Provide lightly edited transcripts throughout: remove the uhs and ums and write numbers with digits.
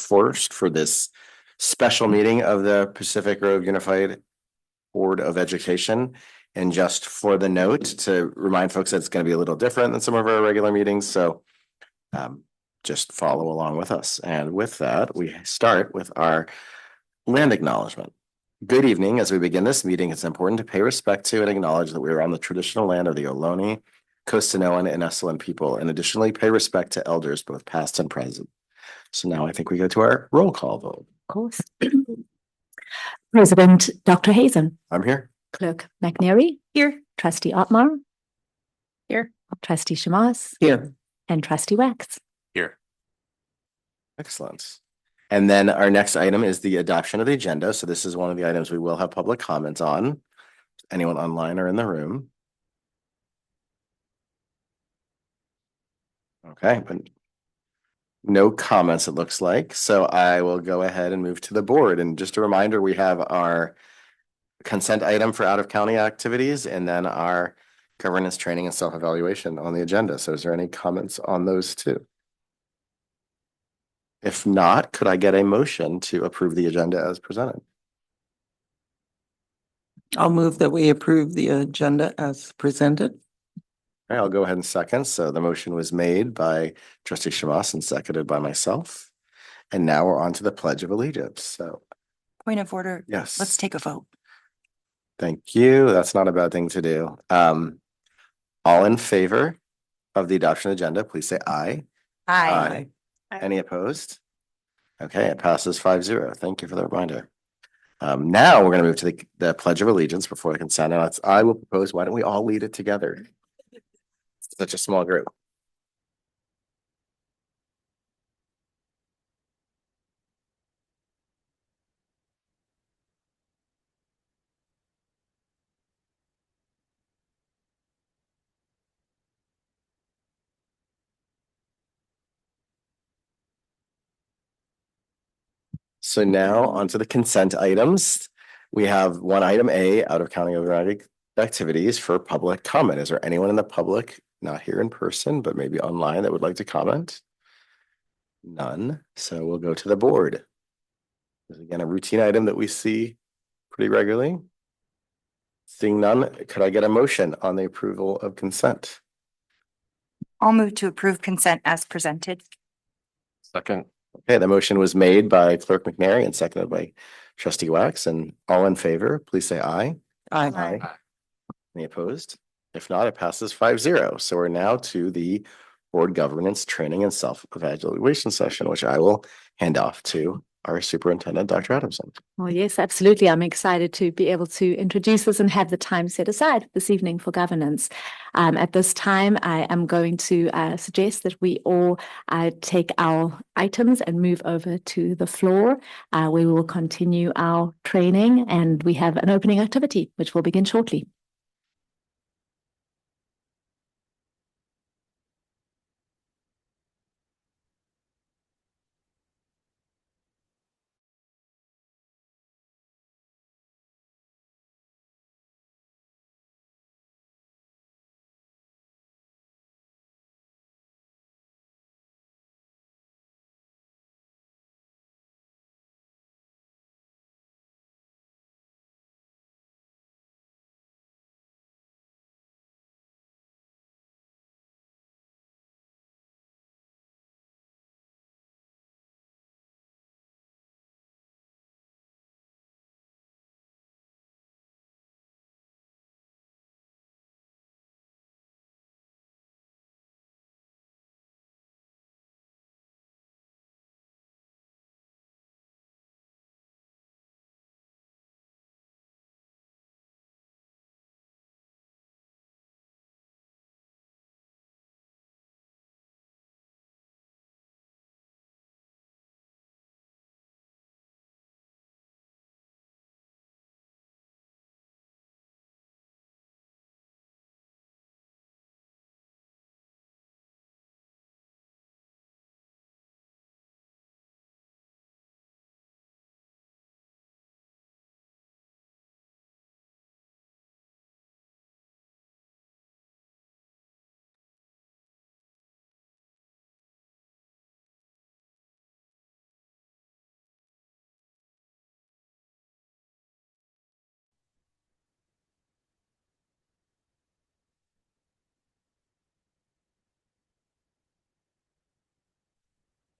21st for this special meeting of the Pacific Grove Unified Board of Education. And just for the note, to remind folks that it's going to be a little different than some of our regular meetings. So just follow along with us. And with that, we start with our land acknowledgement. Good evening. As we begin this meeting, it's important to pay respect to and acknowledge that we are on the traditional land of the Ohlone, Costanoan, and Esselen people, and additionally pay respect to elders, both past and present. So now I think we go to our roll call vote. Of course. President Dr. Hazen. I'm here. Clerk McNary. Here. Trustee Otmar. Here. Trustee Shamas. Here. And Trustee Wax. Here. Excellent. And then our next item is the adoption of the agenda. So this is one of the items we will have public comments on. Anyone online or in the room? Okay, but no comments, it looks like. So I will go ahead and move to the board. And just a reminder, we have our consent item for out-of-county activities and then our governance training and self-evaluation on the agenda. So is there any comments on those two? If not, could I get a motion to approve the agenda as presented? I'll move that we approve the agenda as presented. Okay, I'll go ahead and second. So the motion was made by Trustee Shamas and seconded by myself. And now we're on to the Pledge of Allegiance. So Point of order. yes. Let's take a vote. Thank you. That's not a bad thing to do. All in favor of the adoption agenda, please say aye. Aye. Any opposed? Okay, it passes 5-0. Thank you for the reminder. Now we're going to move to the Pledge of Allegiance before the consent. Now I will propose, why don't we all lead it together? Such a small group. So now onto the consent items. We have one item A, out of county override activities for public comment. Is there anyone in the public, not here in person, but maybe online, that would like to comment? None. So we'll go to the board. This is again a routine item that we see pretty regularly. Seeing none, could I get a motion on the approval of consent? I'll move to approve consent as presented. Second. Okay, the motion was made by Clerk McNary and seconded by Trustee Wax. And all in favor, please say aye. Aye. Any opposed? If not, it passes 5-0. So we're now to the board governance training and self-evaluation session, which I will hand off to our superintendent, Dr. Adamson. Well, yes, absolutely. I'm excited to be able to introduce this and have the time set aside this evening for governance. At this time, I am going to suggest that we all take our items and move over to the floor. We will continue our training and we have an opening activity, which will begin shortly.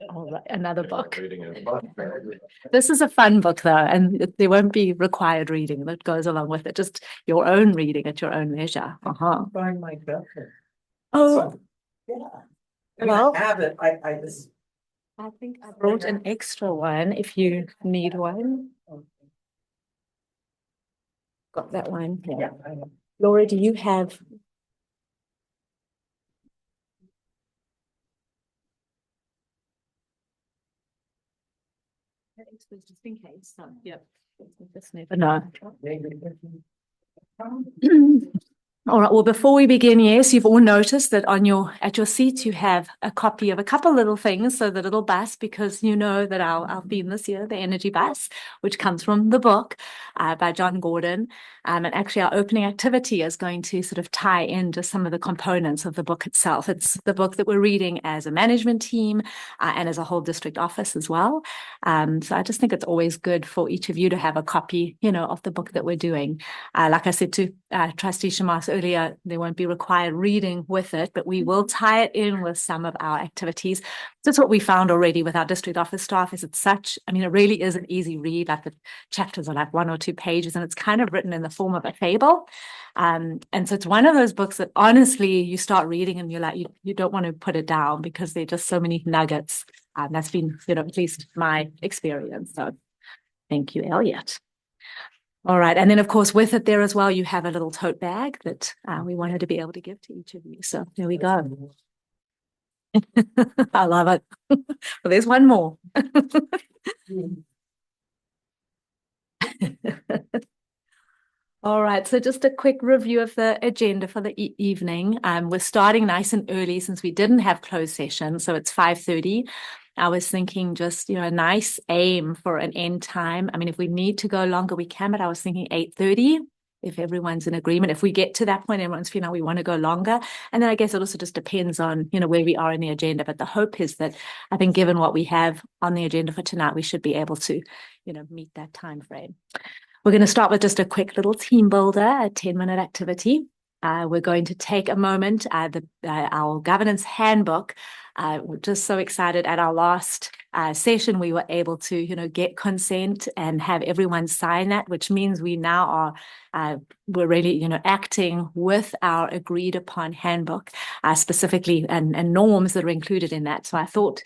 All right, another book. Reading a book. This is a fun book though, and there won't be required reading that goes along with it. Just your own reading at your own leisure. Find my book. Oh, Yeah. Well- I have it. I was. I think I brought an extra one if you need one. Got that one. Yeah. I have. Laura, do you have? Just in case. So, yep. Just never know. All right. Well, before we begin, yes, you've all noticed that at your seats you have a copy of a couple little things. So the little bus, because you know that our theme this year, the energy bus, which comes from the book by John Gordon, and actually our opening activity is going to sort of tie into some of the components of the book itself. It's the book that we're reading as a management team and as a whole district office as well. So I just think it's always good for each of you to have a copy, of the book that we're doing. Like I said to Trustee Shamas earlier, there won't be required reading with it, but we will tie it in with some of our activities. That's what we found already with our district office staff. Is it really is an easy read. Like the chapters are like 1 or 2 pages, and it's kind of written in the form of a fable. And so it's one of those books that honestly you start reading and you're like, you don't want to put it down because there are just so many nuggets. That's been, at least my experience. So thank you, Elliot. All right. And then, of course, with it there as well, you have a little tote bag that we wanted to be able to give to each of you. So there we go. I love it. Well, there's one more. All right, so just a quick review of the agenda for the evening. We're starting nice and early since we didn't have closed session, so it's 5:30. I was thinking just, a nice aim for an end time. I mean, if we need to go longer, we can, but I was thinking 8:30, if everyone's in agreement. If we get to that point, everyone's feeling we want to go longer. And then I guess it also just depends on, where we are in the agenda. But the hope is that I think given what we have on the agenda for tonight, we should be able to, meet that time frame. We're going to start with just a quick little team builder, a 10-minute activity. We're going to take a moment, our governance handbook. We're just so excited. At our last session, we were able to, get consent and have everyone sign that, which means we now we're really, acting with our agreed upon handbook, specifically and norms that are included in that. So I thought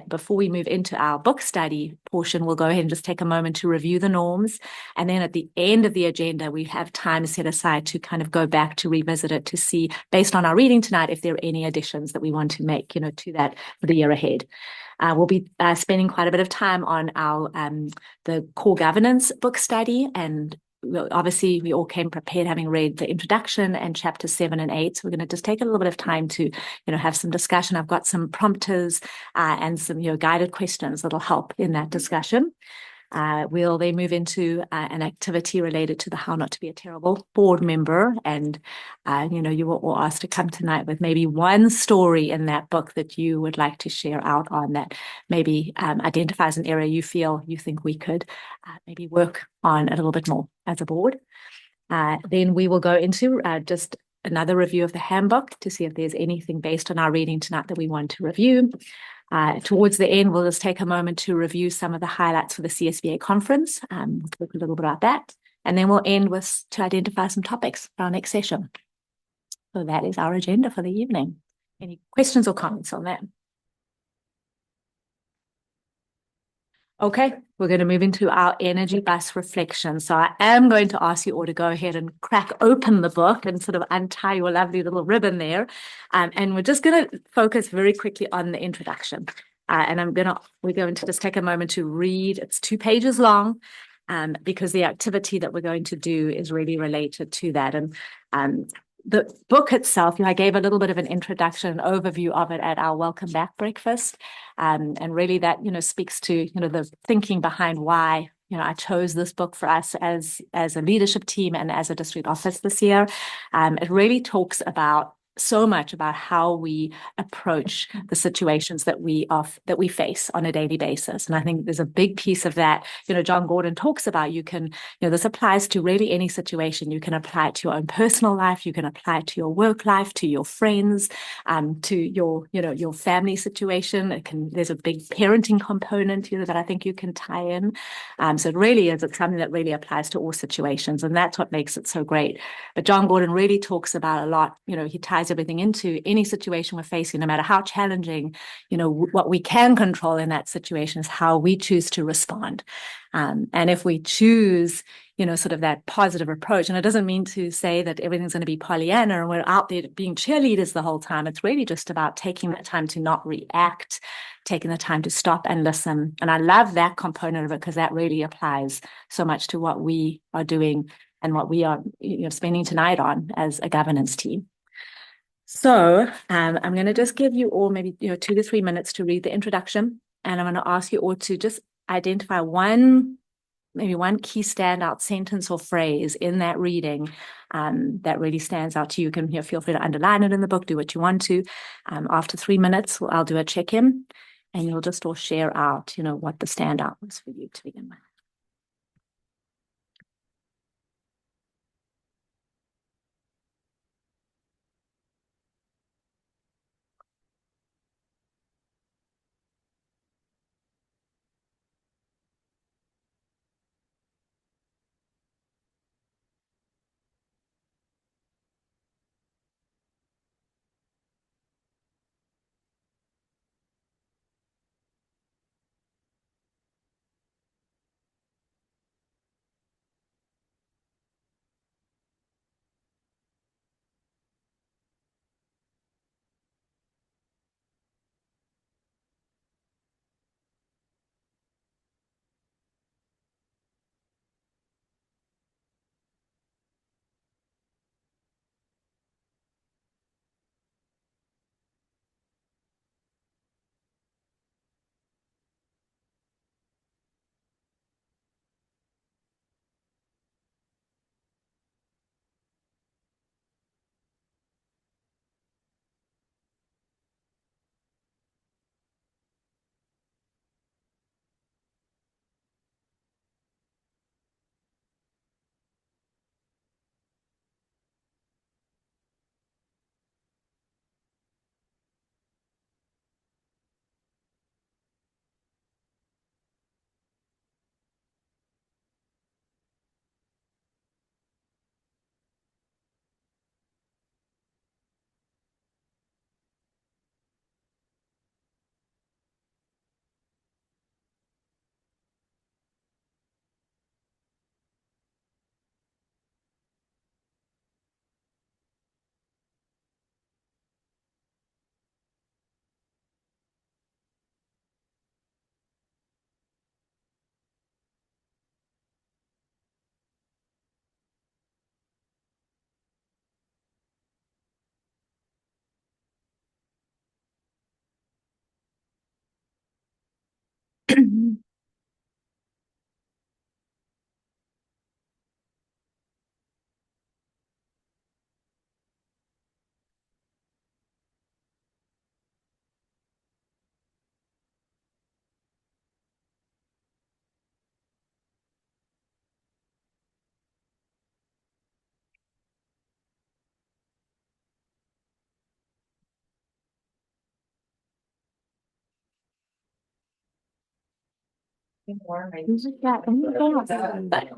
before we move into our book study portion, we'll go ahead and just take a moment to review the norms. And then at the end of the agenda, we have time set aside to kind of go back to revisit it to see, based on our reading tonight, if there are any additions that we want to make, to that for the year ahead. We'll be spending quite a bit of time on our the core governance book study, and obviously we all came prepared having read the introduction and chapters 7 and 8. So we're going to just take a little bit of time to, have some discussion. I've got some prompters and some, guided questions that'll help in that discussion. We'll then move into an activity related to the How Not to Be a Terrible Board Member. And, you were all asked to come tonight with maybe one story in that book that you would like to share out on that maybe identifies an area you think we could maybe work on a little bit more as a board. Then we will go into just another review of the handbook to see if there's anything based on our reading tonight that we want to review. Towards the end, we'll just take a moment to review some of the highlights for the CSBA conference. We'll talk a little bit about that. And then we'll end to identify some topics for our next session. So that is our agenda for the evening. Any questions or comments on that? Okay, we're going to move into our energy bus reflection. So I am going to ask you all to go ahead and crack open the book and sort of untie your lovely little ribbon there. And we're just going to focus very quickly on the introduction. And we're going to just take a moment to read. It's 2 pages long because the activity that we're going to do is really related to that. And the book itself, I gave a little bit of an introduction, an overview of it at our welcome back breakfast. And really that, speaks to, the thinking behind why, I chose this book for us as a leadership team and as a district office this year. It really talks about so much about how we approach the situations that we face on a daily basis. And I think there's a big piece of that, John Gordon talks about. You can, this applies to really any situation. You can apply it to your own personal life, you can apply it to your work life, to your friends, to your family situation. There's a big parenting component, that I think you can tie in. So it really is, it's something that really applies to all situations, and that's what makes it so great. But John Gordon really talks about a lot, he ties everything into any situation we're facing, no matter how challenging, what we can control in that situation is how we choose to respond. And if we choose, sort of that positive approach, and it doesn't mean to say that everything's going to be Pollyanna and we're out there being cheerleaders the whole time. It's really just about taking that time to not react, taking the time to stop and listen. And I love that component of it because that really applies so much to what we are doing and what we are, spending tonight on as a governance team. So I'm going to just give you all maybe 2 to 3 minutes to read the introduction, and I'm going to ask you all to just identify maybe one key standout sentence or phrase in that reading that really stands out to you. You can feel free to underline it in the book, do what you want to. After 3 minutes, I'll do a check-in, and you'll just all share out, what the standout was for you to begin with.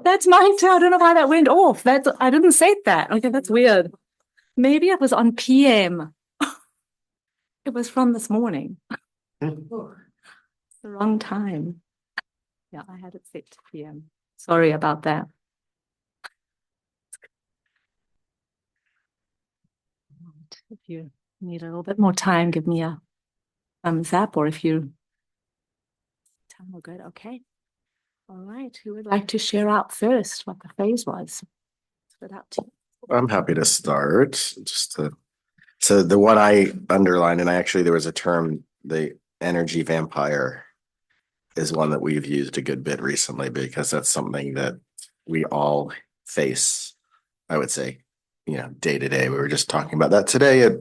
That's mine too. I don't know why that went off. I didn't set that. Okay, that's weird. Maybe it was on PM. It was from this morning. It's the wrong time. Yeah, I had it set to PM. Sorry about that. If you need a little bit more time, give me a thumbs up, or if you time we're good. Okay. All right. Who would like to share out first what the phrase was? Put it out to you. I'm happy to start. So the one I underlined, and there was a term, the energy vampire, is one that we've used a good bit recently because that's something that we all face, I would say. day to day. We were just talking about that today at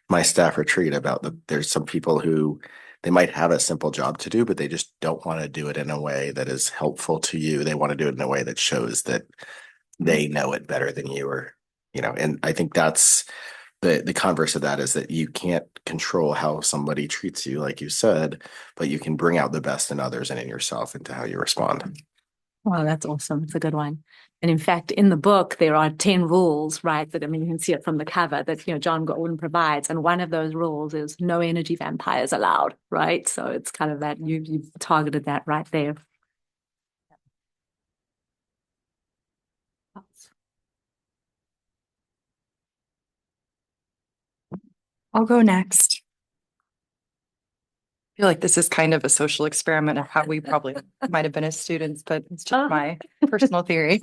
my staff retreat about there's some people who they might have a simple job to do, but they just don't want to do it in a way that is helpful to you. They want to do it in a way that shows that they know it better than you, or, and I think that's the converse of that, is that you can't control how somebody treats you, like you said, but you can bring out the best in others and in yourself into how you respond. Well, that's awesome. It's a good one. And in fact, in the book, there are 10 rules, right? That, I mean, you can see it from the cover that, John Gordon provides. And one of those rules is no energy vampires allowed, right? So it's kind of that you've targeted that right there. I'll go next. I feel like this is kind of a social experiment of how we probably might have been as students, but it's just my personal theory.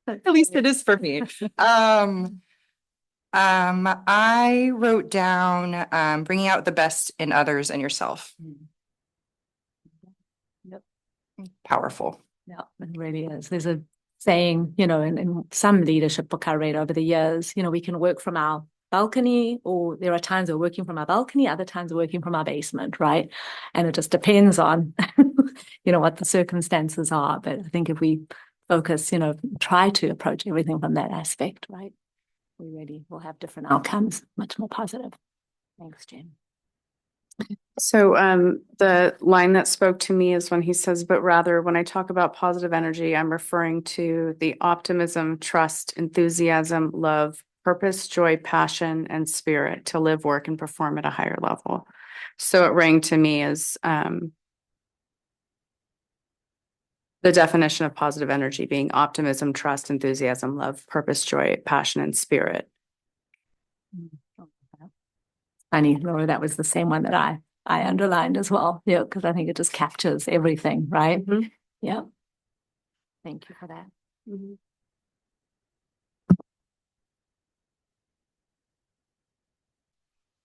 At least it is for me. I wrote down, bringing out the best in others and yourself. Yep. Powerful. Yeah, it really is. There's a saying, in some leadership book I read over the years, we can work from our balcony, or there are times we're working from our balcony, other times we're working from our basement, right? And it just depends on, what the circumstances are. But I think if we focus, try to approach everything from that aspect, right, we really will have different outcomes, much more positive. Thanks, Jen. So the line that spoke to me is when he says, but rather when I talk about positive energy, I'm referring to the optimism, trust, enthusiasm, love, purpose, joy, passion, and spirit to live, work, and perform at a higher level. So it rang to me as the definition of positive energy being optimism, trust, enthusiasm, love, purpose, joy, passion, and spirit. Funny, Laura, that was the same one that I underlined as well. Yeah, because I think it just captures everything, right? Mm-hmm. Yeah. Thank you for that. Mm-hmm.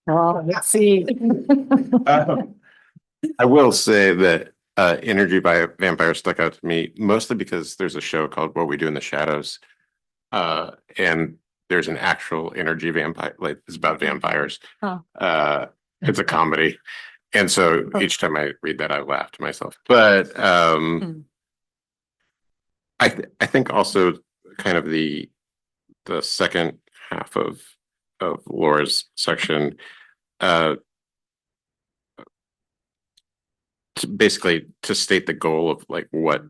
Well, let's see. I will say that Energy by Vampire stuck out to me mostly because there's a show called What We Do in the Shadows. And there's an actual energy vampire, like it's about vampires. Oh. It's a comedy. And so each time I read that, I laugh to myself. But I think also kind of the second half of Laura's section, basically to state the goal of like what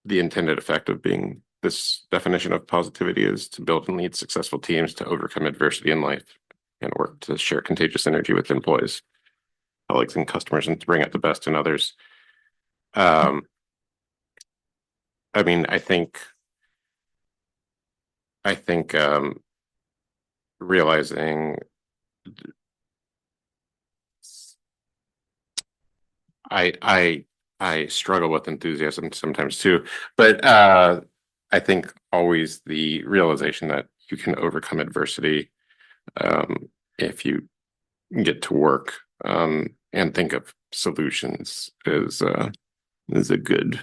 the intended effect of being this definition of positivity is: to build and lead successful teams, to overcome adversity in life, and work to share contagious energy with employees, colleagues, and customers, and to bring out the best in others. I mean, I think realizing I struggle with enthusiasm sometimes too, but I think always the realization that you can overcome adversity if you get to work and think of solutions is a good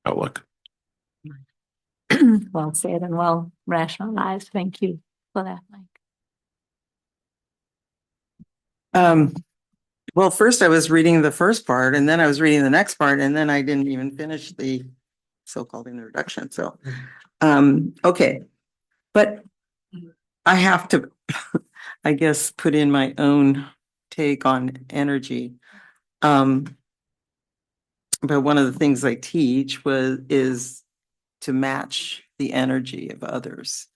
outlook. Well said and well rationalized. Thank you for that, Mike. Well, first I was reading the first part and then I was reading the next part and then I didn't even finish the so-called introduction. So, okay. But I have to, I guess, put in my own take on energy. But one of the things I teach is to match the energy of others.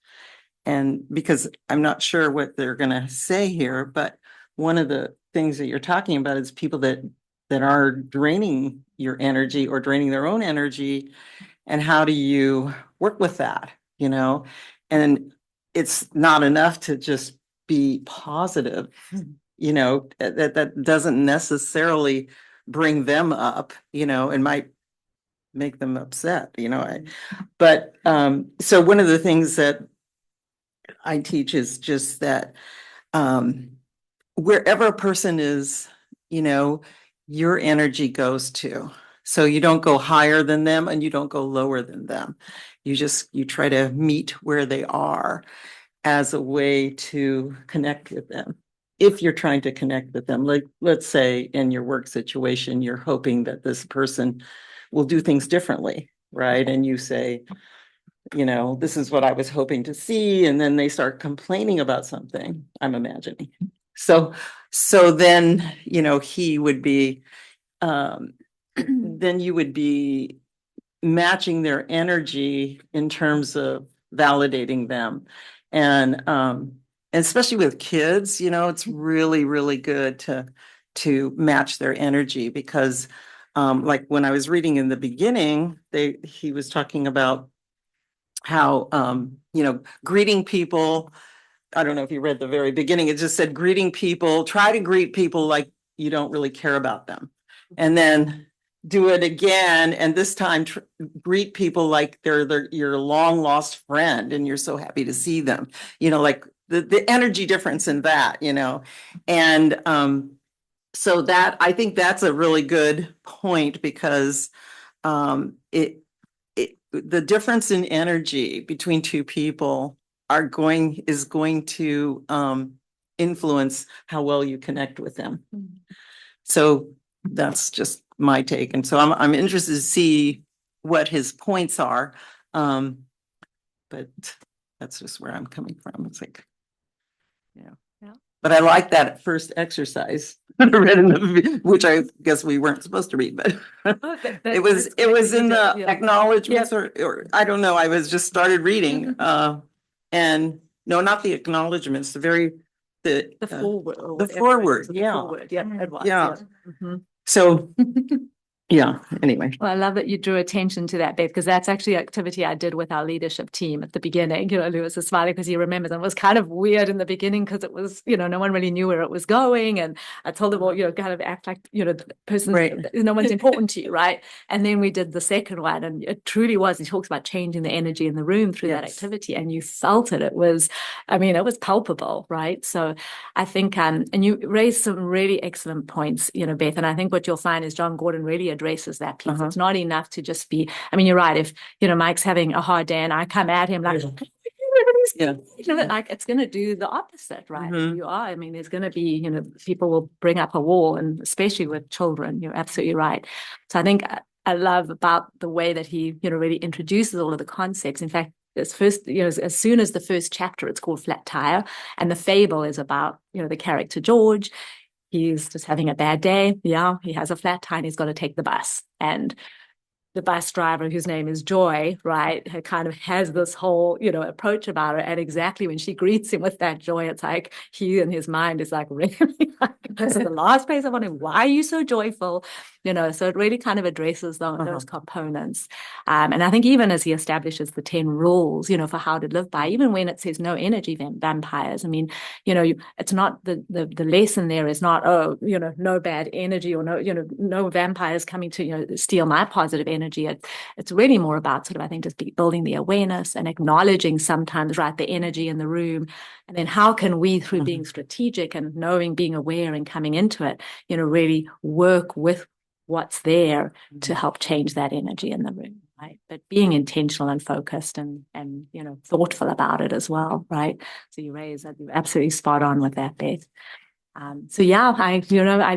And because I'm not sure what they're going to say here, but one of the things that you're talking about is people that are draining your energy or draining their own energy. And how do you work with that? And it's not enough to just be positive, that doesn't necessarily bring them up, and might make them upset, but so one of the things that I teach is just that wherever a person is, your energy goes to, So you don't go higher than them and you don't go lower than them. You try to meet where they are as a way to connect with them. If you're trying to connect with them, like, let's say in your work situation, you're hoping that this person will do things differently, right? And you say, this is what I was hoping to see. And then they start complaining about something, I'm imagining. So then, he would be, then you would be matching their energy in terms of validating them. And especially with kids, it's really, really good to match their energy because like when I was reading in the beginning, he was talking about how greeting people. I don't know if you read the very beginning, it just said greeting people, try to greet people like you don't really care about them. And then do it again. And this time greet people like they're your long lost friend and you're so happy to see them, like the energy difference in that, and so that I think that's a really good point because the difference in energy between two people is going to influence how well you connect with them. So that's just my take. And so I'm interested to see what his points are. But that's just where I'm coming from. It's like, Yeah. But I like that first exercise which I guess we weren't supposed to read, but it was in the acknowledgements or I don't know. I was just started reading. And no, not the acknowledgements, the forward. the forward, yeah. Forward, yeah, it was, Yeah. Mhm. So, yeah, anyway. Well, I love that you drew attention to that, Beth, because that's actually an activity I did with our leadership team at the beginning. Lewis is smiling because he remembers, and it was kind of weird in the beginning because it was, no one really knew where it was going. And I told them all, kind of act like, the person, Right. no one's important to you, right? And then we did the second one, and it truly was. He talks about changing the energy in the room through that activity, and you felt it. It was, it was palpable, right? So I think, and you raised some really excellent points, Beth, and I think what you'll find is John Gordon really addresses that piece. It's not enough to just be, you're right. If, Mike's having a hard day and I come at him like, like it's going to do the opposite, right? You are, there's going to be, people will bring up a wall, and especially with children, you're absolutely right. So I think I love about the way that he, really introduces all of the concepts. In fact, as soon as the first chapter, it's called Flat Tire, and the fable is about, the character George. He's just having a bad day. Yeah, he has a flat tire and he's got to take the bus. And the bus driver, whose name is Joy, right, her kind of has this whole, approach about it. And exactly when she greets him with that joy, it's like he in his mind is like, really? This is the last place I want to, why are you so joyful? So it really kind of addresses those components. And I think even as he establishes the 10 rules, for how to live by, even when it says no energy vampires, it's not the lesson there is not, no bad energy or no vampires coming to, steal my positive energy. It's really more about sort of, I think, just building the awareness and acknowledging sometimes, right, the energy in the room. And then how can we, through being strategic and knowing, being aware and coming into it, really work with what's there to help change that energy in the room, right? But being intentional and focused and thoughtful about it as well, right? So you're absolutely spot on with that, Beth. So yeah, I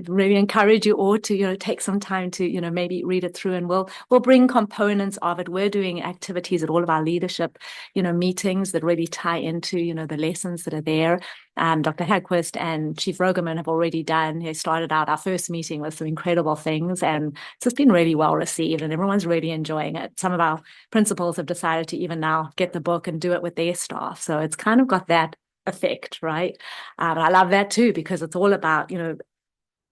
really encourage you all to, take some time to, maybe read it through, and we'll bring components of it. We're doing activities at all of our leadership, meetings that really tie into, the lessons that are there. Dr. Hagquist and Chief Rogerman have already done. They started out our first meeting with some incredible things, and it's just been really well received, and everyone's really enjoying it. Some of our principals have decided to even now get the book and do it with their staff. So it's kind of got that effect, right? I love that too, because it's all about,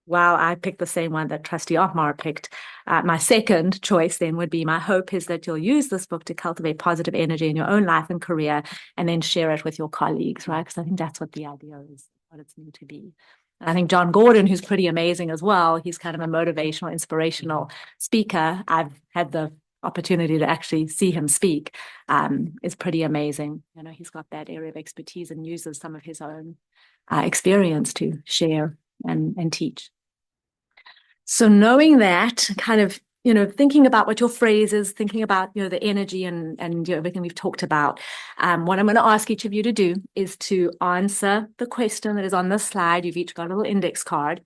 wow, I picked the same one that Trustee Otmar picked. My second choice then would be, my hope is that you'll use this book to cultivate positive energy in your own life and career, and then share it with your colleagues, right? Because I think that's what the idea is, what it's meant to be. And I think John Gordon, who's pretty amazing as well, he's kind of a motivational, inspirational speaker. I've had the opportunity to actually see him speak, is pretty amazing. He's got that area of expertise and uses some of his own experience to share and teach. So knowing that, kind of thinking about what your phrase is, thinking about, the energy and everything we've talked about. What I'm going to ask each of you to do is to answer the question that is on this slide. You've each got a little index card.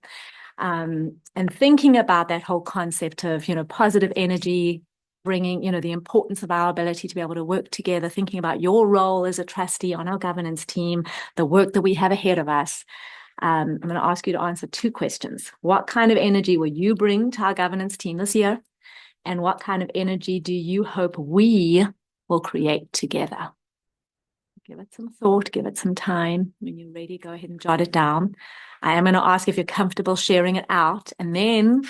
And thinking about that whole concept of, positive energy, bringing, the importance of our ability to be able to work together, thinking about your role as a trustee on our governance team, the work that we have ahead of us. I'm going to ask you to answer 2 questions. What kind of energy will you bring to our governance team this year? And what kind of energy do you hope we will create together? Give it some thought, give it some time. When you're ready, go ahead and jot it down. I am going to ask if you're comfortable sharing it out, and then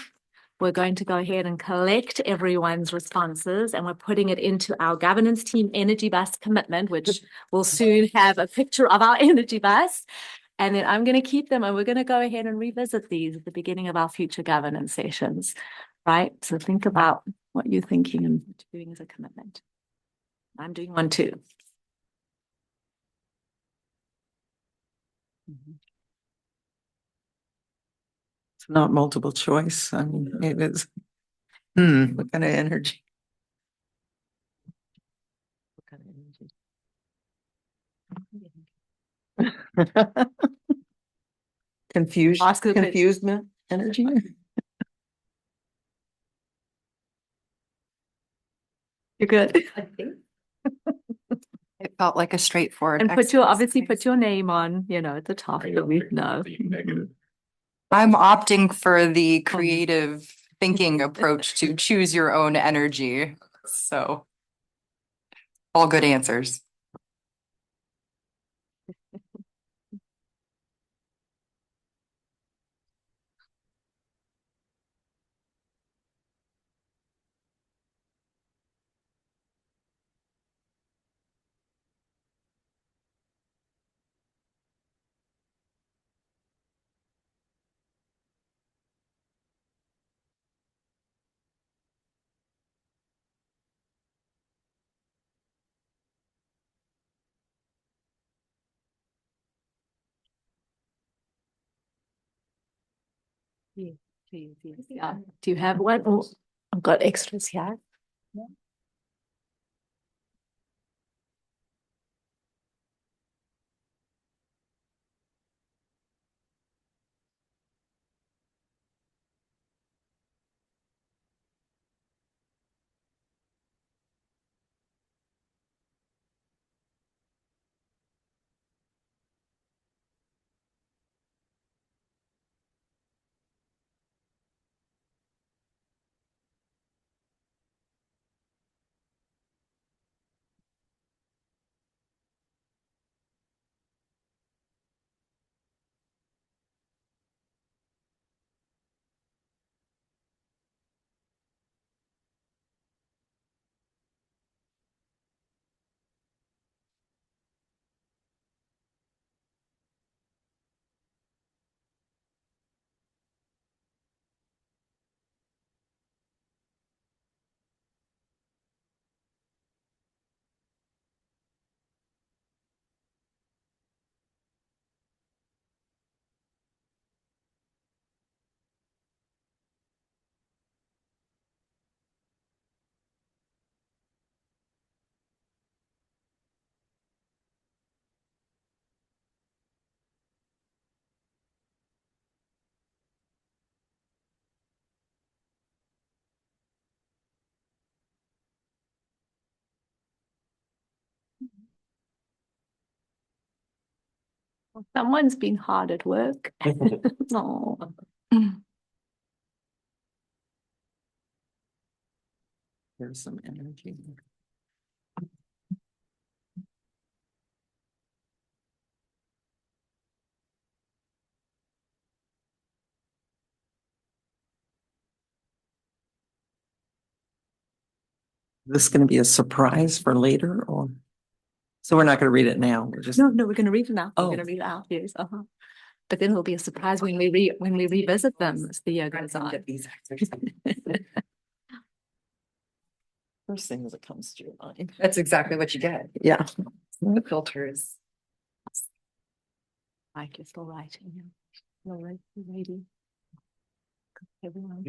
we're going to go ahead and collect everyone's responses, and we're putting it into our governance team energy bus commitment, which will soon have a picture of our energy bus. And then I'm going to keep them, and we're going to go ahead and revisit these at the beginning of our future governance sessions, right? So think about what you're thinking and what you're doing as a commitment. I'm doing one too. It's not multiple choice. I mean, it is. What kind of energy? What kind of energy? Confusement energy. You're good. It felt like a straightforward. And obviously put your name on, at the top that we know. I'm opting for the creative thinking approach to choose your own energy. So all good answers. Yeah. Do you have one? Oh, I've got extras here. Someone's been hard at work. Oh. There's some energy. This is going to be a surprise for later, or so we're not going to read it now. We're just No, we're going to read it now. We're Oh. going to read it out. Yes. But then it'll be a surprise when we revisit them as the year goes on. First thing that comes to your mind. That's exactly what you get. Yeah. The filters. Mike, you're still writing. Yeah. All right, ready. Everyone.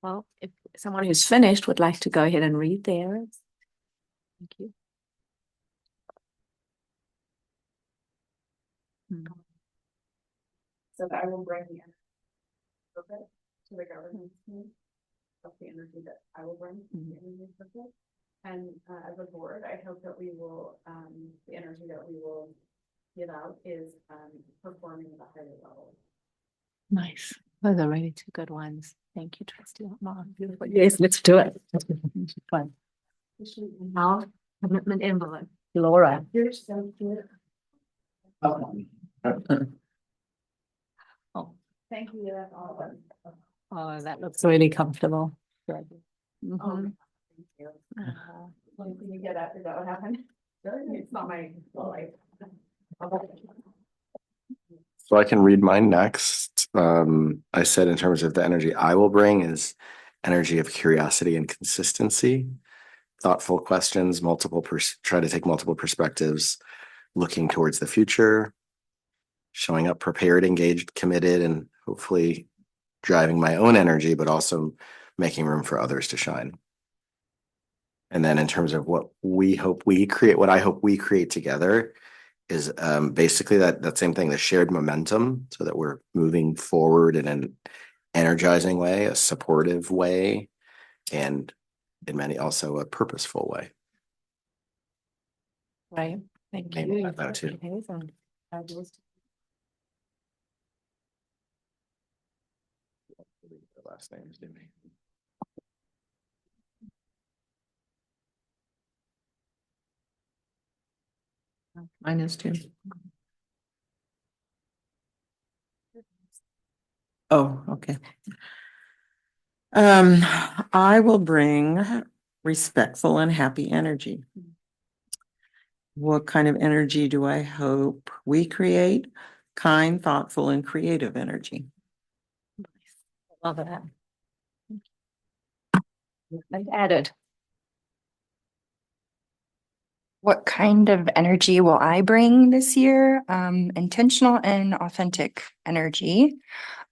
Well, if someone who's finished would like to go ahead and read theirs. Thank you. So that I will bring the energy to the governance team. Of the energy that I will bring to the energy purpose. And as a board, I hope that we will, the energy that we will give out is performing at a higher level. Nice. Those are really two good ones. Thank you, Trustee Otmar. Beautiful. Yes, let's do it. Fun. Our commitment envelope. Laura. Here's so good. Oh, Thank you, that's all of us. oh, that looks really comfortable. Good. Oh, Mhm. thank you. When can you get up? Is that what happened? It's not my, like. So I can read mine next. I said in terms of the energy I will bring is energy of curiosity and consistency, thoughtful questions, try to take multiple perspectives, looking towards the future, showing up prepared, engaged, committed, and hopefully driving my own energy, but also making room for others to shine. And then in terms of what we hope we create, what I hope we create together is basically that same thing, the shared momentum, so that we're moving forward in an energizing way, a supportive way, and in many also a purposeful way. Right. Thank Maybe you. that too. Amazing. Fabulous. The last names, didn't we? Mine is too. Oh, okay. I will bring respectful and happy energy. What kind of energy do I hope we create? Kind, thoughtful, and creative energy. Love that. I've added. What kind of energy will I bring this year? Intentional and authentic energy.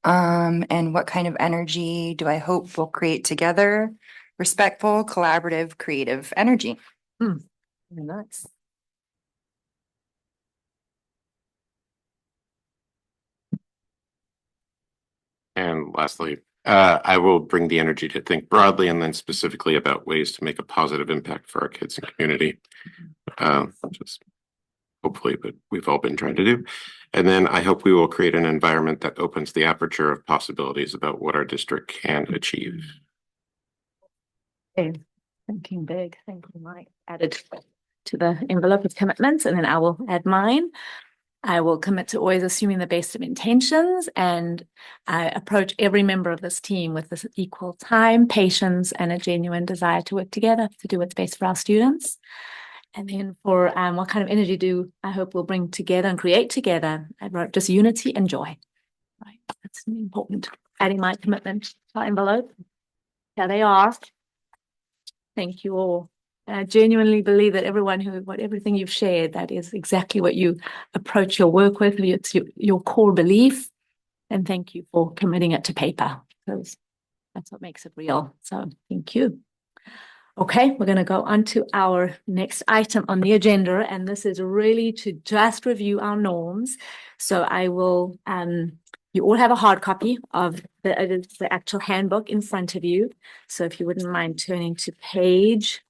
And what kind of energy do I hope we'll create together? Respectful, collaborative, creative energy. Very nice. And lastly, I will bring the energy to think broadly and then specifically about ways to make a positive impact for our kids and community. Just hopefully, but we've all been trying to do. And then I hope we will create an environment that opens the aperture of possibilities about what our district can achieve. Okay. Thinking big. Thank you, Mike. Added to the envelope of commitments, and then I will add mine. I will commit to always assuming the best of intentions, and I approach every member of this team with this equal time, patience, and a genuine desire to work together to do what's best for our students. And then for what kind of energy do I hope we'll bring together and create together? I wrote just unity and joy. Right, that's important. Adding my commitment to our envelope. Here they are. Thank you all. And I genuinely believe that everything you've shared, that is exactly what you approach your work with. It's your core belief. And thank you for committing it to paper, because that's what makes it real. So thank you. Okay, we're going to go on to our next item on the agenda, and this is really to just review our norms. So I will, you all have a hard copy of the actual handbook in front of you. So if you wouldn't mind turning to page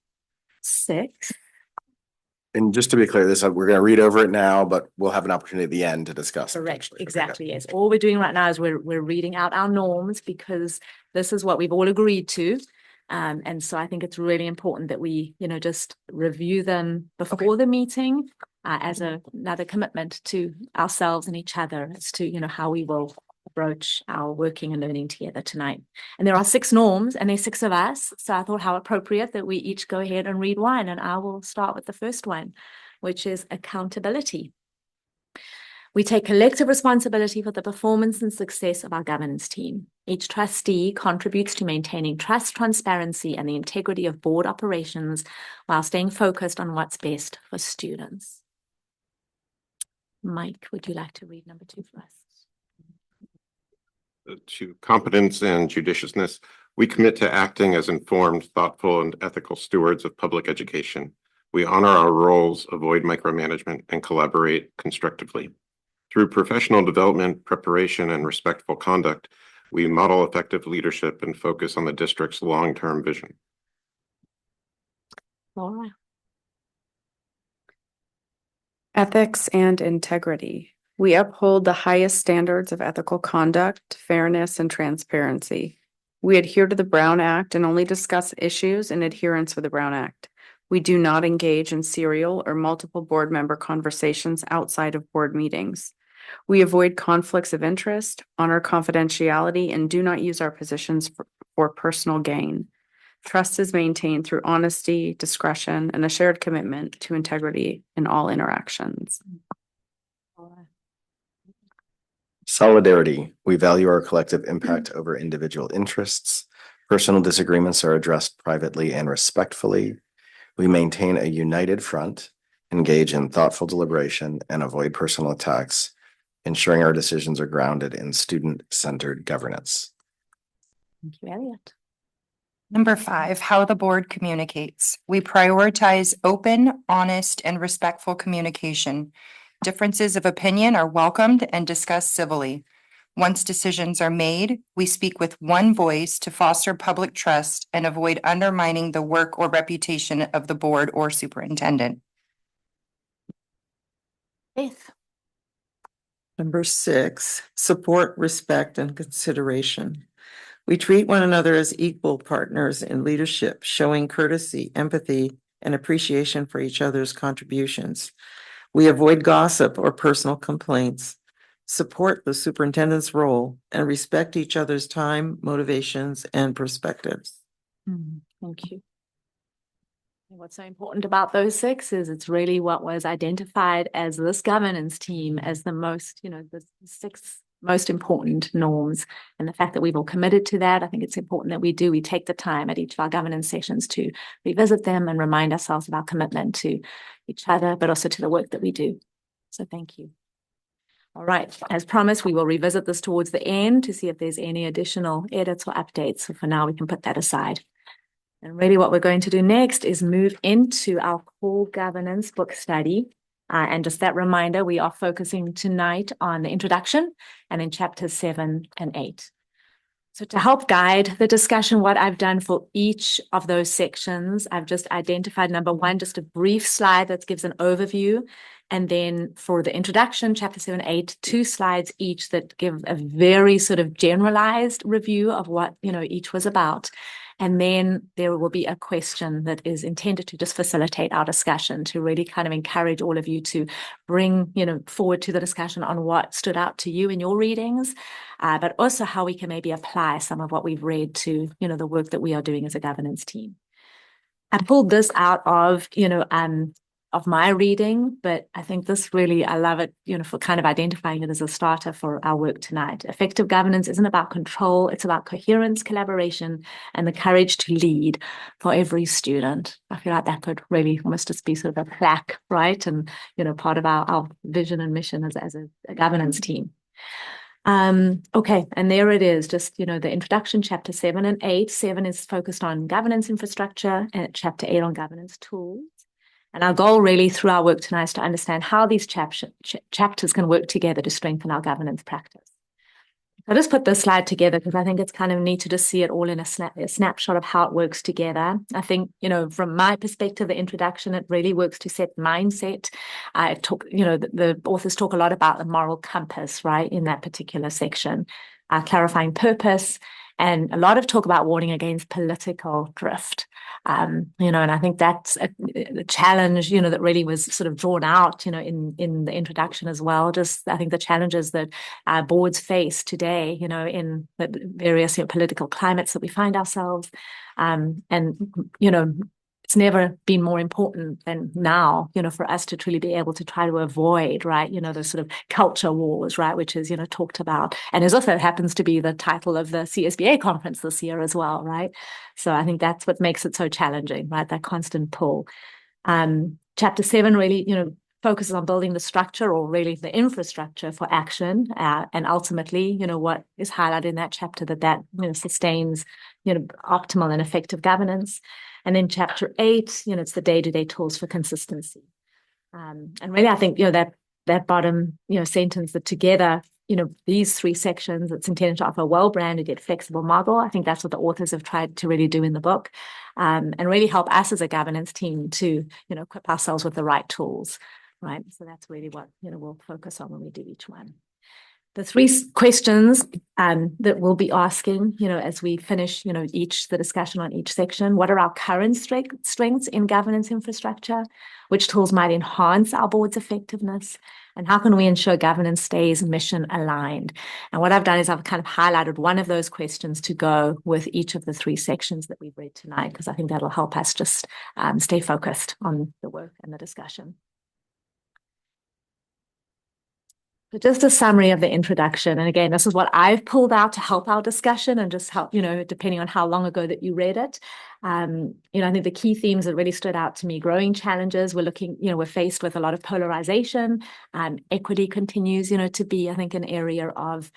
6. And just to be clear, we're going to read over it now, but we'll have an opportunity at the end to discuss. Correct, potentially. Okay, exactly, yes. All we're doing right now is we're reading out our norms, because this is what we've all agreed to. And so I think it's really important that we, just review them before the meeting as another commitment to ourselves and each other as to, how we will approach our working and learning together tonight. And there are 6 norms, and there's 6 of us. So I thought how appropriate that we each go ahead and read one. And I will start with the first one, which is accountability. We take collective responsibility for the performance and success of our governance team. Each trustee contributes to maintaining trust, transparency, and the integrity of board operations while staying focused on what's best for students. Mike, would you like to read number 2 for us? To competence and judiciousness, We commit to acting as informed, thoughtful, and ethical stewards of public education. We honor our roles, avoid micromanagement, and collaborate constructively. Through professional development, preparation, and respectful conduct, we model effective leadership and focus on the district's long-term vision. Laura. Ethics and integrity. We uphold the highest standards of ethical conduct, fairness, and transparency. We adhere to the Brown Act and only discuss issues in adherence with the Brown Act. We do not engage in serial or multiple board member conversations outside of board meetings. We avoid conflicts of interest, honor confidentiality, and do not use our positions for personal gain. Trust is maintained through honesty, discretion, and a shared commitment to integrity in all interactions. Solidarity. We value our collective impact over individual interests. Personal disagreements are addressed privately and respectfully. We maintain a united front, engage in thoughtful deliberation, and avoid personal attacks, ensuring our decisions are grounded in student-centered governance. Thank you, Elliot. Number 5, how the board communicates. We prioritize open, honest, and respectful communication. Differences of opinion are welcomed and discussed civilly. Once decisions are made, we speak with one voice to foster public trust and avoid undermining the work or reputation of the board or superintendent. Faith. Number 6, support, respect, and consideration. We treat one another as equal partners in leadership, showing courtesy, empathy, and appreciation for each other's contributions. We avoid gossip or personal complaints, support the superintendent's role, and respect each other's time, motivations, and perspectives. Thank you. And what's so important about those 6 is it's really what was identified as this governance team as the most, the 6 most important norms. And the fact that we've all committed to that, I think it's important that we take the time at each of our governance sessions to revisit them and remind ourselves of our commitment to each other, but also to the work that we do. So thank you. All right, as promised, we will revisit this towards the end to see if there's any additional edits or updates. So for now, we can put that aside. And really what we're going to do next is move into our core governance book study. And just that reminder, we are focusing tonight on the introduction and in chapters 7 and 8. So to help guide the discussion, what I've done for each of those sections, I've just identified number 1, just a brief slide that gives an overview. And then for the introduction, chapter 7, 8, 2 slides each that give a very sort of generalized review of what, each was about. And then there will be a question that is intended to just facilitate our discussion, to really kind of encourage all of you to bring, forward to the discussion on what stood out to you in your readings, but also how we can maybe apply some of what we've read to, the work that we are doing as a governance team. I pulled this out of my reading, but I think this really, I love it, for kind of identifying it as a starter for our work tonight. Effective governance isn't about control, it's about coherence, collaboration, and the courage to lead for every student. I feel like that could really almost just be sort of a plaque, right? And, part of our vision and mission as a governance team. Okay, and there it is, just, the introduction, chapter 7 and 8. 7 is focused on governance infrastructure, and chapter 8 on governance tools. And our goal really through our work tonight is to understand how these chapters can work together to strengthen our governance practice. I just put this slide together because I think it's kind of neat to just see it all in a snapshot of how it works together. I think, from my perspective, the introduction, it really works to set mindset. The authors talk a lot about the moral compass, right, in that particular section, clarifying purpose, and a lot of talk about warning against political drift. And I think that's the challenge, that really was sort of drawn out, in the introduction as well. Just, I think the challenges that boards face today, in the various political climates that we find ourselves. It's never been more important than now, for us to truly be able to try to avoid, right, those sort of culture wars, right, which is, talked about. And it also happens to be the title of the CSBA conference this year as well, right? So I think that's what makes it so challenging, right, that constant pull. Chapter 7 really, focuses on building the structure or really the infrastructure for action. And ultimately, what is highlighted in that chapter that sustains, optimal and effective governance. And then chapter 8, it's the day-to-day tools for consistency. And really, I think, that bottom, sentence that together, these 3 sections, it's intended to offer a well-branded yet flexible model. I think that's what the authors have tried to really do in the book, and really help us as a governance team to, equip ourselves with the right tools, right? So that's really what, we'll focus on when we do each one. The 3 questions that we'll be asking, as we finish, the discussion on each section. What are our current strengths in governance infrastructure? Which tools might enhance our board's effectiveness? And how can we ensure governance stays mission aligned? And what I've done is I've kind of highlighted one of those questions to go with each of the 3 sections that we've read tonight, because I think that'll help us just stay focused on the work and the discussion. So just a summary of the introduction. And again, this is what I've pulled out to help our discussion and just help, depending on how long ago that you read it. I think the key themes that really stood out to me: growing challenges. We're faced with a lot of polarization. Equity continues, to be, I think, an area of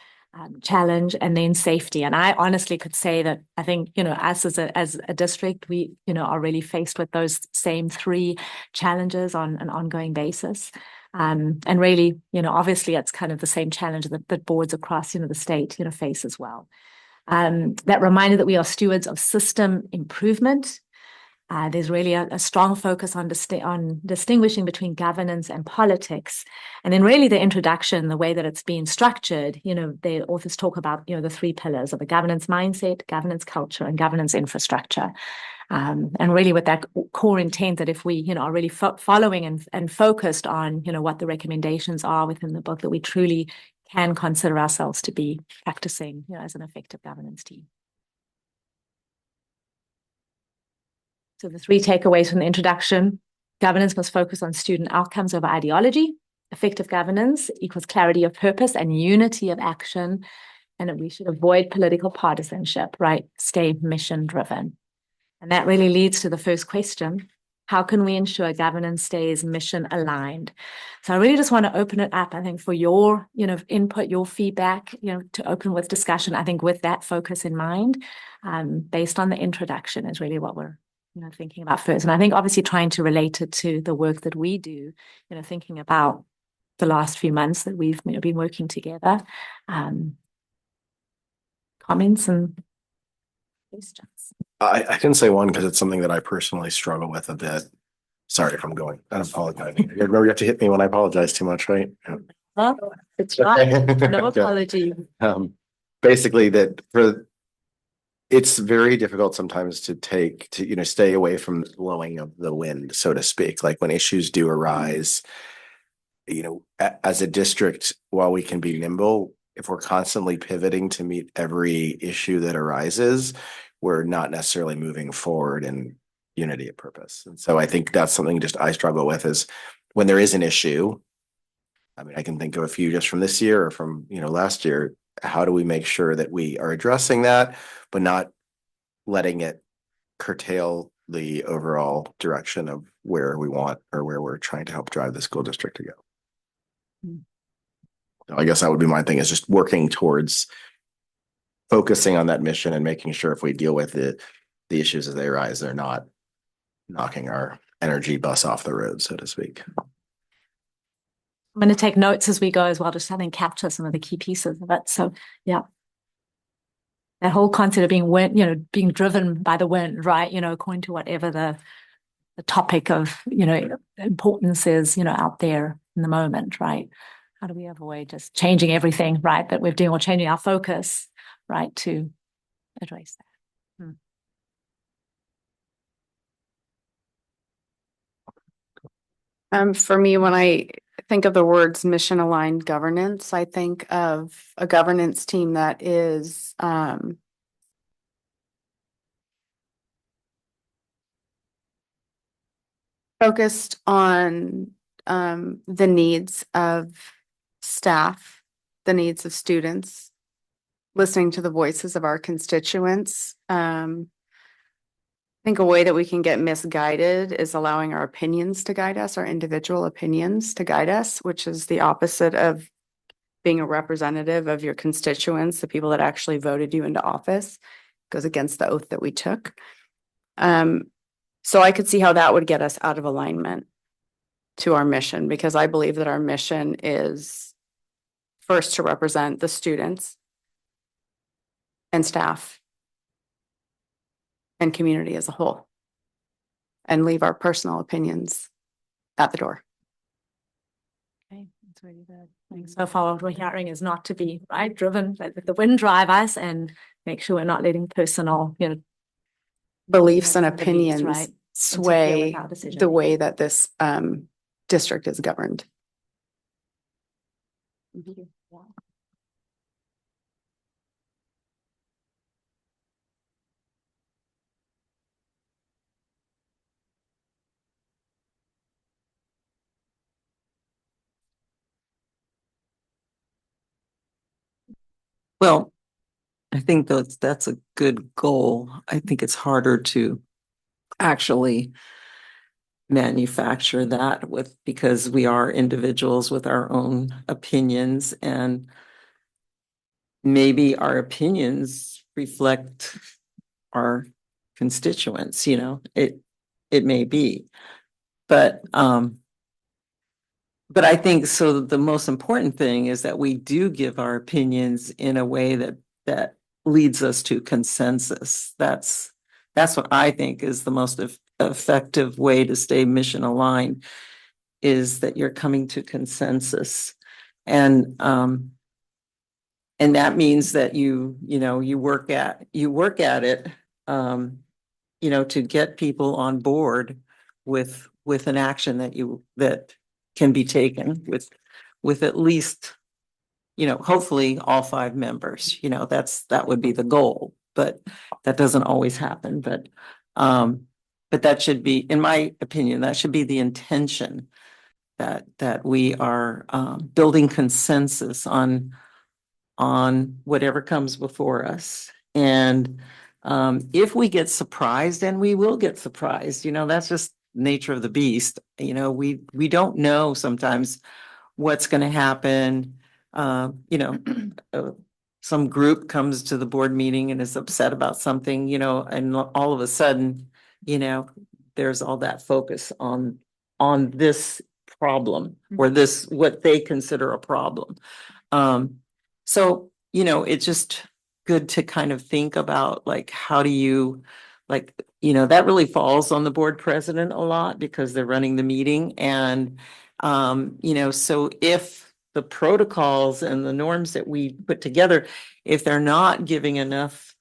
challenge, and then safety. And I honestly could say that I think, us as a district, we, are really faced with those same 3 challenges on an ongoing basis. And really, obviously it's kind of the same challenge that boards across, the state, face as well. That reminder that we are stewards of system improvement. There's really a strong focus on distinguishing between governance and politics. And then really the introduction, the way that it's being structured, the authors talk about, the 3 pillars of a governance mindset, governance culture, and governance infrastructure. And really with that core intent that if we, are really following and focused on, what the recommendations are within the book, that we truly can consider ourselves to be practicing, as an effective governance team. So the 3 takeaways from the introduction: governance must focus on student outcomes over ideology. Effective governance equals clarity of purpose and unity of action. And that we should avoid political partisanship, right? Stay mission driven. And that really leads to the first question: how can we ensure governance stays mission aligned? So I really just want to open it up, I think, for your, input, your feedback, to open with discussion, I think, with that focus in mind, based on the introduction is really what we're, thinking about first. And I think obviously trying to relate it to the work that we do, thinking about the last few months that we've been working together. Comments and questions? I can say one because it's something that I personally struggle with a bit. Sorry if I'm going. I apologize. You remember you have to hit me when I apologize too much, right? Yeah. Well, it's right. No apology. Basically it's very difficult sometimes to stay away from the blowing of the wind, so to speak. Like when issues do arise, as a district, while we can be nimble, if we're constantly pivoting to meet every issue that arises, we're not necessarily moving forward in unity of purpose. And so I think that's something just I struggle with, is when there is an issue. I mean, I can think of a few just from this year or from, last year. How do we make sure that we are addressing that, but not letting it curtail the overall direction of where we want or where we're trying to help drive the school district to go? So I guess that would be my thing, is just working towards focusing on that mission and making sure if we deal with the issues as they arise, they're not knocking our energy bus off the road, so to speak. I'm going to take notes as we go as well, just I think capture some of the key pieces of it. So yeah, that whole concept of being driven by the wind, right? According to whatever the topic of, importance is, out there in the moment, right? How do we avoid just changing everything, right, that we're doing, or changing our focus, right, to address that? For me, when I think of the words mission aligned governance, I think of a governance team that is focused on the needs of staff, the needs of students, listening to the voices of our constituents, think a way that we can get misguided is allowing our opinions to guide us, our individual opinions to guide us, which is the opposite of being a representative of your constituents, the people that actually voted you into office. Goes against the oath that we took. So I could see how that would get us out of alignment to our mission, because I believe that our mission is first to represent the students and staff and community as a whole, and leave our personal opinions at the door. Okay, that's really good. So far, what we're hearing is not to be driven, let the wind drive us, and make sure we're not letting personal, Beliefs and beliefs, opinions right, sway with our decision the way making. that this district is governed. Thank you. Yeah. Well, I think that's a good goal. I think it's harder to actually manufacture that because we are individuals with our own opinions, and maybe our opinions reflect our constituents, it may be. But I think so the most important thing is that we do give our opinions in a way that leads us to consensus. That's what I think is the most effective way to stay mission aligned, is that you're coming to consensus. And that means that you work at it, to get people on board with an action that can be taken with at least, hopefully all 5 members. That would be the goal, but that doesn't always happen. But that should be, in my opinion, that should be the intention, that we are building consensus on whatever comes before us. And if we get surprised, and we will get surprised, that's just nature of the beast. We don't know sometimes what's going to happen. Some group comes to the board meeting and is upset about something, and all of a sudden, there's all that focus on this problem, or this, what they consider a problem. So, it's just good to kind of think about, like, how do you, that really falls on the board president a lot, because they're running the meeting. And, so if the protocols and the norms that we put together, if they're not giving enough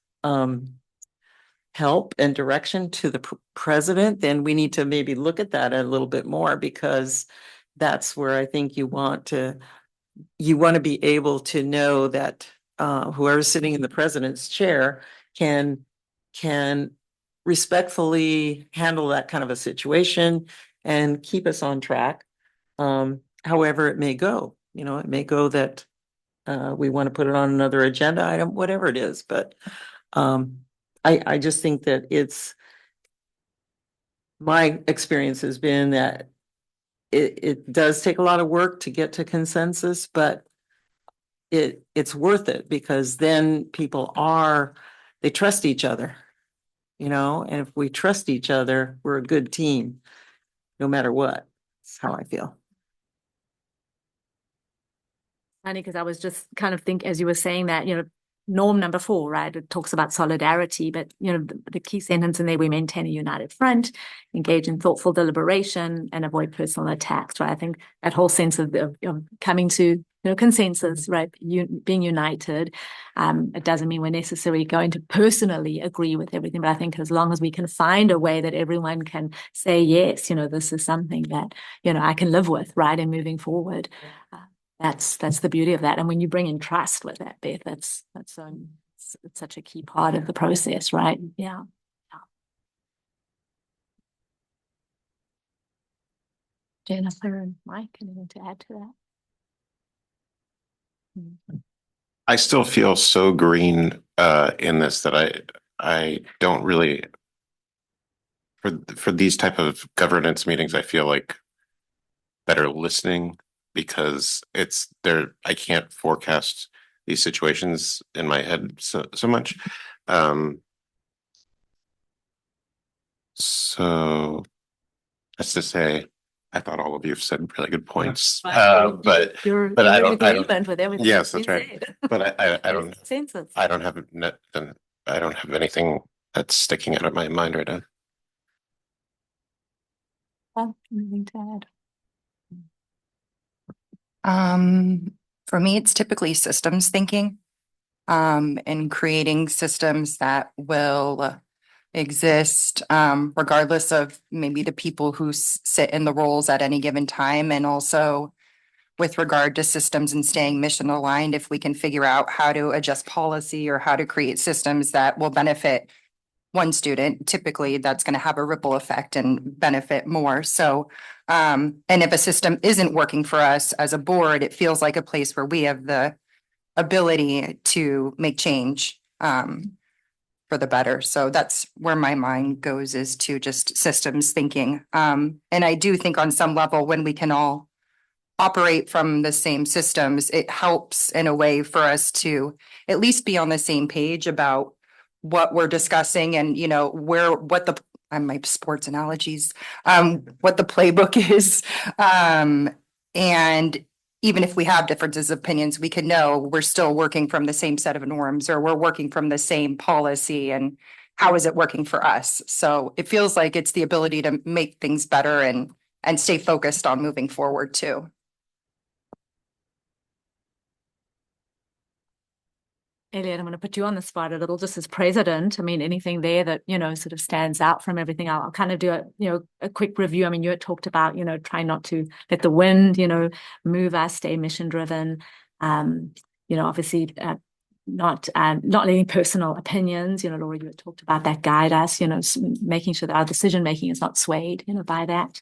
help and direction to the president, then we need to maybe look at that a little bit more, because that's where I think you want to be able to know that whoever's sitting in the president's chair can respectfully handle that kind of a situation and keep us on track. However it may go, it may go that we want to put it on another agenda item, whatever it is. But I just think that my experience has been that it does take a lot of work to get to consensus, but it's worth it, because then people they trust each other, and if we trust each other, we're a good team, no matter what. That's how I feel. Funny, because I was just kind of as you were saying that, norm number 4, right? It talks about solidarity, but the key sentence in there: we maintain a united front, engage in thoughtful deliberation, and avoid personal attacks, right? I think that whole sense of coming to consensus, right? Being united. It doesn't mean we're necessarily going to personally agree with everything, but I think as long as we can find a way that everyone can say, yes, this is something that I can live with, right, and moving forward. That's the beauty of that. And when you bring in trust with that, Beth, it's such a key part of the process, right? Yeah. Jennifer and Mike, anything to add to that? I still feel so green in this that I don't really for these type of governance meetings, I feel like better listening because it's there. I can't forecast these situations in my head so much. So that's to say, I thought all of you have said really good points. But you're I in don't- I don't- agreement with everything. yes, you that's right. said. But I don't Consensus. I don't have I don't have anything that's sticking out of my mind right now. Well, anything to add? For me, it's typically systems thinking. And creating systems that will exist, regardless of maybe the people who sit in the roles at any given time. And also with regard to systems and staying mission aligned, if we can figure out how to adjust policy or how to create systems that will benefit one student, typically that's going to have a ripple effect and benefit more. So, and if a system isn't working for us as a board, it feels like a place where we have the ability to make change for the better. So that's where my mind goes, is to just systems thinking. And I do think on some level, when we can all operate from the same systems, it helps in a way for us to at least be on the same page about what we're discussing and, you know, my sports analogies, what the playbook is. And even if we have differences of opinions, we can know we're still working from the same set of norms, or we're working from the same policy, and how is it working for us? So it feels like it's the ability to make things better and stay focused on moving forward too. Elliot, I'm going to put you on the spot a little, just as president. I mean, anything there that, you know, sort of stands out from everything? I'll kind of do a quick review. I mean, you had talked about, try not to let the wind, move us, stay mission driven. Obviously, not letting personal opinions, Laura, you had talked about that, guide us, making sure that our decision making is not swayed, by that.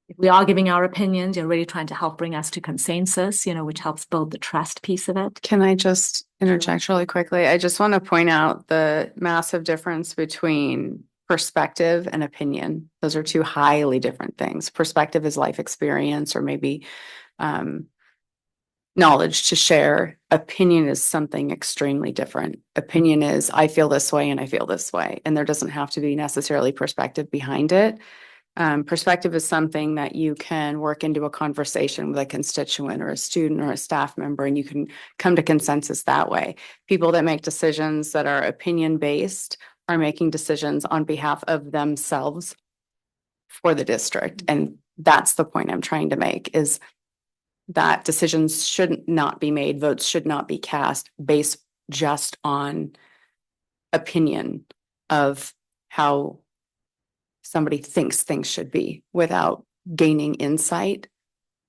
If we are giving our opinions, you're really trying to help bring us to consensus, which helps build the trust piece of it. Can I just interject really quickly? I just want to point out the massive difference between perspective and opinion. Those are two highly different things. Perspective is life experience or maybe knowledge to share. Opinion is something extremely different. Opinion is, I feel this way and I feel this way. And there doesn't have to be necessarily perspective behind it. Perspective is something that you can work into a conversation with a constituent or a student or a staff member, and you can come to consensus that way. People that make decisions that are opinion-based are making decisions on behalf of themselves for the district. And that's the point I'm trying to make, is that decisions should not be made, votes should not be cast based just on opinion of how somebody thinks things should be, without gaining insight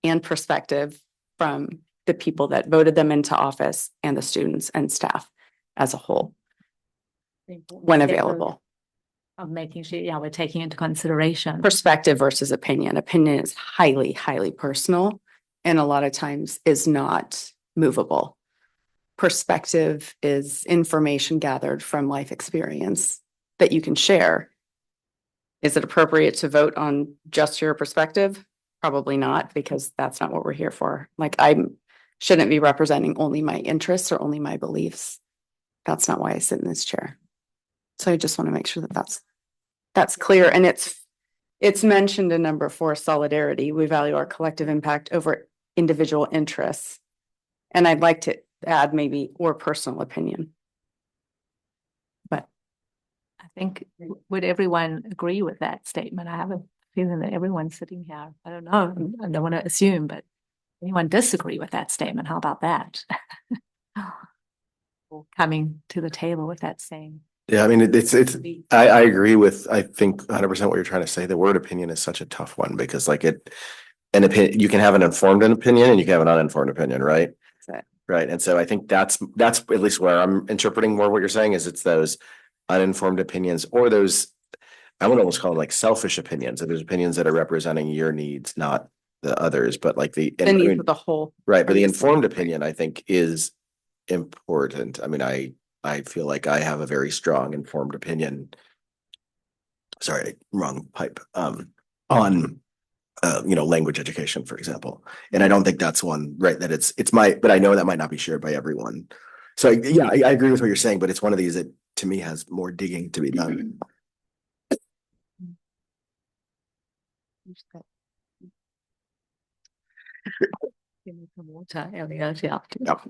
and perspective from the people that voted them into office and the students and staff as a whole, when available. Of making sure, we're taking into consideration Perspective versus opinion. Opinion is highly, highly personal and a lot of times is not movable. Perspective is information gathered from life experience that you can share. Is it appropriate to vote on just your perspective? Probably not, because that's not what we're here for. Like, I shouldn't be representing only my interests or only my beliefs. That's not why I sit in this chair. So I just want to make sure that that's clear. And it's mentioned in number 4, solidarity. We value our collective impact over individual interests. And I'd like to add maybe or personal opinion. But I think, would everyone agree with that statement? I have a feeling that everyone's sitting here. I don't know. I don't want to assume, but anyone disagree with that statement? How about that? Or coming to the table with that same. Yeah, I mean, I agree with, I think 100% what you're trying to say. The word opinion is such a tough one because an opinion, you can have an informed opinion and you can have an uninformed opinion, right? that's it. Right. And so I think that's at least where I'm interpreting more what you're saying is it's those uninformed opinions, or those, I would almost call them like selfish opinions. There's opinions that are representing your needs, not the others, but like The needs of the whole. right. But the informed Right. opinion, I think, is important. I mean, I feel like I have a very strong informed opinion. sorry, wrong pipe, on language education, for example. And I don't think that's one, right, that but I know that might not be shared by everyone. So yeah, I agree with what you're saying, but it's one of these that to me has more digging to be done. Yeah,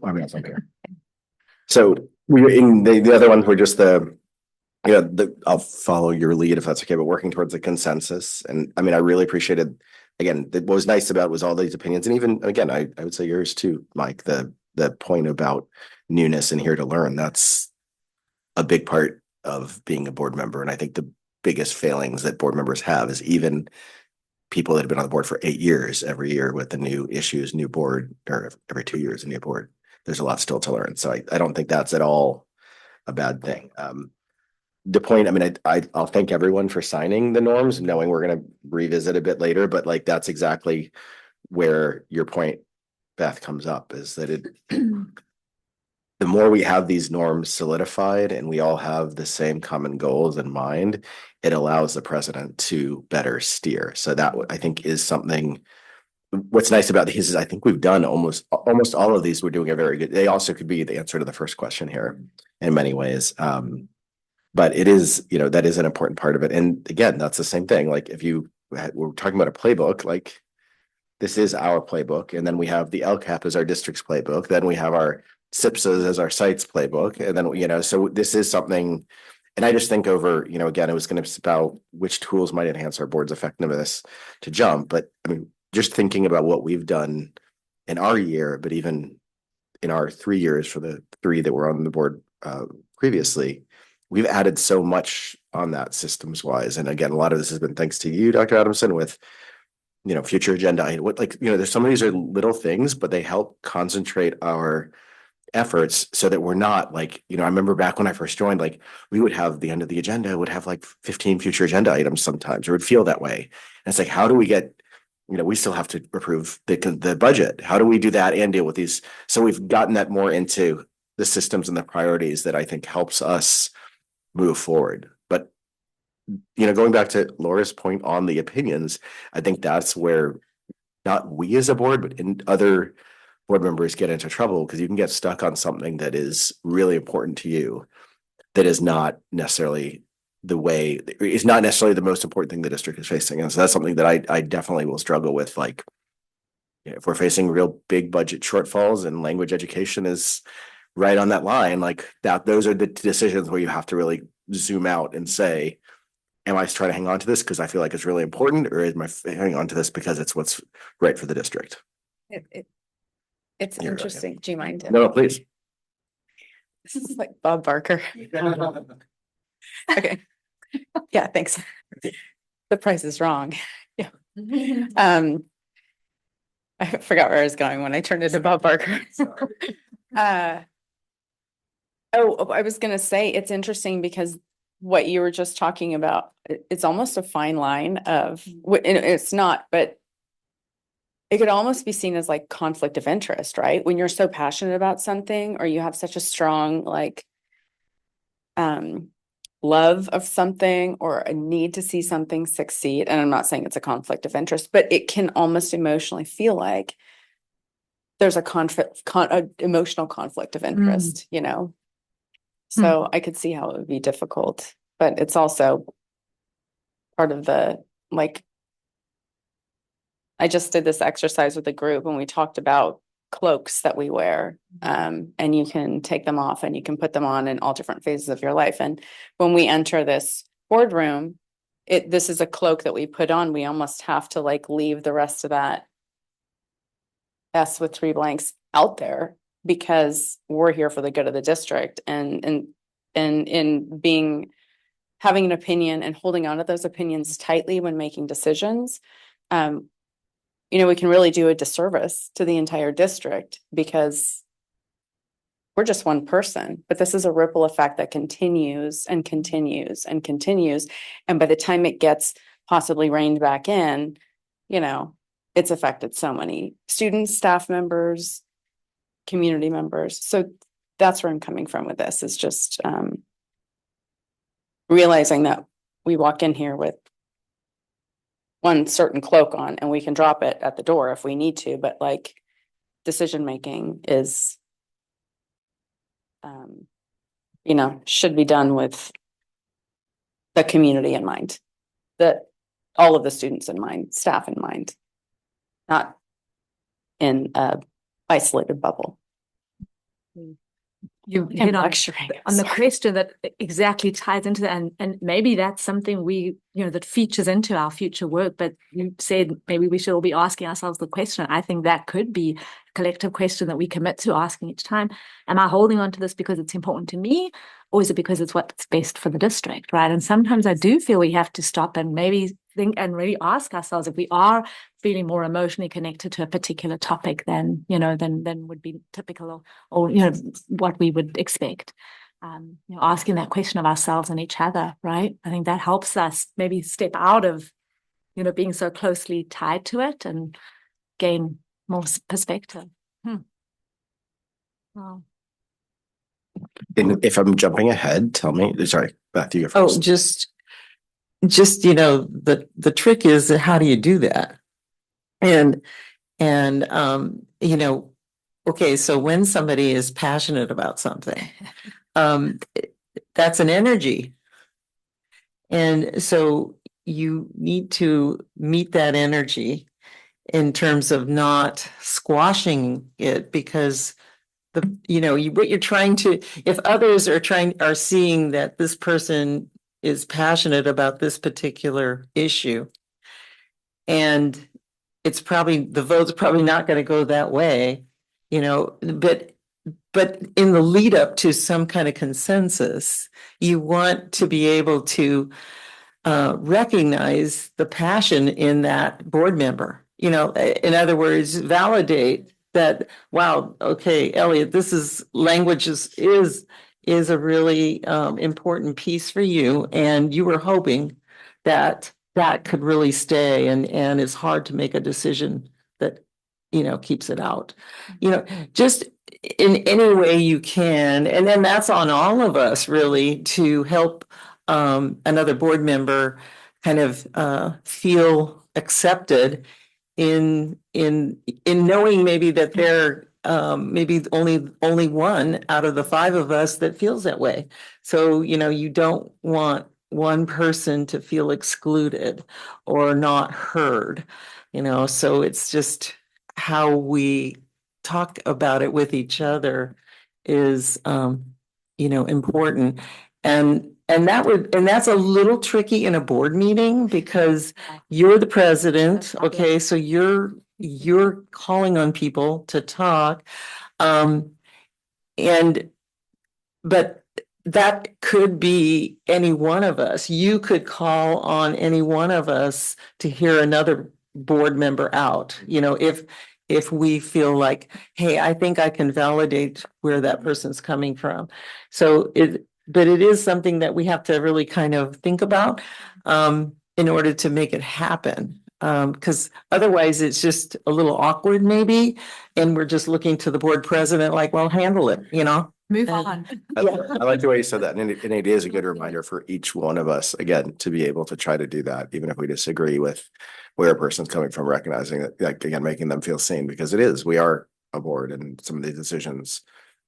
I mean, that's okay. So in the other ones were just I'll follow your lead if that's okay, but working towards a consensus. And I mean, I really appreciated, again, what was nice about it was all these opinions. And even, again, I would say yours too, Mike, the point about newness and here to learn. That's a big part of being a board member. And I think the biggest failings that board members have is even people that have been on the board for 8 years, every year with the new issues, new board, or every 2 years, a new board. There's a lot still to learn. So I don't think that's at all a bad thing. The point, I mean, I'll thank everyone for signing the norms, knowing we're going to revisit a bit later, but like, that's exactly where your point, Beth, comes up, is that the more we have these norms solidified and we all have the same common goals in mind, it allows the president to better steer. So that I think is something. What's nice about these is I think we've done almost all of these. We're doing a very good. They also could be the answer to the first question here in many ways. But it is, that is an important part of it. And again, that's the same thing. Like we're talking about a playbook, like this is our playbook. And then we have the LCAP as our district's playbook. Then we have our SIPSAs as our site's playbook. And then, so this is something, and I just think over, again, it was going to be about which tools might enhance our board's effectiveness to jump. But I mean, just thinking about what we've done in our year, but even in our 3 years for the 3 that were on the board previously, we've added so much on that systems wise. And again, a lot of this has been thanks to you, Dr. Adamson, with, future agenda. There's some of these are little things, but they help concentrate our efforts so that we're not like, I remember back when I first joined, like we would have the end of the agenda would have like 15 future agenda items sometimes, or it would feel that way. And it's like, how do we get, we still have to approve the budget. How do we do that and deal with these? So we've gotten that more into the systems and the priorities that I think helps us move forward. But going back to Laura's point on the opinions, I think that's where not we as a board, but in other board members get into trouble, because you can get stuck on something that is really important to you that is not necessarily the most important thing the district is facing. And so that's something that I definitely will struggle with. Like, if we're facing real big budget shortfalls and language education is right on that line, like that, those are the decisions where you have to really zoom out and say, am I trying to hang on to this because I feel like it's really important, or am I hanging on to this because it's what's right for the district? It's You're right. interesting. Do you mind? No, please. This is like Bob Barker. Okay. Yeah, thanks. The price is wrong. Yeah. I forgot where I was going when I turned into Bob Barker. I was gonna say, it's interesting because what you were just talking about, it's almost a fine line of, and it's not, but it could almost be seen as like conflict of interest, right? When you're so passionate about something, or you have such a strong love of something, or a need to see something succeed. And I'm not saying it's a conflict of interest, but it can almost emotionally feel like there's a emotional conflict of interest, So I could see how it would be difficult, but it's also part of I just did this exercise with a group and we talked about cloaks that we wear. And you can take them off and you can put them on in all different phases of your life. And when we enter this boardroom, this is a cloak that we put on. We almost have to leave the rest of that S with 3 blanks out there, because we're here for the good of the district, and in having an opinion and holding on to those opinions tightly when making decisions. We can really do a disservice to the entire district, because we're just one person, but this is a ripple effect that continues and continues and continues. And by the time it gets possibly reined back in, it's affected so many students, staff members, community members. So that's where I'm coming from with this, is just realizing that we walk in here with one certain cloak on and we can drop it at the door if we need to, but like decision making is, should be done with the community in mind, that all of the students in mind, staff in mind, not in a isolated bubble. You I'm hit on lecturing. on the Sorry. question that exactly ties into that, and maybe that's something we, that features into our future work. But you said maybe we should all be asking ourselves the question. I think that could be a collective question that we commit to asking each time. Am I holding on to this because it's important to me, or is it because it's what's best for the district, right? And sometimes I do feel we have to stop and maybe think and really ask ourselves if we are feeling more emotionally connected to a particular topic than would be typical or what we would expect. Asking that question of ourselves and each other, right? I think that helps us maybe step out of being so closely tied to it and gain more perspective. Wow. And if I'm jumping ahead, tell me, sorry, Beth, you go Oh, first. just, the trick is that how do you do that? And, okay, so when somebody is passionate about something, that's an energy. And so you need to meet that energy in terms of not squashing it, because what you're trying to, if others are seeing that this person is passionate about this particular issue, and the vote's probably not going to go that way, but in the lead up to some kind of consensus, you want to be able to recognize the passion in that board member. In other words, validate that, wow, okay, Elliot, this is language is a really important piece for you, and you were hoping that that could really stay, and it's hard to make a decision that keeps it out. Just in any way you can, and then that's on all of us really to help another board member kind of feel accepted in knowing maybe that they're maybe only one out of the five of us that feels that way. So you don't want one person to feel excluded or not heard. So it's just how we talk about it with each other is important. And that's a little tricky in a board meeting because you're the president, okay, so you're calling on people to talk. And but that could be any one of us. You could call on any one of us to hear another board member out, if we feel like, hey, I think I can validate where that person's coming from. But it is something that we have to really kind of think about in order to make it happen. Because otherwise it's just a little awkward maybe, and we're just looking to the board president like, well, handle it, Move And- on. I like the way you said that, and it is a good reminder for each one of us, again, to be able to try to do that, even if we disagree with where a person's coming from, recognizing that, like, again, making them feel seen, because we are a board, and some of these decisions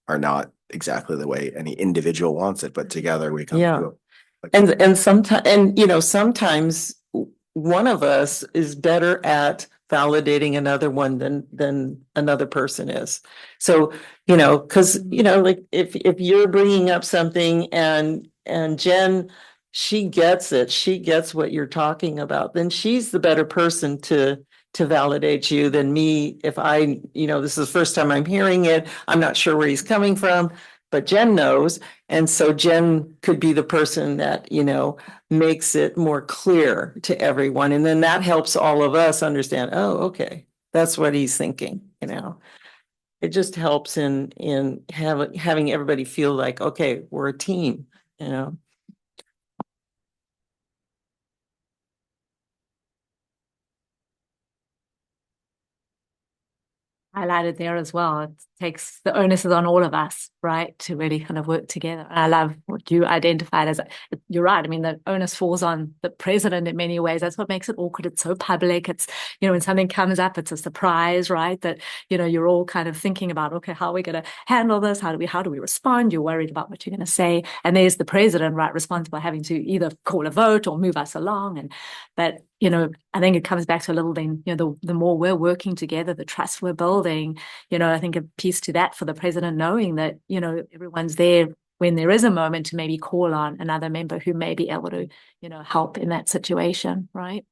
are not exactly the way any individual wants it, but together we come Yeah. to a. And sometimes one of us is better at validating another one than another person is. So, because, like if you're bringing up something and Jen, she gets it, she gets what you're talking about, then she's the better person to validate you than me. If this is the first time I'm hearing it, I'm not sure where he's coming from, but Jen knows. And so Jen could be the person that, makes it more clear to everyone. And then that helps all of us understand, oh, okay, that's what he's thinking, It just helps in having everybody feel like, okay, we're a team, highlighted there as well. It takes the onus is on all of us, right, to really kind of work together. And I love what you identified as. You're right. I mean, the onus falls on the president in many ways. That's what makes it awkward. It's so public. It's, when something comes up, it's a surprise, right? That, you're all kind of thinking about, okay, how are we going to handle this? How do we respond? You're worried about what you're going to say. And there's the president, right, responsible having to either call a vote or move us along. But I think it comes back to a little thing, the more we're working together, the trust we're building, I think a piece to that for the president knowing that, everyone's there when there is a moment to maybe call on another member who may be able to, help in that situation, right?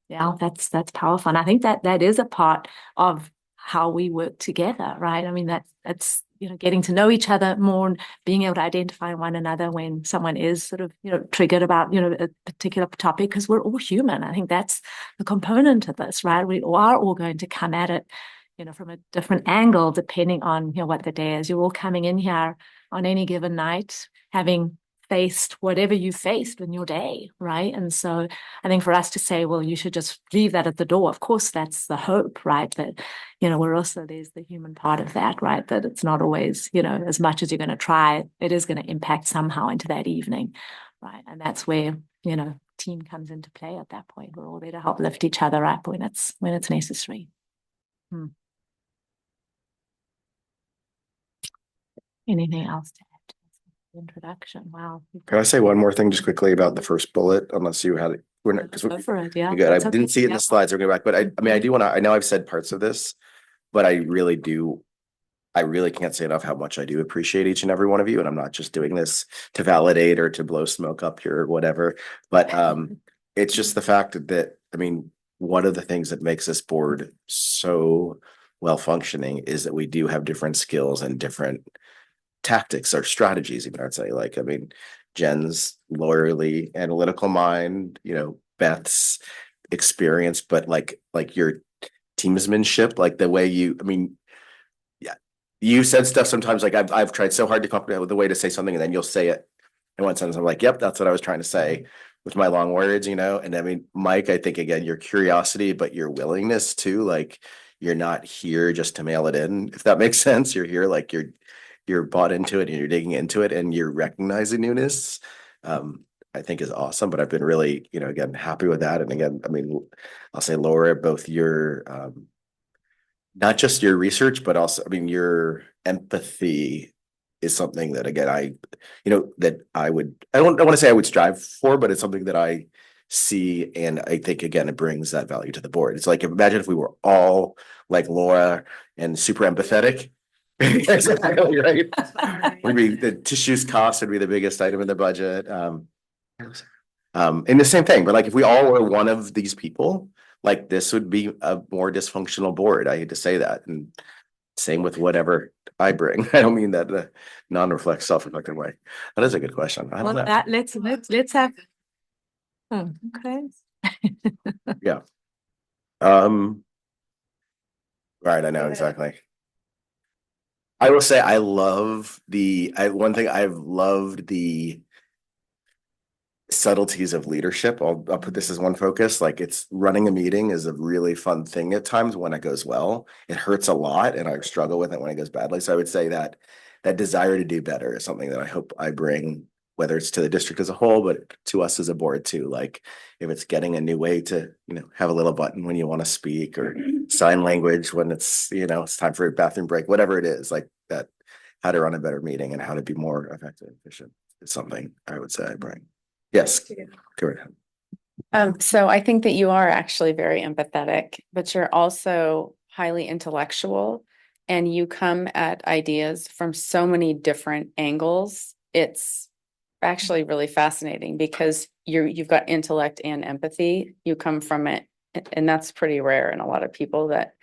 Yeah, that's powerful. And I think that is a part of how we work together, right? I mean, that's getting to know each other more and being able to identify one another when someone is sort of, triggered about, a particular topic, because we're all human. I think that's the component of this, right? We are all going to come at it, from a different angle, depending on, what the day is. You're all coming in here on any given night, having faced whatever you faced in your day, right? And so I think for us to say, well, you should just leave that at the door. Of course, that's the hope, right? But, we're also, there's the human part of that, right? That it's not always, as much as you're going to try, it is going to impact somehow into that evening, right? And that's where, team comes into play at that point. We're all there to help lift each other up when it's necessary. Anything else to add to this introduction? Wow. Can I say one more thing just quickly about the first bullet, unless you had it? We're not, because Go for it, yeah. good. I That's didn't okay. see it in Yeah. the slides. We're going back, but I mean, I do want to, I know I've said parts of this, but I really can't say enough how much I do appreciate each and every one of you. And I'm not just doing this to validate or to blow smoke up here or whatever, but it's just the fact that, I mean, one of the things that makes this board so well functioning is that we do have different skills and different tactics or strategies, even I'd say. Like, I mean, Jen's lawyerly analytical mind, Beth's experience, but like your teamsmanship, like the way I mean, yeah, you said stuff sometimes, like I've tried so hard to come up with a way to say something, and then you'll say it in one sentence. I'm like, yep, that's what I was trying to say with my long words, and I mean, Mike, I think again, your curiosity, but your willingness to, like, you're not here just to mail it in, if that makes sense. You're here, like, you're bought into it and you're digging into it and you're recognizing newness. I think is awesome, but I've been really, again, happy with that. And again, I mean, I'll say, Laura, both your, not just your research, but also, I mean, your empathy is something that, again, that I don't want to say I would strive for, but it's something that I see. And I think, again, it brings that value to the board. It's like, imagine if we were all like Laura and super empathetic. Exactly right. Would be the tissues cost would be the biggest item in the budget. And the same thing, but like if we all were one of these people, like this would be a more dysfunctional board. I hate to say that, and same with whatever I bring. I don't mean that in a non-reflect, self-reflective way. That is a good question. I don't Well, know. let's have. Oh, okay. Yeah. Right. I know exactly. I will say I love one thing I've loved the subtleties of leadership. I'll put this as one focus. Like, it's running a meeting is a really fun thing at times when it goes well. It hurts a lot and I struggle with it when it goes badly. So I would say that desire to do better is something that I hope I bring, whether it's to the district as a whole, but to us as a board too. Like, if it's getting a new way to, have a little button when you want to speak, or sign language when it's, it's time for a bathroom break, whatever it is, like that, how to run a better meeting and how to be more effective and efficient is something I would say I bring. Yes, go ahead. So I think that you are actually very empathetic, but you're also highly intellectual, and you come at ideas from so many different angles. It's actually really fascinating because you've got intellect and empathy. You come from it, and that's pretty rare in a lot of people, that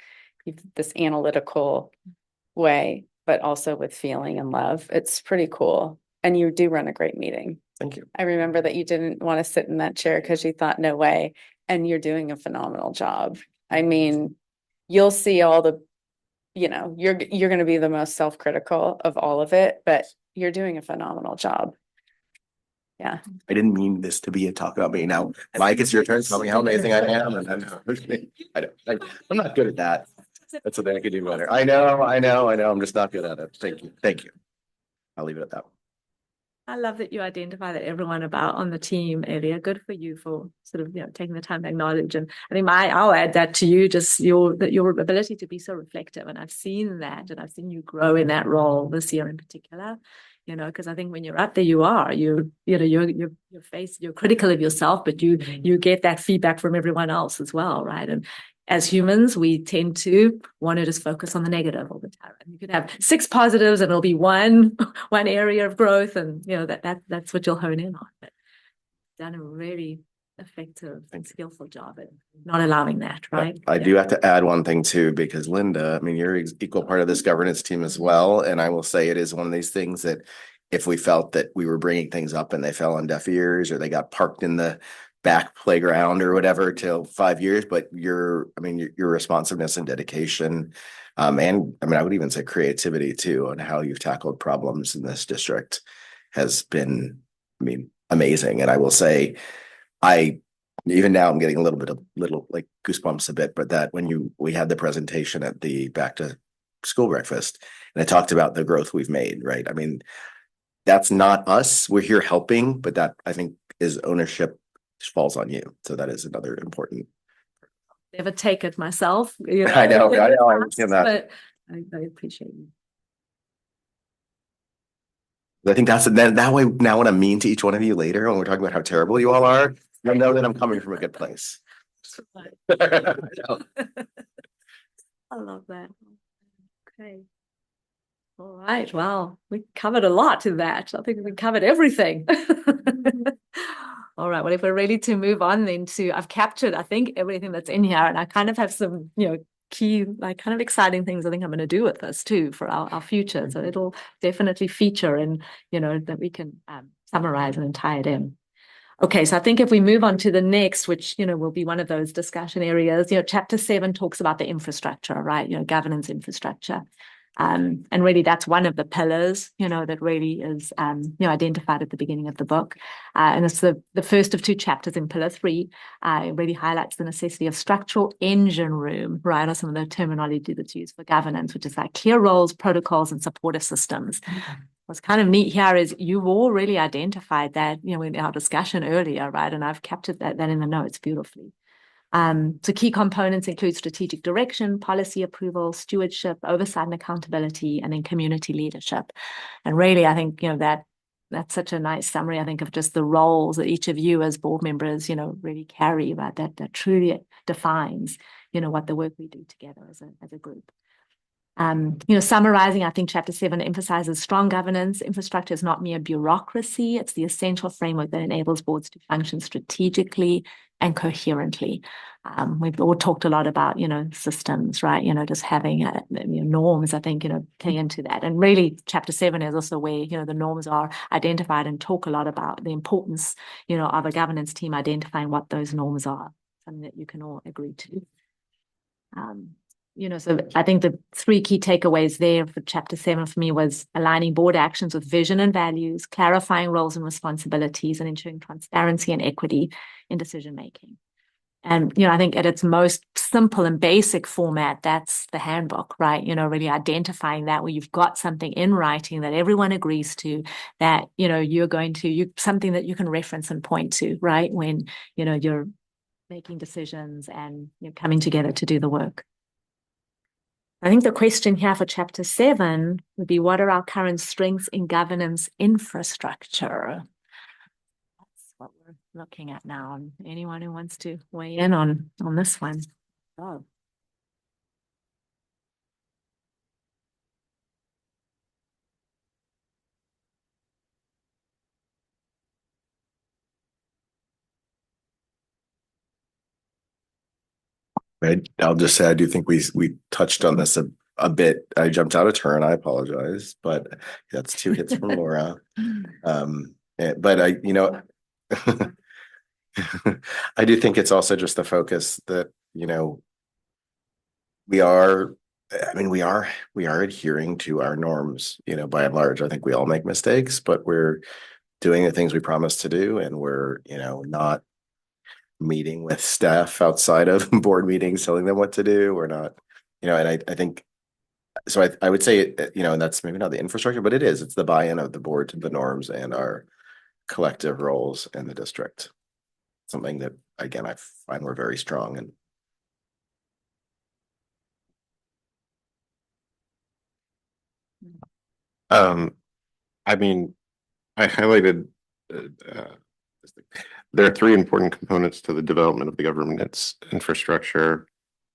you've this analytical way, but also with feeling and love. It's pretty cool. And you do run a great meeting. Thank you. I remember that you didn't want to sit in that chair because you thought, no way. And you're doing a phenomenal job. I mean, you'll see all the, you're going to be the most self-critical of all of it, but you're doing a phenomenal job. Yeah. I didn't mean this to be a talk about me. Now, Mike, it's your turn. Tell me how amazing I am. And I'm not good at that. That's something I could do better. I know. I'm just not good at it. Thank you. Thank you. I'll leave it at that. I love that you identify that everyone about on the team area. Good for you for sort of, taking the time to acknowledge. And I think I'll add that to you, just your ability to be so reflective. And I've seen that, and I've seen you grow in that role this year in particular. Because I think when you're up there, you're critical of yourself, but you get that feedback from everyone else as well, right? And as humans, we tend to want to just focus on the negative all the time. And you could have 6 positives, and it'll be one area of growth, and that's what you'll hone in on. But done a really effective and skillful job at not allowing that, right? I do have to add one thing too, because Linda, I mean, you're equal part of this governance team as well. And I will say it is one of these things that if we felt that we were bringing things up and they fell on deaf ears, or they got parked in the back playground or whatever till 5 years, but your responsiveness and dedication, and I mean, I would even say creativity too, on how you've tackled problems in this district has been, amazing. And I will say, even now I'm getting a little like goosebumps a bit, but that when we had the presentation at the back to school breakfast, and I talked about the growth we've made, right? I mean, that's not us. We're here helping, but that I think is ownership falls on you. So that is another important. Never take it myself. I know, I understand that. But I appreciate you. I think that way now when I'm mean to each one of you later, when we're talking about how terrible you all are, I know that I'm coming from a good place. I love that. Okay. All right. Well, we covered a lot in that. I think we covered everything. All right. Well, if we're ready to move on then I've captured, I think, everything that's in here, and I kind of have some, key, like kind of exciting things I think I'm going to do with this too for our future. So it'll definitely feature and, that we can summarize and tie it in. Okay, so I think if we move on to the next, which, will be one of those discussion areas, chapter 7 talks about the infrastructure, right? Governance infrastructure. And really that's one of the pillars, that really is, identified at the beginning of the book. And it's the first of 2 chapters in pillar 3. It really highlights the necessity of structural engine room, right? Or some of the terminology that's used for governance, which is like clear roles, protocols, and supportive systems. What's kind of neat here is you've all really identified that, in our discussion earlier, right? And I've captured that in the notes beautifully. So key components include strategic direction, policy approval, stewardship, oversight and accountability, and then community leadership. And really, I think, that's such a nice summary, I think, of just the roles that each of you as board members, really carry, right? That truly defines, what the work we do together as a group. Summarizing, I think chapter 7 emphasizes strong governance. Infrastructure is not mere bureaucracy. It's the essential framework that enables boards to function strategically and coherently. We've all talked a lot about, systems, right? Just having norms, I think, play into that. And really, chapter 7 is also where, the norms are identified and talk a lot about the importance, of a governance team identifying what those norms are, something that you can all agree to. So I think the 3 key takeaways there for chapter 7 for me was aligning board actions with vision and values, clarifying roles and responsibilities, and ensuring transparency and equity in decision making. And, I think at its most simple and basic format, that's the handbook, right? Really identifying that where you've got something in writing that everyone agrees to, that, you're something that you can reference and point to, right? When, you're making decisions and you're coming together to do the work. I think the question here for chapter 7 would be, what are our current strengths in governance infrastructure? That's what we're looking at now. And anyone who wants to weigh in on this one? Oh. I'll just say, I do think we touched on this a bit. I jumped out of turn. I apologize, but that's 2 hits from Laura. But I I do think it's also just the focus that, we are adhering to our norms, by and large. I think we all make mistakes, but we're doing the things we promise to do, and we're, not meeting with staff outside of board meetings, telling them what to do. We're not, and I think, so I would say, and that's maybe not the infrastructure, but it's the buy-in of the board to the norms and our collective roles in the district. Something that, again, I find we're very strong in. I mean, I highlighted, uh, there are three important components to the development of the government's infrastructure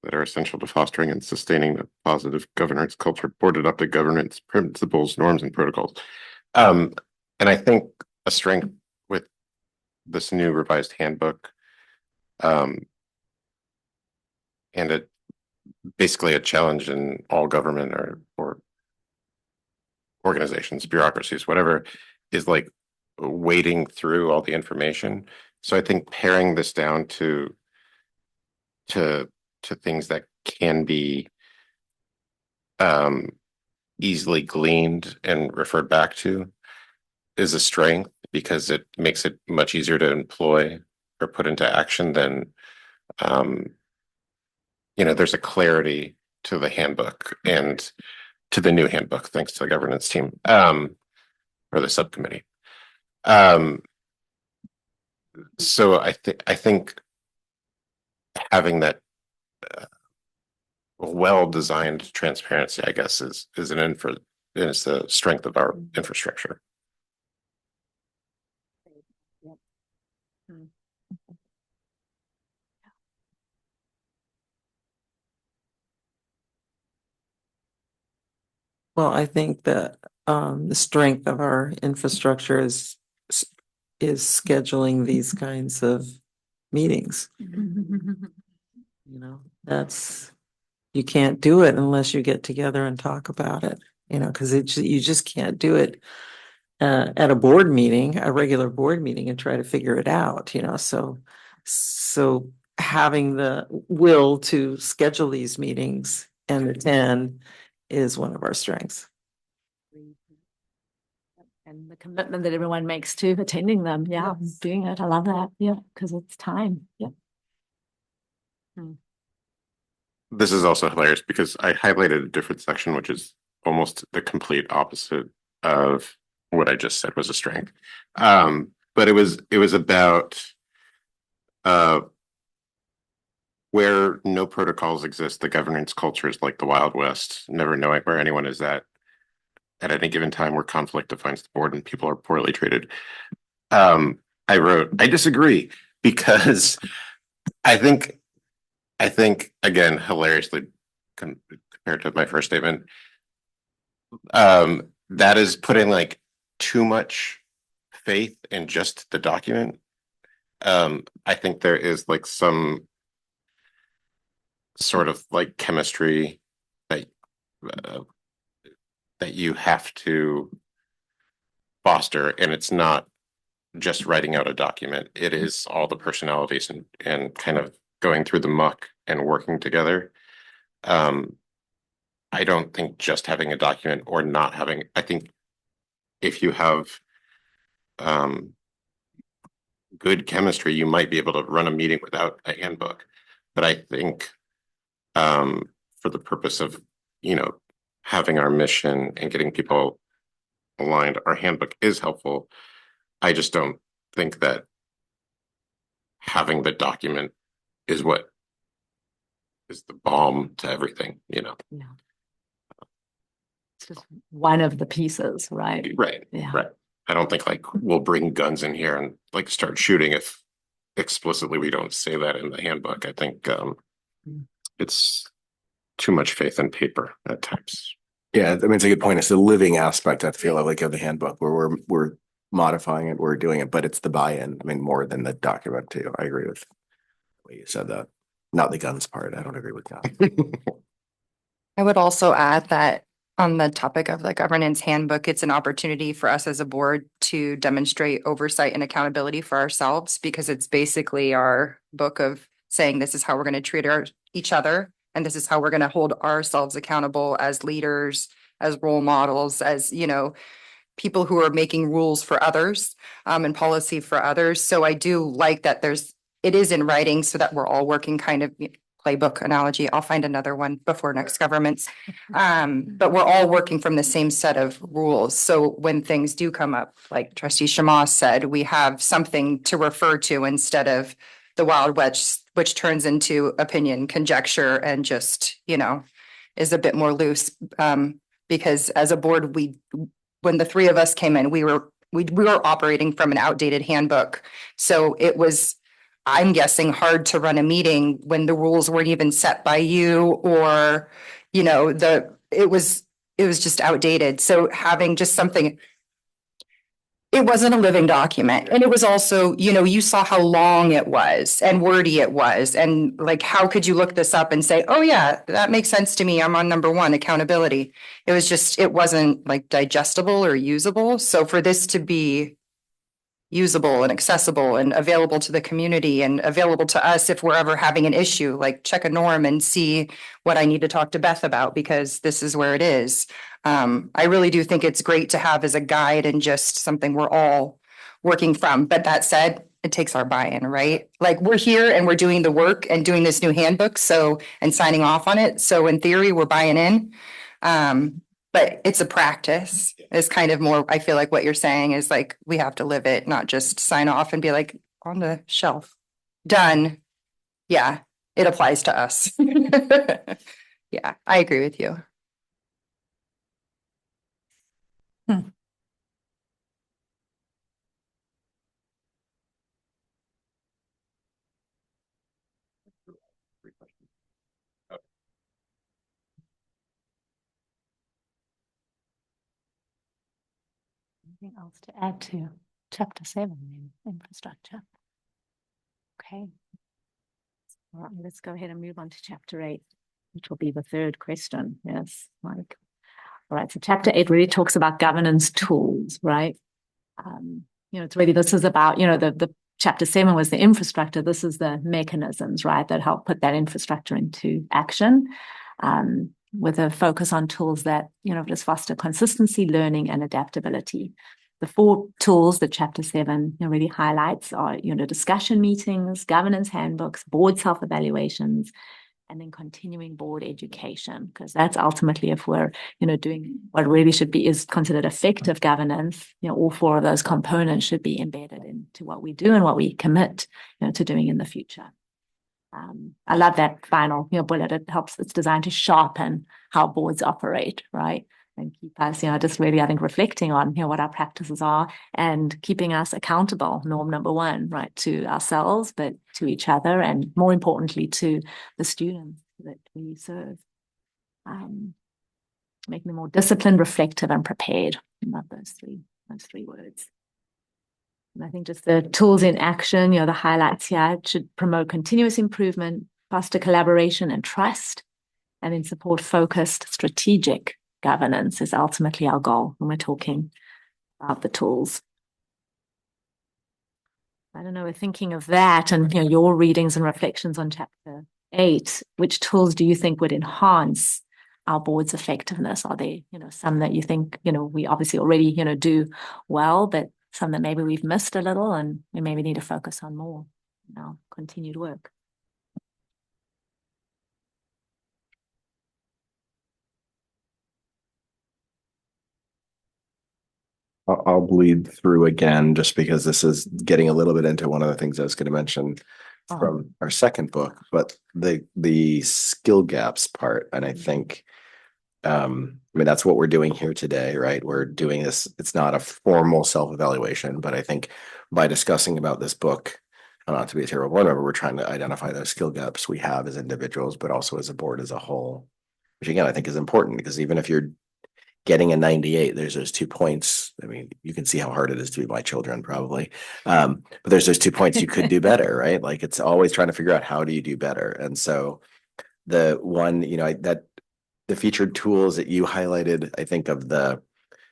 that are essential to fostering and sustaining a positive governance culture, board adopted governance principles, norms, and protocols. And I think a strength with this new revised handbook, and it basically a challenge in all government or organizations, bureaucracies, whatever, is like wading through all the information. So I think paring this down to things that can be easily gleaned and referred back to is a strength, because it makes it much easier to employ or put into action than there's a clarity to the handbook and to the new handbook, thanks to the governance team, or the subcommittee. So I think having that well-designed transparency, I guess, is the strength of our infrastructure. Well, I think that the strength of our infrastructure is scheduling these kinds of meetings. You can't do it unless you get together and talk about it, because you just can't do it at a board meeting, a regular board meeting, and try to figure it out, so having the will to schedule these meetings and attend is one of our strengths. And the commitment that everyone makes to attending them. Yeah, doing it. I love that. Yeah, because it's time. Yeah. This is also hilarious because I highlighted a different section, which is almost the complete opposite of what I just said was a strength. But it was about where no protocols exist, the governance culture is like the Wild West, never knowing where anyone is at any given time, where conflict defines the board and people are poorly treated. I wrote, I disagree, because I think again, hilariously compared to my first statement, that is putting like too much faith in just the document. I think there is like some sort of like chemistry that that you have to foster, and it's not just writing out a document. It is all the personalities and kind of going through the muck and working together. I don't think just having a document or not having, I think if you have good chemistry, you might be able to run a meeting without a handbook. But I think for the purpose of, having our mission and getting people aligned, our handbook is helpful. I just don't think that having the document is what is the balm to everything, Yeah. It's just one of the pieces, right? Right. Yeah. Right. I don't think like we'll bring guns in here and like start shooting if explicitly we don't say that in the handbook. I think it's too much faith in paper at times. Yeah, I mean, it's a good point. It's the living aspect, I feel like, of the handbook, where we're modifying it, we're doing it, but it's the buy-in. I mean, more than the document too. I agree with the way you said that. Not the guns part. I don't agree with guns. I would also add that on the topic of the governance handbook, it's an opportunity for us as a board to demonstrate oversight and accountability for ourselves, because it's basically our book of saying this is how we're going to treat each other, and this is how we're going to hold ourselves accountable as leaders, as role models, as, people who are making rules for others, and policy for others. So I do like that it is in writing so that we're all working kind of playbook analogy. I'll find another one before next governments. But we're all working from the same set of rules. So when things do come up, like trustee Shamas said, we have something to refer to instead of the Wild West, which turns into opinion, conjecture, and just, is a bit more loose. Because as a board, when the three of us came in, we were operating from an outdated handbook. So it was, I'm guessing, hard to run a meeting when the rules weren't even set by you, or, it was just outdated. So having just something, it wasn't a living document. And it was also, you saw how long it was and wordy it was. And like, how could you look this up and say, oh yeah, that makes sense to me. I'm on number one, accountability. It wasn't like digestible or usable. So for this to be usable and accessible and available to the community and available to us if we're ever having an issue, like check a norm and see what I need to talk to Beth about because this is where it is. I really do think it's great to have as a guide and just something we're all working from. But that said, it takes our buy-in, right? Like we're here and we're doing the work and doing this new handbook, and signing off on it. So in theory, we're buying in. But it's a practice. It's kind of more, I feel like what you're saying is like, we have to live it, not just sign off and be like, on the shelf. Done. Yeah, it applies to us. Yeah, I agree with you. Anything else to add to chapter 7 then, infrastructure? Okay. All right, let's go ahead and move on to chapter 8, which will be the third question. Yes, Mike. All right, so chapter 8 really talks about governance tools, right? It's really, this is about, the chapter 7 was the infrastructure. This is the mechanisms, right, that help put that infrastructure into action. With a focus on tools that, just foster consistency, learning, and adaptability. The 4 tools that chapter 7 really highlights are, discussion meetings, governance handbooks, board self-evaluations, and then continuing board education, because that's ultimately if we're, doing what really should be is considered effective governance, all 4 of those components should be embedded into what we do and what we commit, to doing in the future. I love that final, bullet. It helps. It's designed to sharpen how boards operate, right? And keep us, just really, I think, reflecting on, what our practices are and keeping us accountable. Norm number 1, right, to ourselves, but to each other, and more importantly, to the students that we serve. Making them more disciplined, reflective, and prepared. I love those three words. And I think just the tools in action, the highlights here should promote continuous improvement, foster collaboration and trust, and then support focused strategic governance is ultimately our goal when we're talking about the tools. I don't know, we're thinking of that and your readings and reflections on chapter 8. Which tools do you think would enhance our board's effectiveness? Are there, some that you think, we obviously already, do well, but some that maybe we've missed a little and we maybe need to focus on more in our continued work? I'll bleed through again, just because this is getting a little bit into one of the things I was going to mention from our second book, but the skill gaps part. And I think, that's what we're doing here today, right? We're doing this. It's not a formal self-evaluation, but I think by discussing about this book, not to be a terrible board member, we're trying to identify those skill gaps we have as individuals, but also as a board as a whole, which again, I think is important, because even if you're getting a 98, there's those 2 points. I mean, you can see how hard it is to be my children, probably. But there's those 2 points you could do better, right? Like, it's always trying to figure out how do you do better. And so the one, the featured tools that you highlighted, I think of the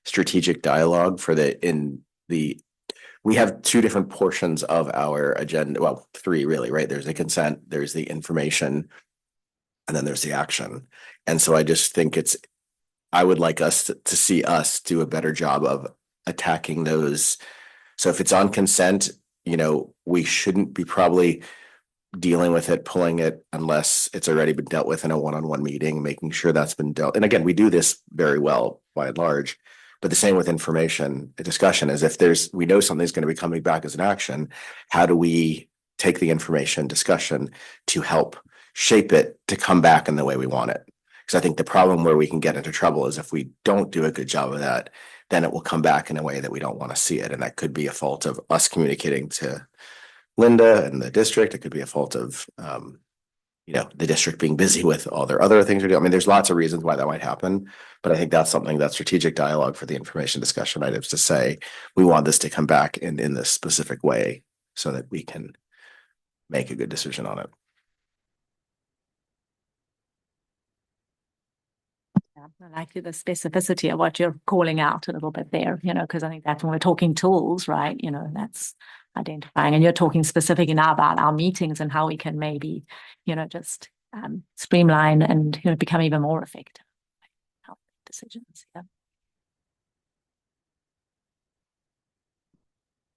strategic dialogue we have 2 different portions of our agenda. Well, 3 really, right? There's the consent, there's the information, and then there's the action. And so I just think I would like us to see us do a better job of attacking those. So if it's on consent, we shouldn't be probably dealing with it, pulling it unless it's already been dealt with in a one-on-one meeting, making sure that's been dealt. And again, we do this very well by and large. But the same with information discussion is if we know something's going to be coming back as an action, how do we take the information discussion to help shape it to come back in the way we want it? Because I think the problem where we can get into trouble is if we don't do a good job of that, then it will come back in a way that we don't want to see it. And that could be a fault of us communicating to Linda and the district. It could be a fault of, the district being busy with all their other things to do. I mean, there's lots of reasons why that might happen, but I think that's something that strategic dialogue for the information discussion items to say, we want this to come back in this specific way so that we can make a good decision on it. Yeah, I like the specificity of what you're calling out a little bit there, because I think that's when we're talking tools, right? That's identifying, and you're talking specifically now about our meetings and how we can maybe, just streamline and, become even more effective. Help decisions. Yeah.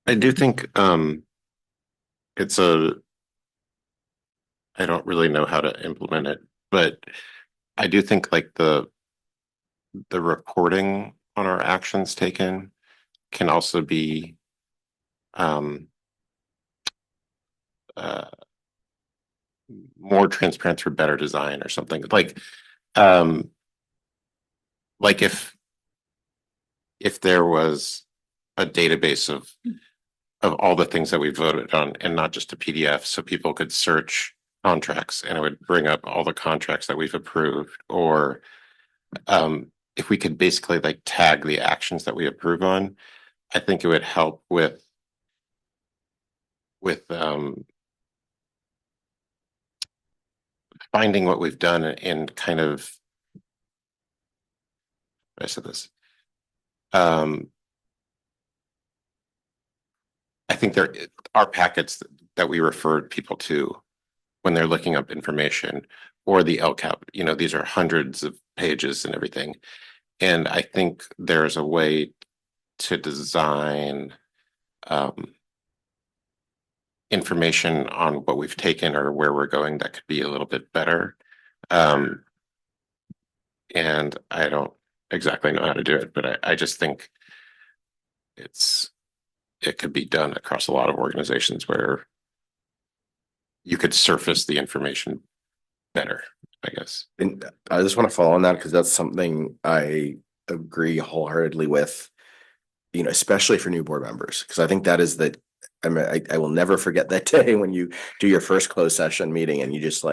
I do think I don't really know how to implement it, but I do think like the reporting on our actions taken can also be uh more transparent through better design or something. Like if there was a database of all the things that we voted on and not just a PDF, so people could search contracts and it would bring up all the contracts that we've approved, or if we could basically like tag the actions that we approve on, I think it would help with finding what we've done and kind of, I said this. I think there are packets that we referred people to when they're looking up information, or the LCAP. These are hundreds of pages and everything. And I think there's a way to design information on what we've taken or where we're going that could be a little bit better. And I don't exactly know how to do it, but I just think it could be done across a lot of organizations where you could surface the information better, I guess. And I just want to follow on that because that's something I agree wholeheartedly with, especially for new board members, because I think that is I will never forget that day when you do your first closed session meeting and you just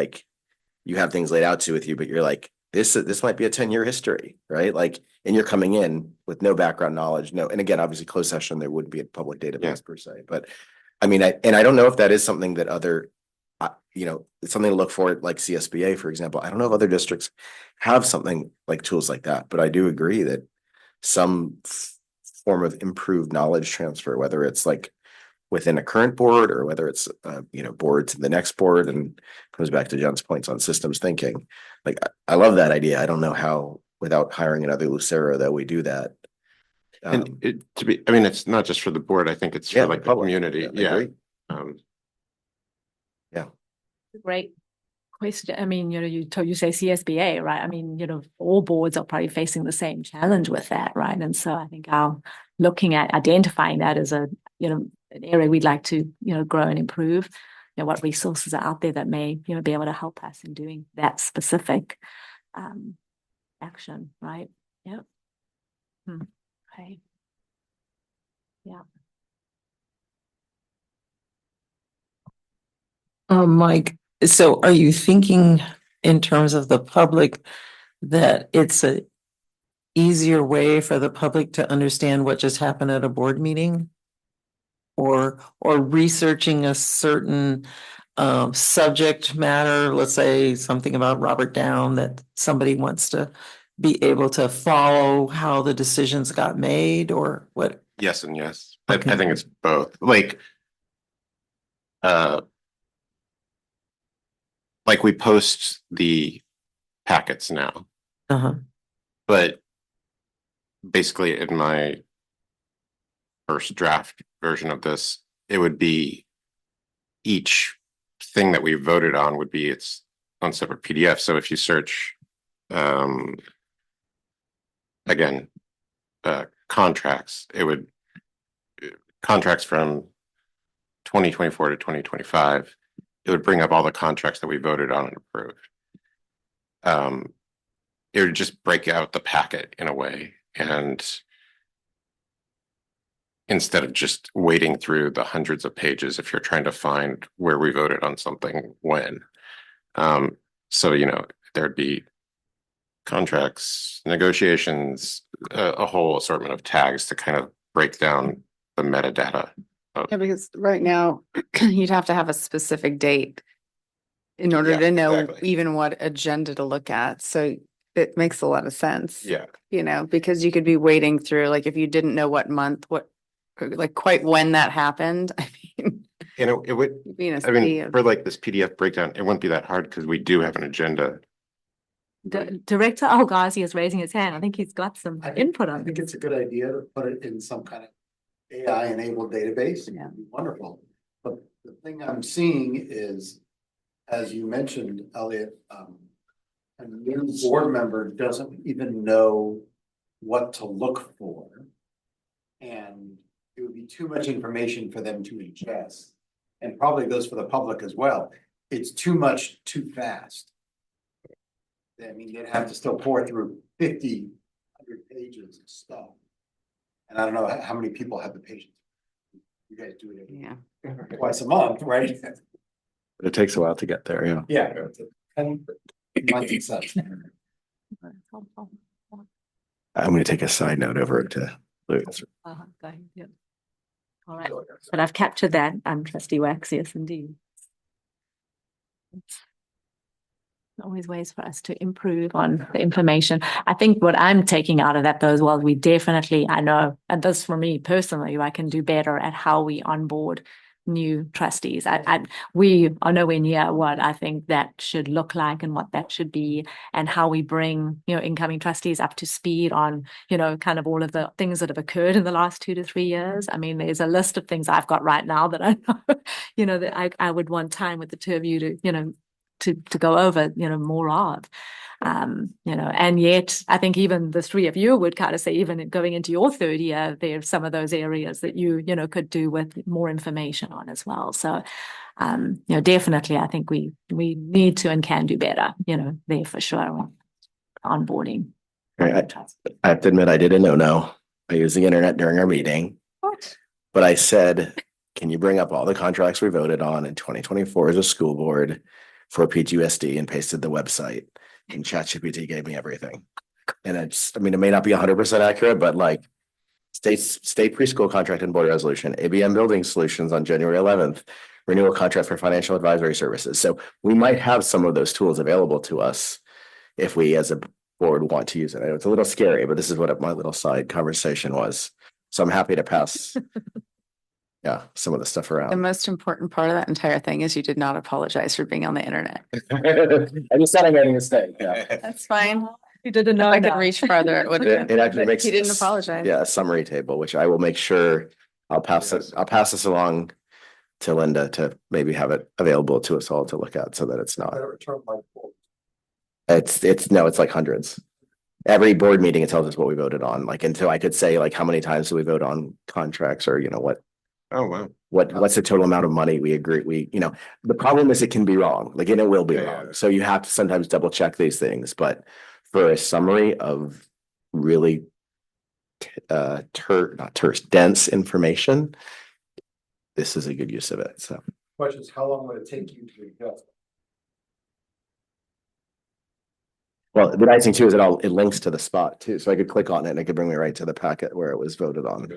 you have things laid out to with you, but you're like, this might be a 10-year history, right? And you're coming in with no background knowledge, and again, obviously closed session, there wouldn't be a public database per se, but I mean, I don't know if that is something that it's something to look for, like CSBA, for example. I don't know if other districts have something like tools like that, but I do agree that some form of improved knowledge transfer, whether it's within a current board or whether it's board to the next board, and comes back to John's points on systems thinking. I love that idea. I don't know how without hiring another Lucero that we do that. And it's not just for the board. I think it's for the community. Yeah. Great question. I mean, you say CSBA, right? I mean, all boards are probably facing the same challenge with that, right? And so I think looking at identifying that as an area we'd like to, grow and improve, what resources are out there that may, be able to help us in doing that specific action, right? Yep. Okay. Yeah. Mike, so are you thinking in terms of the public that it's a easier way for the public to understand what just happened at a board meeting? Or researching a certain subject matter, let's say something about Robert Down, that somebody wants to be able to follow how the decisions got made, or what? Yes and yes. Okay. I think it's both. We post the packets now, but basically in my first draft version of this, it would be each thing that we voted on would be it's on separate PDF. So if you search, again, contracts, it would contracts from 2024 to 2025. It would bring up all the contracts that we voted on and approved. It would just break out the packet in a way, and instead of just wading through the hundreds of pages if you're trying to find where we voted on something when. So, you know, there'd be contracts, negotiations, a whole assortment of tags to kind of break down the metadata. Yeah, because right now you'd have to have a specific date in order Yeah, to know exactly. even what agenda to look at. So it makes a lot of sense. Yeah. You know, because you could be waiting through, like, if you didn't know what month, like quite when that happened. I mean, And it would, you'd be in a I sea mean, of- for like this PDF breakdown, it wouldn't be that hard because we do have an agenda. Director Algazi is raising his hand. I think he's got some I think- input I on think this. it's a good idea to put it in some kind of AI enabled database. Yeah. It'd be wonderful. But the thing I'm seeing is, as you mentioned, Elliot, a new board member doesn't even know what to look for. And it would be too much information for them to ingest. And probably goes for the public as well. It's too much, too fast. I mean, they'd have to still pour through 50, 100 pages of stuff. And I don't know how many people have the patience. You guys do it Yeah. twice a month, right? But it takes a while to get there, yeah. Yeah. And my success. I'm gonna take a side note over to Louis. Go ahead, yeah. All right, but I've captured that. Trustee Wax, yes, indeed. Always ways for us to improve on the information. I think what I'm taking out of that though as well, we definitely, I know, and this for me personally, I can do better at how we onboard new trustees. We are nowhere near what I think that should look like and what that should be, and how we bring, you know, incoming trustees up to speed on, you know, kind of all of the things that have occurred in the last 2 to 3 years. I mean, there's a list of things I've got right now that I know, you know, that I would want time with the two of you to, you know, to go over, you know, more of, you know, and yet I think even the three of you would kind of say, even going into your third year, there's some of those areas that you know, could do with more information on as well. So, you know, definitely, I think we need to and can do better, you know, there for sure. Onboarding. Right, I have to admit, I did a no. I used the internet during our meeting, What? but I said, can you bring up all the contracts we voted on in 2024 as a school board for PGUSD, and pasted the website, and ChatGPT gave me everything. And it's, I mean, it may not be 100% accurate, but like state preschool contract and board resolution, ABM building solutions on January 11th, renewal contract for financial advisory services. So we might have some of those tools available to us if we as a board want to use it. I know it's a little scary, but this is what my little side conversation was. So I'm happy to pass yeah, some of the stuff The around. most important part of that entire thing is you did not apologize for being on the internet. I just thought I made a mistake. Yeah. That's fine. You didn't know If I could that. reach farther, it would have It actually been. makes. He didn't apologize. Yeah, a summary table, which I will make sure I'll pass this along to Linda to maybe have it available to us all to look at so that it's not. It's like hundreds. Every board meeting, it tells us what we voted on, like, and so I could say like, how many times do we vote on contracts, or, you know, what. Oh, wow. What's the total amount of money we agree, you know, the problem is it can be wrong, like, and it will be Yeah. wrong. So you have to sometimes double check these things, but for a summary of really not terse, dense information, this is a good use of it, so. Question is, how long would it take you to adjust? Well, the nice thing too is it links to the spot too, so I could click on it and it could bring me right to the packet where it was voted on.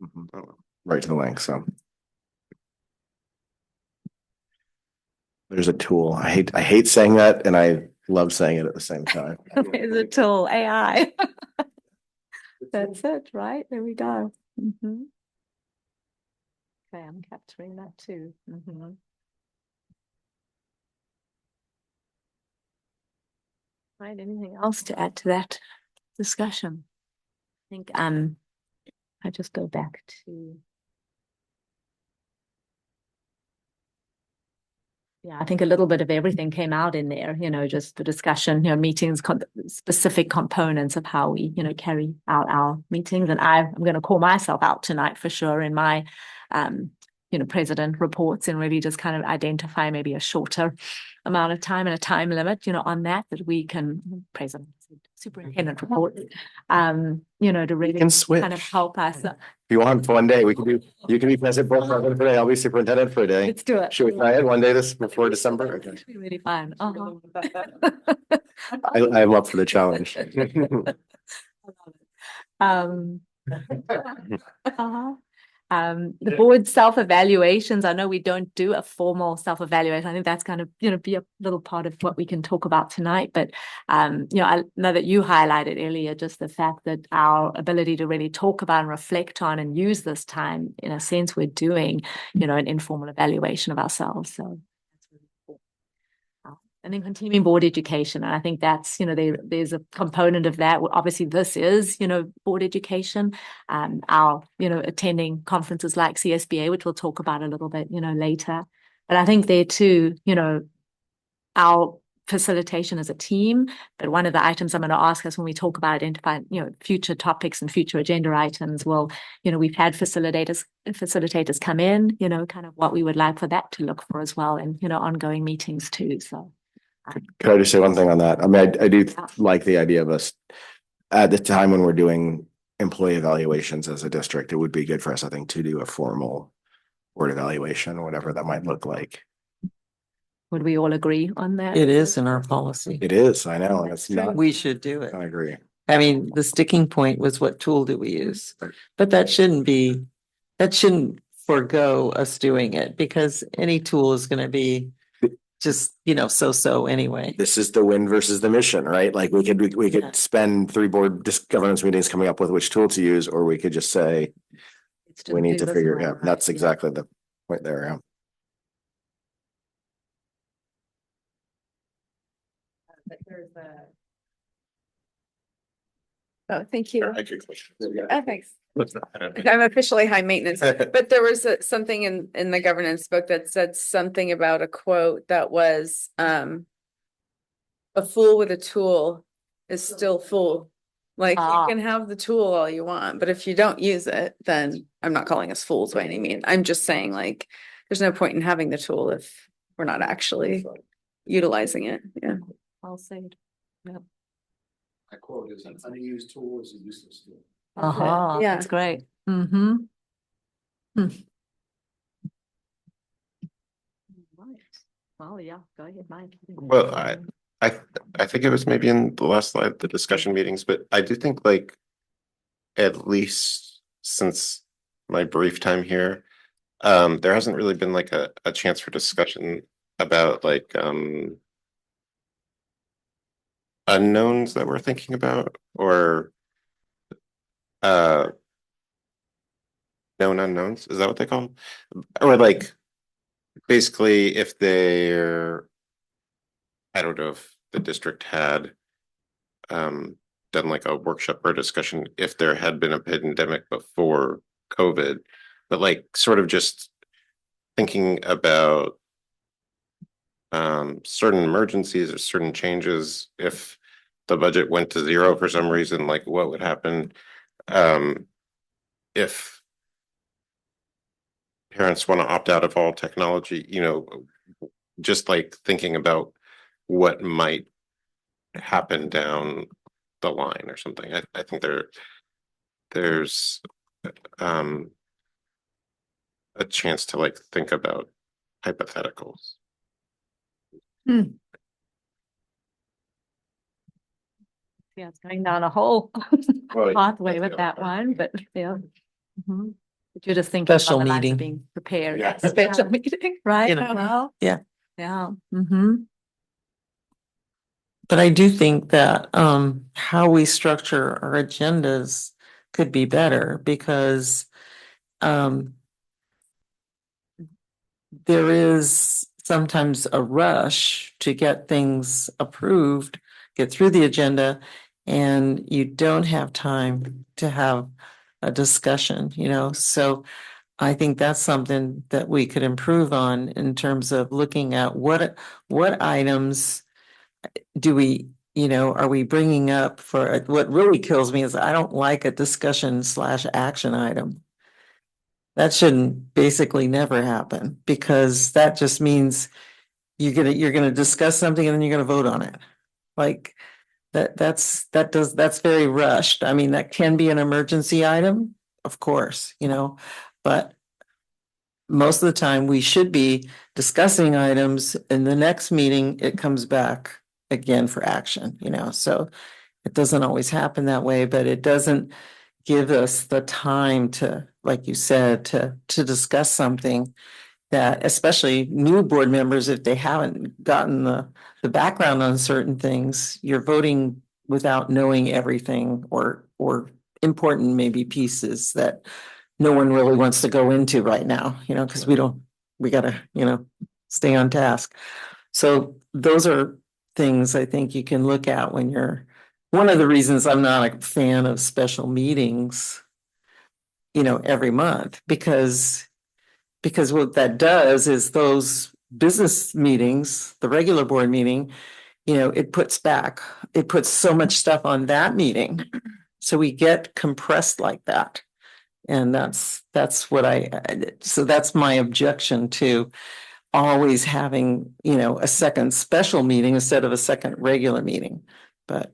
Mhm. Right to the link, so. There's a tool. I hate saying that, and I love saying it at the same time. Is a tool, AI. That's it, right? There we go. Mhm. Okay, I'm capturing that too. Mhm. Right, anything else to add to that discussion? I think I just go back to Yeah, I think a little bit of everything came out in there, just the discussion, meetings, specific components of how we, carry out our meetings. And I'm going to call myself out tonight for sure in my, president reports, and really just kind of identify maybe a shorter amount of time and a time limit, on that we can, president, superintendent report, to really can switch. kind of help us. If you want for one day, you can be president for a day. I'll be superintendent for a day. Let's do it. Should we try it one day before December? Okay. It's really fun. Uh-huh. I'm up for the challenge. Um, uh-huh. The board self-evaluations, I know we don't do a formal self-evaluation. I think that's kind of, be a little part of what we can talk about tonight. But, I know that you highlighted earlier just the fact that our ability to really talk about and reflect on and use this time, in a sense, we're doing, an informal evaluation of ourselves. So that's really cool. And then continuing board education. And I think that's, there's a component of that. Well, obviously, this is, board education. Our, attending conferences like CSBA, which we'll talk about a little bit, later. But I think there too, our facilitation as a team. But one of the items I'm going to ask us when we talk about identifying, future topics and future agenda items, well, we've had facilitators come in, kind of what we would like for that to look for as well, and, ongoing meetings too. So. Could I just say one thing on that? I mean, I do like the idea of us at the time when we're doing employee evaluations as a district. It would be good for us, I think, to do a formal board evaluation, whatever that might look like. Would we all agree on that? It is in our policy. It is, I know, and it's not. We should do it. I agree. I mean, the sticking point was what tool do we use? But that shouldn't forego us doing it, because any tool is going to be just, so anyway. This is the win versus the mission, right? Like we could Yeah. spend 3 board governance meetings coming up with which tool to use, or we could just say, we need to figure it out. That's exactly the point there. Yeah. Oh, thank you. Yeah. Oh, thanks. I'm officially high maintenance, but there was something in the governance book that said something about a quote that was, a fool with a tool is still fool. Like you can have the tool all you want, but if you don't use it, then I'm not calling us fools by any means. I'm just saying, like, there's no point in having the tool if we're not actually utilizing it. Yeah. I'll say it. I quote is an unused tool is a useless tool. Uh-huh. Yeah. That's great. Mm-hmm. Right. Well, yeah, go ahead, Mike. Well, I think it was maybe in the last slide, the discussion meetings, but I do think, like, at least since my brief time here, there hasn't really been like a chance for discussion about like unknowns that we're thinking about, or known unknowns. Is that what they call them? Or like basically if they're, I don't know if the district had done like a workshop or discussion if there had been a pandemic before COVID, but like sort of just thinking about certain emergencies or certain changes. If the budget went to 0 for some reason, like what would happen if parents want to opt out of all technology, just like thinking about what might happen down the line or something. I think there's a chance to like think about hypotheticals. Yeah, it's going down a whole Well, pathway with that one, but yeah. Mhm. But you're just thinking Special along the lines of meeting. being prepared. Yeah. Special meeting, right? You know. Well, Yeah. yeah. Mm-hmm. But I do think that how we structure our agendas could be better, because there is sometimes a rush to get things approved, get through the agenda, and you don't have time to have a discussion, so I think that's something that we could improve on in terms of looking at what items do we, are we bringing up for, what really kills me is I don't like a discussion/action item. That shouldn't basically never happen because that just means you're gonna discuss something and then you're gonna vote on it. Like that's very rushed. I mean, that can be an emergency item, of course, but most of the time we should be discussing items. In the next meeting, it comes back again for action, so it doesn't always happen that way, but it doesn't give us the time to, like you said, to discuss something that, especially new board members, if they haven't gotten the background on certain things, you're voting without knowing everything or important maybe pieces that no one really wants to go into right now, because we gotta, stay on task. So those are things I think you can look at when one of the reasons I'm not a fan of special meetings, every month, because what that does is those business meetings, the regular board meeting, it puts so much stuff on that meeting. So we get compressed like that. And that's so that's my objection to always having, a second special meeting instead of a second regular meeting. But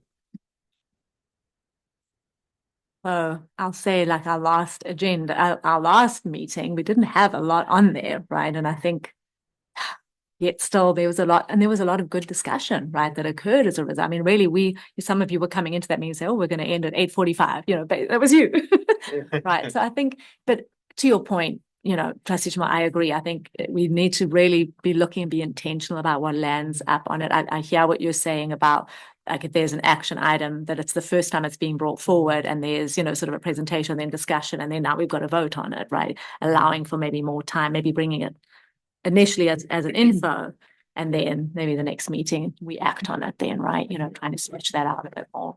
I'll say like our last agenda, our last meeting, we didn't have a lot on there, right? And I think yet still there was a lot, and there was a lot of good discussion, right, that occurred as a result. I mean, really, some of you were coming into that meeting and say, oh, we're going to end at 8:45, but that was you. Right. So I think, but to your point, Trustee Jamal, I agree. I think we need to really be looking and be intentional about what lands up on it. I hear what you're saying about, like, if there's an action item that it's the first time it's being brought forward and there's, sort of a presentation, then discussion, and then now we've got to vote on it, right? Allowing for maybe more time, maybe bringing it initially as an info, and then maybe the next meeting we act on it then, right? Trying to switch that out a bit more.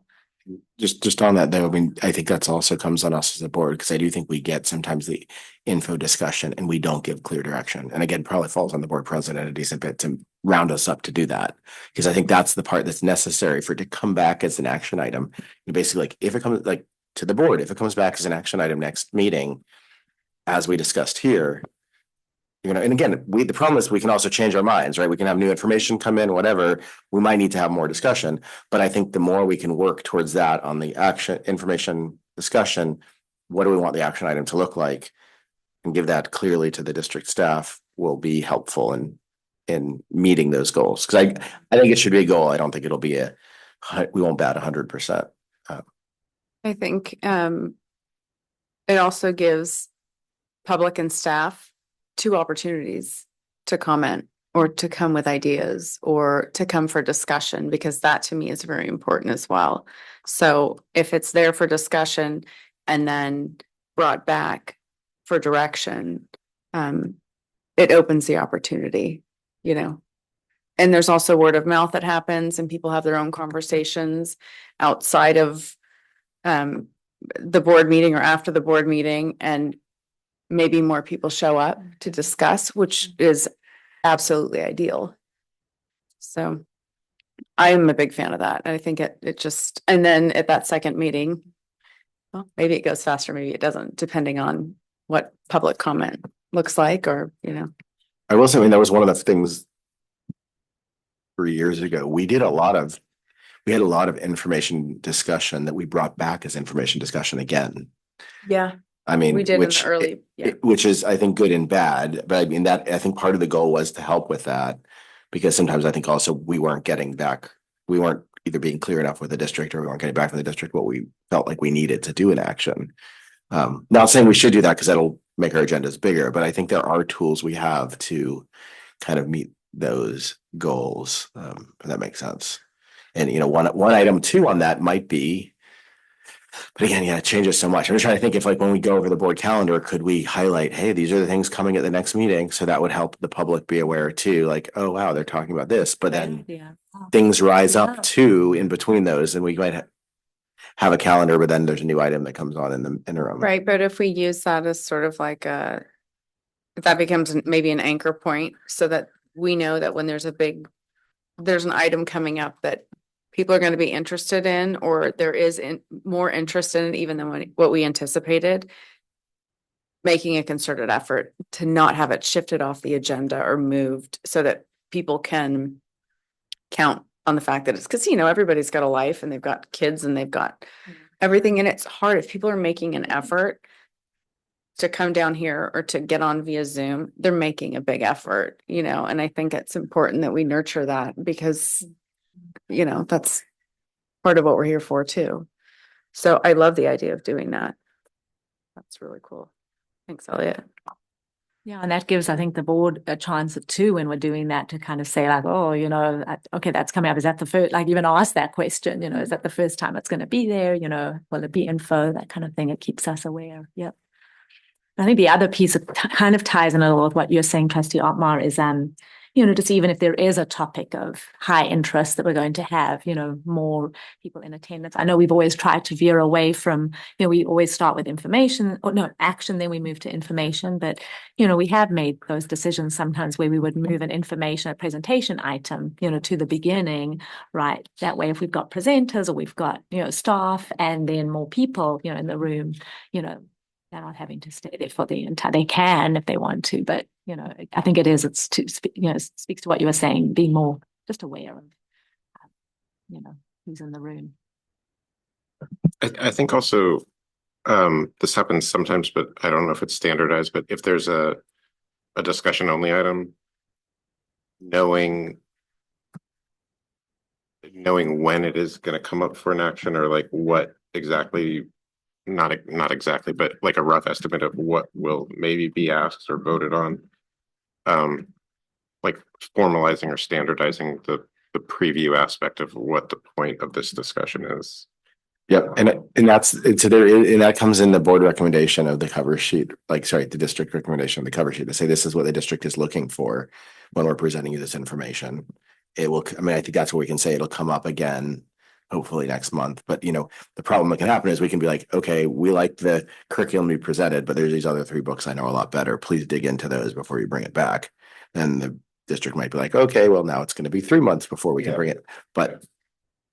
Just on that though, I mean, I think that's also comes on us as a board, because I do think we get sometimes the info discussion and we don't give clear direction. And again, probably falls on the board president a decent bit to round us up to do that. Because I think that's the part that's necessary for it to come back as an action item. And basically, like, if it comes like to the board, if it comes back as an action item next meeting, as we discussed here, and again, the problem is we can also change our minds, right? We can have new information come in, whatever. We might need to have more discussion, but I think the more we can work towards that on the action information discussion, what do we want the action item to look like, and give that clearly to the district staff will be helpful in meeting those goals. Because I think it should be a goal. I don't think it'll be we won't bat 100%. I think it also gives public and staff two opportunities to comment or to come with ideas or to come for discussion, because that to me is very important as well. So if it's there for discussion and then brought back for direction, it opens the opportunity, and there's also word of mouth that happens and people have their own conversations outside of the board meeting or after the board meeting, and maybe more people show up to discuss, which is absolutely ideal. So I'm a big fan of that. I think it just, and then at that second meeting, well, maybe it goes faster, maybe it doesn't, depending on what public comment looks like, or, I will say, I mean, that was one of the things 3 years ago. We had a lot of information discussion that we brought back as information discussion again. yeah, I mean, we did in the early, which is, I think, good and bad. But I mean, I think part of the goal was to help with that, because sometimes I think also we weren't either being clear enough with the district, or we weren't getting back from the district what we felt like we needed to do in action. Not saying we should do that because that'll make our agendas bigger, but I think there are tools we have to kind of meet those goals. If that makes sense. And one item too on that might be, but again, it changes so much. I'm just trying to think if, like, when we go over the board calendar, could we highlight, hey, these are the things coming at the next meeting? So that would help the public be aware too, like, oh, wow, they're talking about this, but then things rise up too in between those, and we might have a calendar, but then there's a new item that comes on in the interim. right. But if we use that as sort of like a that becomes maybe an anchor point so that we know that when there's an item coming up that people are going to be interested in, or there is more interest in it even than what we anticipated, making a concerted effort to not have it shifted off the agenda or moved so that people can count on the fact that it's because, everybody's got a life and they've got kids and they've got everything. And it's hard if people are making an effort to come down here or to get on via Zoom, they're making a big effort, and I think it's important that we nurture that because, that's part of what we're here for too. So I love the idea of doing that. That's really cool. Thanks, Elliot. Yeah, and that gives, I think, the board a chance too when we're doing that to kind of say like, oh, okay, that's coming up. Is that the first, like even ask that question, is that the first time it's going to be there? Will it be info, that kind of thing? It keeps us aware. Yep. I think the other piece that kind of ties in a little with what you're saying, Trustee Otmar, is, just even if there is a topic of high interest that we're going to have, more people in attendance. I know we've always tried to veer away from, we always start with information or no action, then we move to information. But, we have made those decisions sometimes where we would move an information, a presentation item, to the beginning, right? That way, if we've got presenters or we've got, staff and then more people, in the room, they're not having to stay there for the entire, they can if they want to, but, I think it's to, speaks to what you were saying, being more just aware of, who's in the room. I think also, this happens sometimes, but I don't know if it's standardized, but if there's a discussion only item, knowing when it is going to come up for an action or like what exactly, not exactly, but like a rough estimate of what will maybe be asked or voted on. Like formalizing or standardizing the preview aspect of what the point of this discussion is. Yep, and that comes in the board recommendation of the cover sheet, the district recommendation of the cover sheet to say this is what the district is looking for when we're presenting you this information. It will, I think that's what we can say. It'll come up again, hopefully next month. But the problem that can happen is we can be like, okay, we like the curriculum we presented, but there's these other 3 books I know a lot better. Please dig into those before you bring it back. And the district might be like, okay, well now it's going to be 3 months before we can bring it. But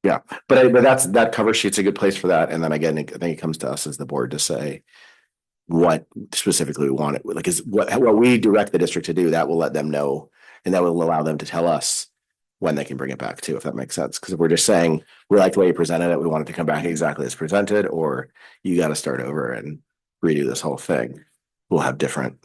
yeah, but that cover sheet's a good place for that. And then again, I think it comes to us as the board to say what specifically we want it, like is what we direct the district to do. That will let them know, and that will allow them to tell us when they can bring it back too, if that makes sense. Because if we're just saying we like the way you presented it, we want it to come back exactly as presented, or you got to start over and redo this whole thing, we'll have different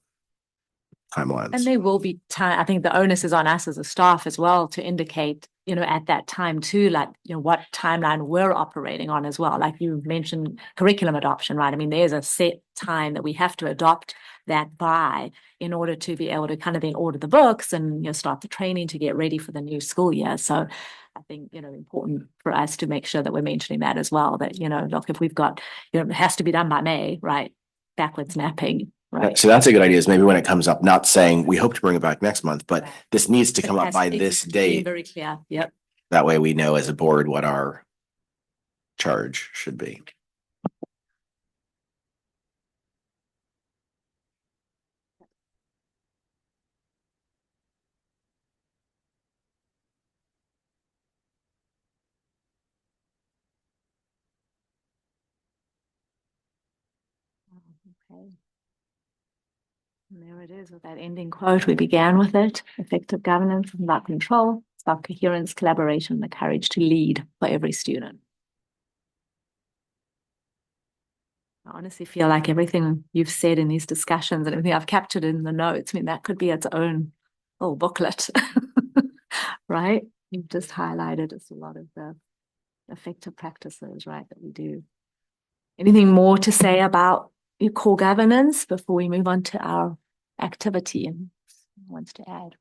timelines. And they will be I think the onus is on us as a staff as well to indicate, at that time too, like, what timeline we're operating on as well. Like you mentioned curriculum adoption, right? There's a set time that we have to adopt that by in order to be able to kind of then order the books and, start the training to get ready for the new school year. So I think, important for us to make sure that we're mentioning that as well, that, look, if we've got, it has to be done by May, right? Backwards mapping. Right. So that's a good idea, is maybe when it comes up, not saying we hope to bring it back next month, but this needs to come up by this date. Very clear. Yep. That way we know as a board what our charge should be. Okay. And there it is with that ending quote. We began with it. Effective governance is about control. It's about coherence, collaboration, the courage to lead for every student. I honestly feel like everything you've said in these discussions and everything I've captured in the notes, that could be its own little booklet, right? You've just highlighted just a lot of the effective practices, right, that we do. Anything more to say about your core governance before we move on to our activity and wants to add?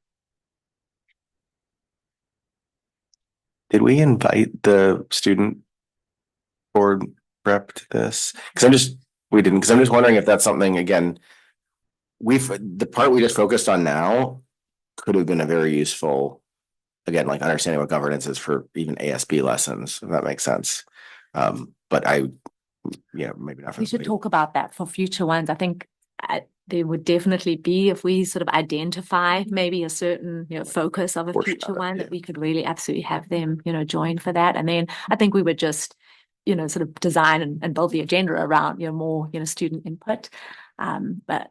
Did we invite the student board rep to this? We didn't, because I'm just wondering if that's something, again, the part we just focused on now could have been a very useful, again, like understanding what governance is for even ASB lessons, if that makes sense. But maybe not. We should talk about that for future ones. I think there would definitely be, if we sort of identify maybe a certain, focus of a Portion future of it, one, yeah. that we could really absolutely have them, join for that. And then I think we would just, sort of design and build the agenda around, more, student input. But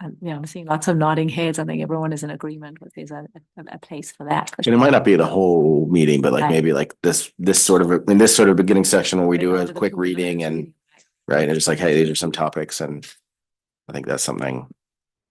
I'm seeing lots of nodding heads. I think everyone is in agreement with there's a place for that. And it might not be the whole meeting, but like Right. maybe like this sort of, in this sort of beginning section where we do a Under the quick full reading governance and, right, and just like, hey, these are some topics, and I think that's something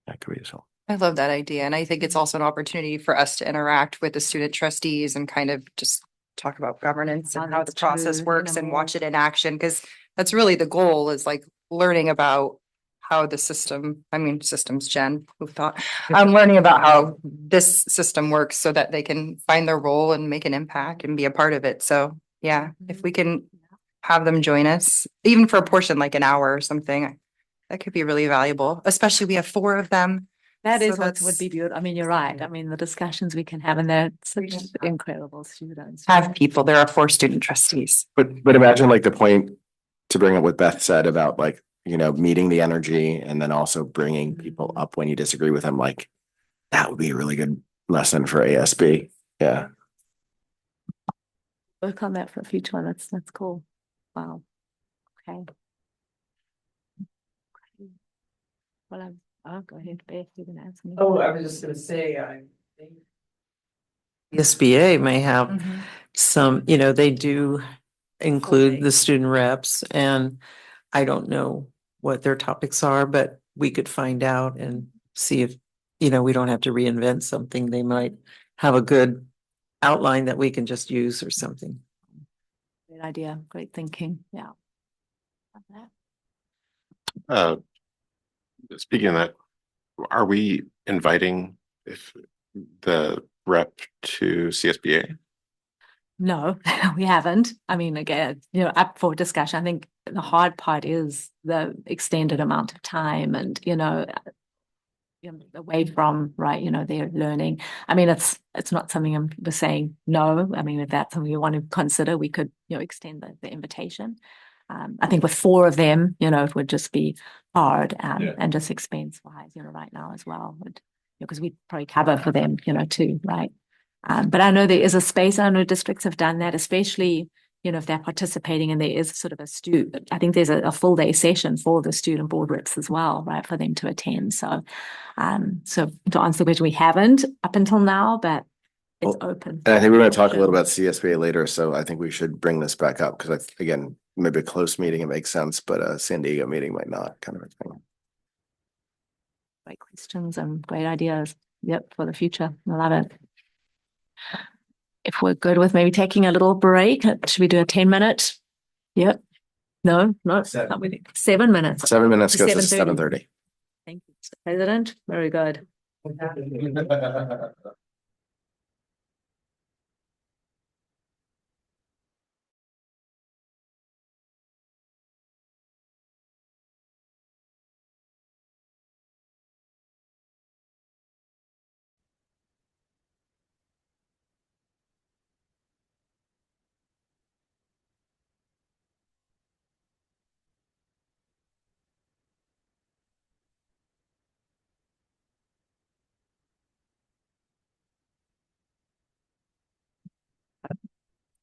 that could be useful. I love that idea. And I think it's also an opportunity for us to interact with the student trustees and kind of just talk about governance Oh, and how the that's process true, works and more- watch it in action. Because that's really the goal, is like learning about how the system, systems, Jen, who thought, I'm learning about how this system works so that they can find their role and make an impact and be a part of it. So yeah, if we can have them join us, even for a portion, like an hour or something, that could be really valuable, especially we have 4 of them. That So is what would that's- be beautiful. I mean, you're right. I mean, the discussions we can have, and they're such incredible students. Have people, there are 4 student trustees. But imagine like the point to bring up what Beth said about like, meeting the energy and then also bringing people up when you disagree with them. Like that would be a really good lesson for ASB. Yeah. Work on that for a future one. That's cool. Wow. Okay. Well, go ahead, Beth. You can answer me. Oh, I was just gonna say, the SBA may have Mhm. some, they do include Okay. the student reps, and I don't know what their topics are, but we could find out and see if, we don't have to reinvent something. They might have a good outline that we can just use or something. Great idea. Great thinking. Yeah. Love that. Speaking of that, are we inviting the rep to CSBA? No, we haven't. I mean, again, up for discussion. I think the hard part is the extended amount of time and, away from, right, their learning. I mean, it's not something we're saying no. I mean, if that's something you want to consider, we could, extend the invitation. I think with 4 of them, it would just be hard and just expense wise, right now as well. Because we probably cover for them, too, right? But I know there is a space. I know districts have done that, especially, if they're participating and there is sort of I think there's a full day session for the student board reps as well, right, for them to attend. So to answer the question, we haven't up until now, but it's open. And I think we're going to talk a Sure. little about CSBA later. So I think we should bring this back up because again, maybe a close meeting, it makes sense, but a San Diego meeting might not, kind of a thing. Great questions and great ideas. Yep, for the future. I love it. If we're good with maybe taking a little break, should we do a 10-minute? Yep. No, not 7 minutes. 7 minutes goes to 7:30. 7:30. Thank you, Mr. President. Very good.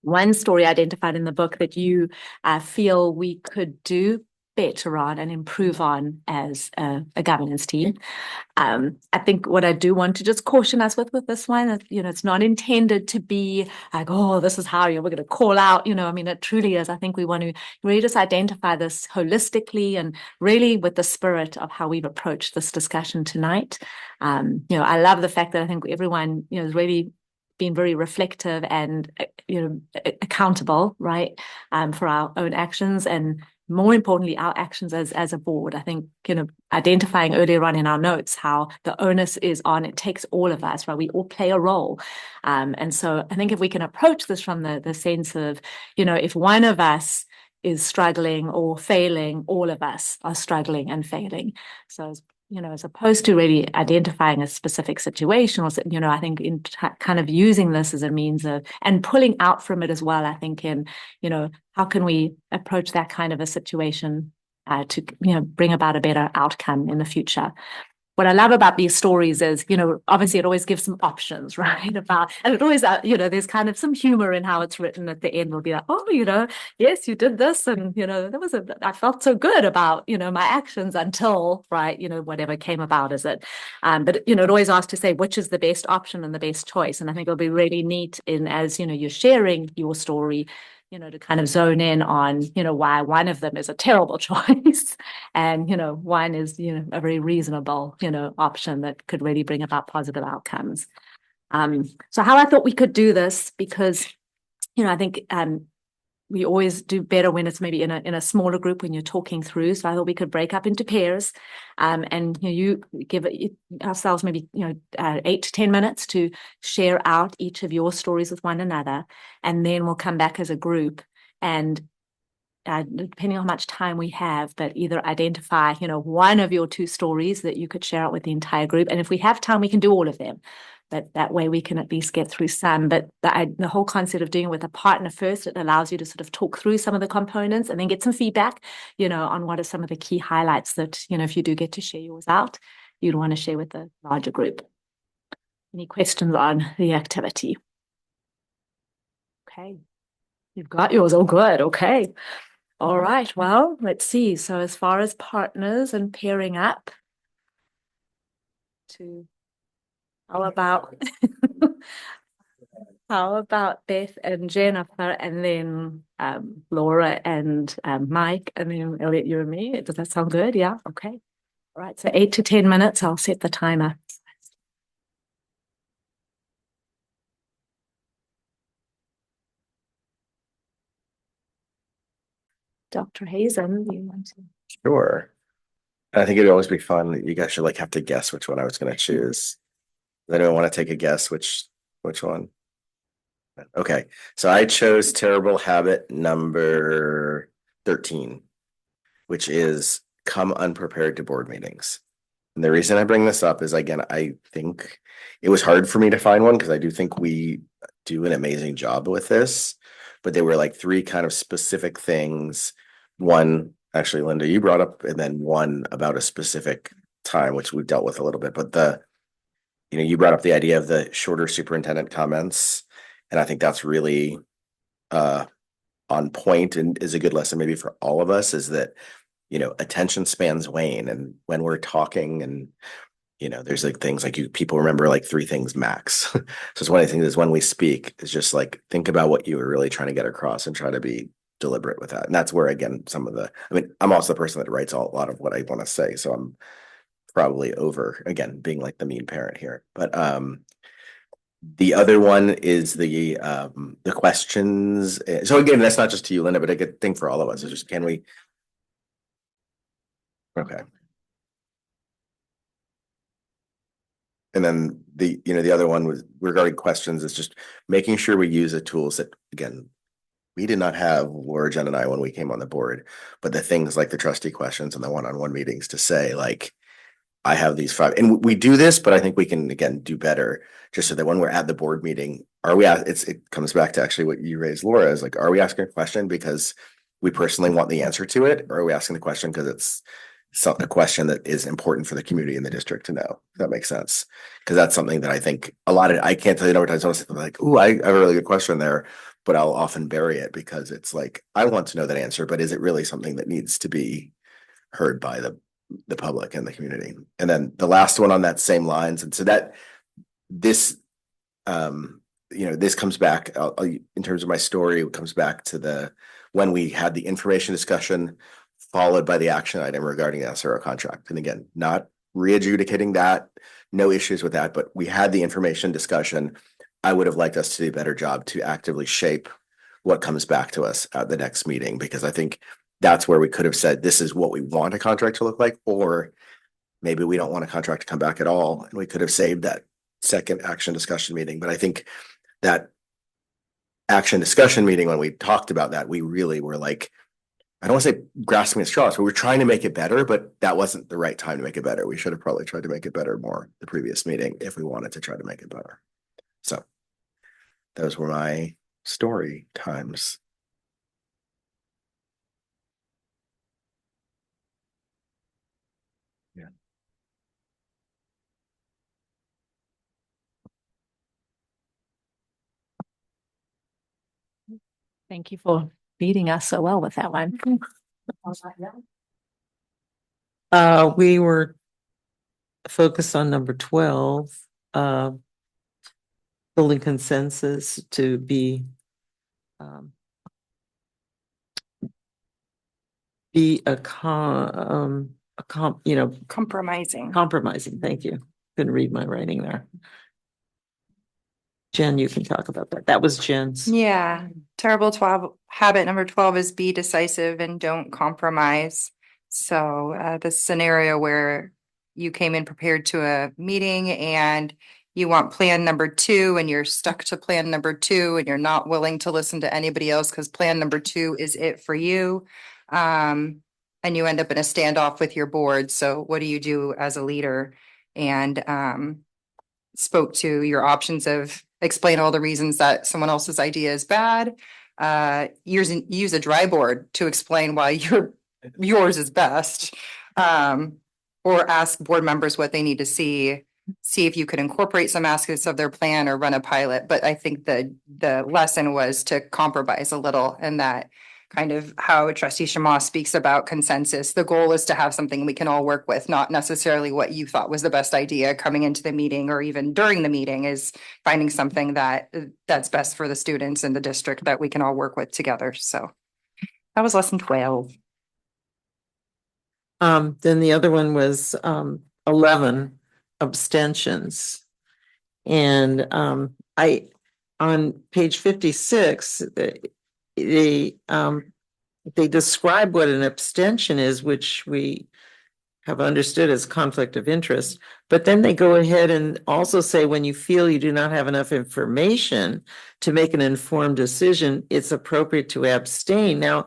One story identified in the book that you feel we could do better on and improve on as a governance team. I think what I do want to just caution us with this one, that, it's not intended to be like, oh, this is how we're going to call out, I mean, it truly is. I think we want to really just identify this holistically and really with the spirit of how we've approached this discussion tonight. I love the fact that I think everyone, is really being very reflective and, accountable, right, for our own actions and more importantly, our actions as a board. I think, identifying earlier on in our notes how the onus is on, it takes all of us, right? We all play a role. And so I think if we can approach this from the sense of, if one of us is struggling or failing, all of us are struggling and failing. So, as opposed to really identifying a specific situation, or, I think in kind of using this as a means of, and pulling out from it as well, I think in, how can we approach that kind of a situation to, bring about a better outcome in the future. What I love about these stories is, obviously it always gives some options, right? And it always, there's kind of some humor in how it's written at the end. We'll be like, oh, yes, you did this. And, I felt so good about, my actions until, right, whatever came about as it. But, it always asks to say, which is the best option and the best choice. And I think it'll be really neat as, you're sharing your story, to kind of zone in on, why one of them is a terrible choice and, one is, a very reasonable, option that could really bring about positive outcomes. So how I thought we could do this, because, I think, we always do better when it's maybe in a smaller group when you're talking through. So I thought we could break up into pairs, and you give ourselves maybe 8 to 10 minutes to share out each of your stories with one another, and then we'll come back as a group and depending on how much time we have, but either identify one of your 2 stories that you could share out with the entire group, and if we have time, we can do all of them. But that way we can at least get through some. But the whole concept of doing it with a partner first, it allows you to sort of talk through some of the components and then get some feedback, on what are some of the key highlights that, if you do get to share yours out, you'd want to share with the larger group. Any questions on the activity? Okay. You've got yours. Oh, good. Okay. All right. Well, let's see. So as far as partners and pairing up to how about how about Beth and Jennifer, and then Laura and Mike, and then Elliot, you and me. Does that sound good? Yeah. Okay. All right. So 8 to 10 minutes. I'll set the timer. Dr. Hazen, do you want to? Sure. I think it'd always be fun. You guys should like have to guess which one I was going to choose. Does anyone want to take a guess which one? Okay, so I chose terrible habit number 13, which is come unprepared to board meetings. And the reason I bring this up is, again, I think it was hard for me to find one because I do think we do an amazing job with this, but there were like 3 kind of specific things. One, actually, Linda, you brought up, and then one about a specific time, which we've dealt with a little bit, but you brought up the idea of the shorter superintendent comments. And I think that's really on point and is a good lesson maybe for all of us, is that, attention spans wane. And when we're talking and, there's like things like people remember like 3 things max. So it's one of the things is when we speak is just like, think about what you were really trying to get across and try to be deliberate with that. And that's where, again, I'm also the person that writes a lot of what I want to say. So I'm probably over, again, being like the mean parent here. But the other one is the questions. So again, that's not just to you, Linda, but a good thing for all of us is just, can we? Okay. And then the other one was regarding questions is just making sure we use the tools that, again, we did not have Laura, Jen, and I when we came on the board, but the things like the trustee questions and the one-on-one meetings to say like, I have these 5, and we do this, but I think we can, again, do better, just so that when we're at the board meeting, it comes back to actually what you raised, Laura, is like, are we asking a question because we personally want the answer to it? Or are we asking the question because it's a question that is important for the community in the district to know? If that makes sense. Because that's something that I think I can't tell you number of times I'm like, oh, I have a really good question there, but I'll often bury it because it's like, I want to know that answer, but is it really something that needs to be heard by the public and the community? And then the last one on that same lines, and so that this this comes back in terms of my story, it comes back to when we had the information discussion followed by the action item regarding the SRO contract. And again, not re-adjudicating that, no issues with that, but we had the information discussion. I would have liked us to do a better job to actively shape what comes back to us at the next meeting, because I think that's where we could have said, this is what we want a contract to look like, or maybe we don't want a contract to come back at all. And we could have saved that second action discussion meeting. But I think that action discussion meeting, when we talked about that, we really were like, I don't want to say grasping at straws, but we're trying to make it better, but that wasn't the right time to make it better. We should have probably tried to make it better more the previous meeting if we wanted to try to make it better. So those were my story times. Thank you for beating us so well with that one. We were focused on number 12, building consensus to be um, Compromising. compromising. Thank you. Couldn't read my writing there. Jen, you can talk about that. That was Jen's. Yeah, terrible 12 habit number 12 is be decisive and don't compromise. So the scenario where you came in prepared to a meeting and you want plan number 2 and you're stuck to plan number 2 and you're not willing to listen to anybody else because plan number 2 is it for you. And you end up in a standoff with your board. So what do you do as a leader? And spoke to your options of explain all the reasons that someone else's idea is bad. Use a dry board to explain why yours is best. Or ask board members what they need to see if you could incorporate some aspects of their plan or run a pilot. But I think the lesson was to compromise a little, and that kind of how Trustee Shama speaks about consensus. The goal is to have something we can all work with, not necessarily what you thought was the best idea coming into the meeting or even during the meeting, is finding something that's best for the students in the district that we can all work with together. So that was lesson 12. Then the other one was 11 abstentions. And I on page 56, they describe what an abstention is, which we have understood as conflict of interest. But then they go ahead and also say when you feel you do not have enough information to make an informed decision, it's appropriate to abstain. Now,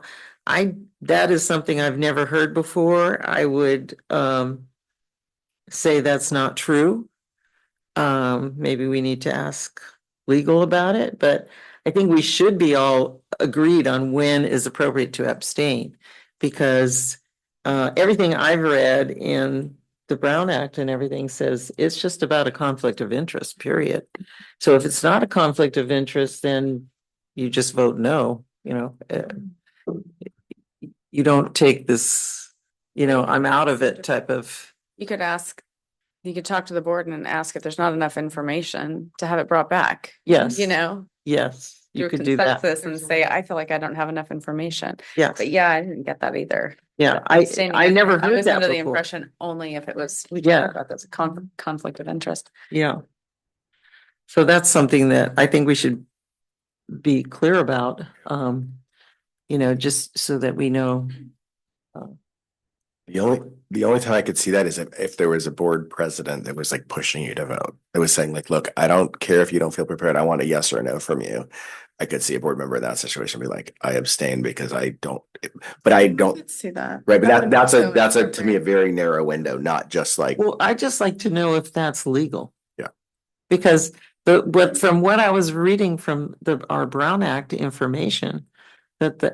that is something I've never heard before. I would say that's not true. Maybe we need to ask legal about it, but I think we should be all agreed on when is appropriate to abstain, because everything I've read in the Brown Act and everything says it's just about a conflict of interest, period. So if it's not a conflict of interest, then you just vote no, you don't take this, I'm out of it type of. You could talk to the board and ask if there's not enough information to have it brought back. Yes. Yes, you Through could do that. consensus and say, I feel like I don't have enough information. Yeah. But yeah, I didn't get that either. Yeah, Abstaining, I never I heard was that under the before. impression only if it was, we Yeah. talked about this conflict of interest. Yeah. So that's something that I think we should be clear about, just so that we know. The only time I could see that is if there was a board president that was like pushing you to vote. That was saying like, look, I don't care if you don't feel prepared. I want a yes or a no from you. I could see a board member in that situation be like, I abstain because I don't, but I don't. See that. Right, but That that's would be so to me a very narrow window, not just like. Well, I just like to know if that's legal. Yeah. Because from what I was reading from our Brown Act information, that the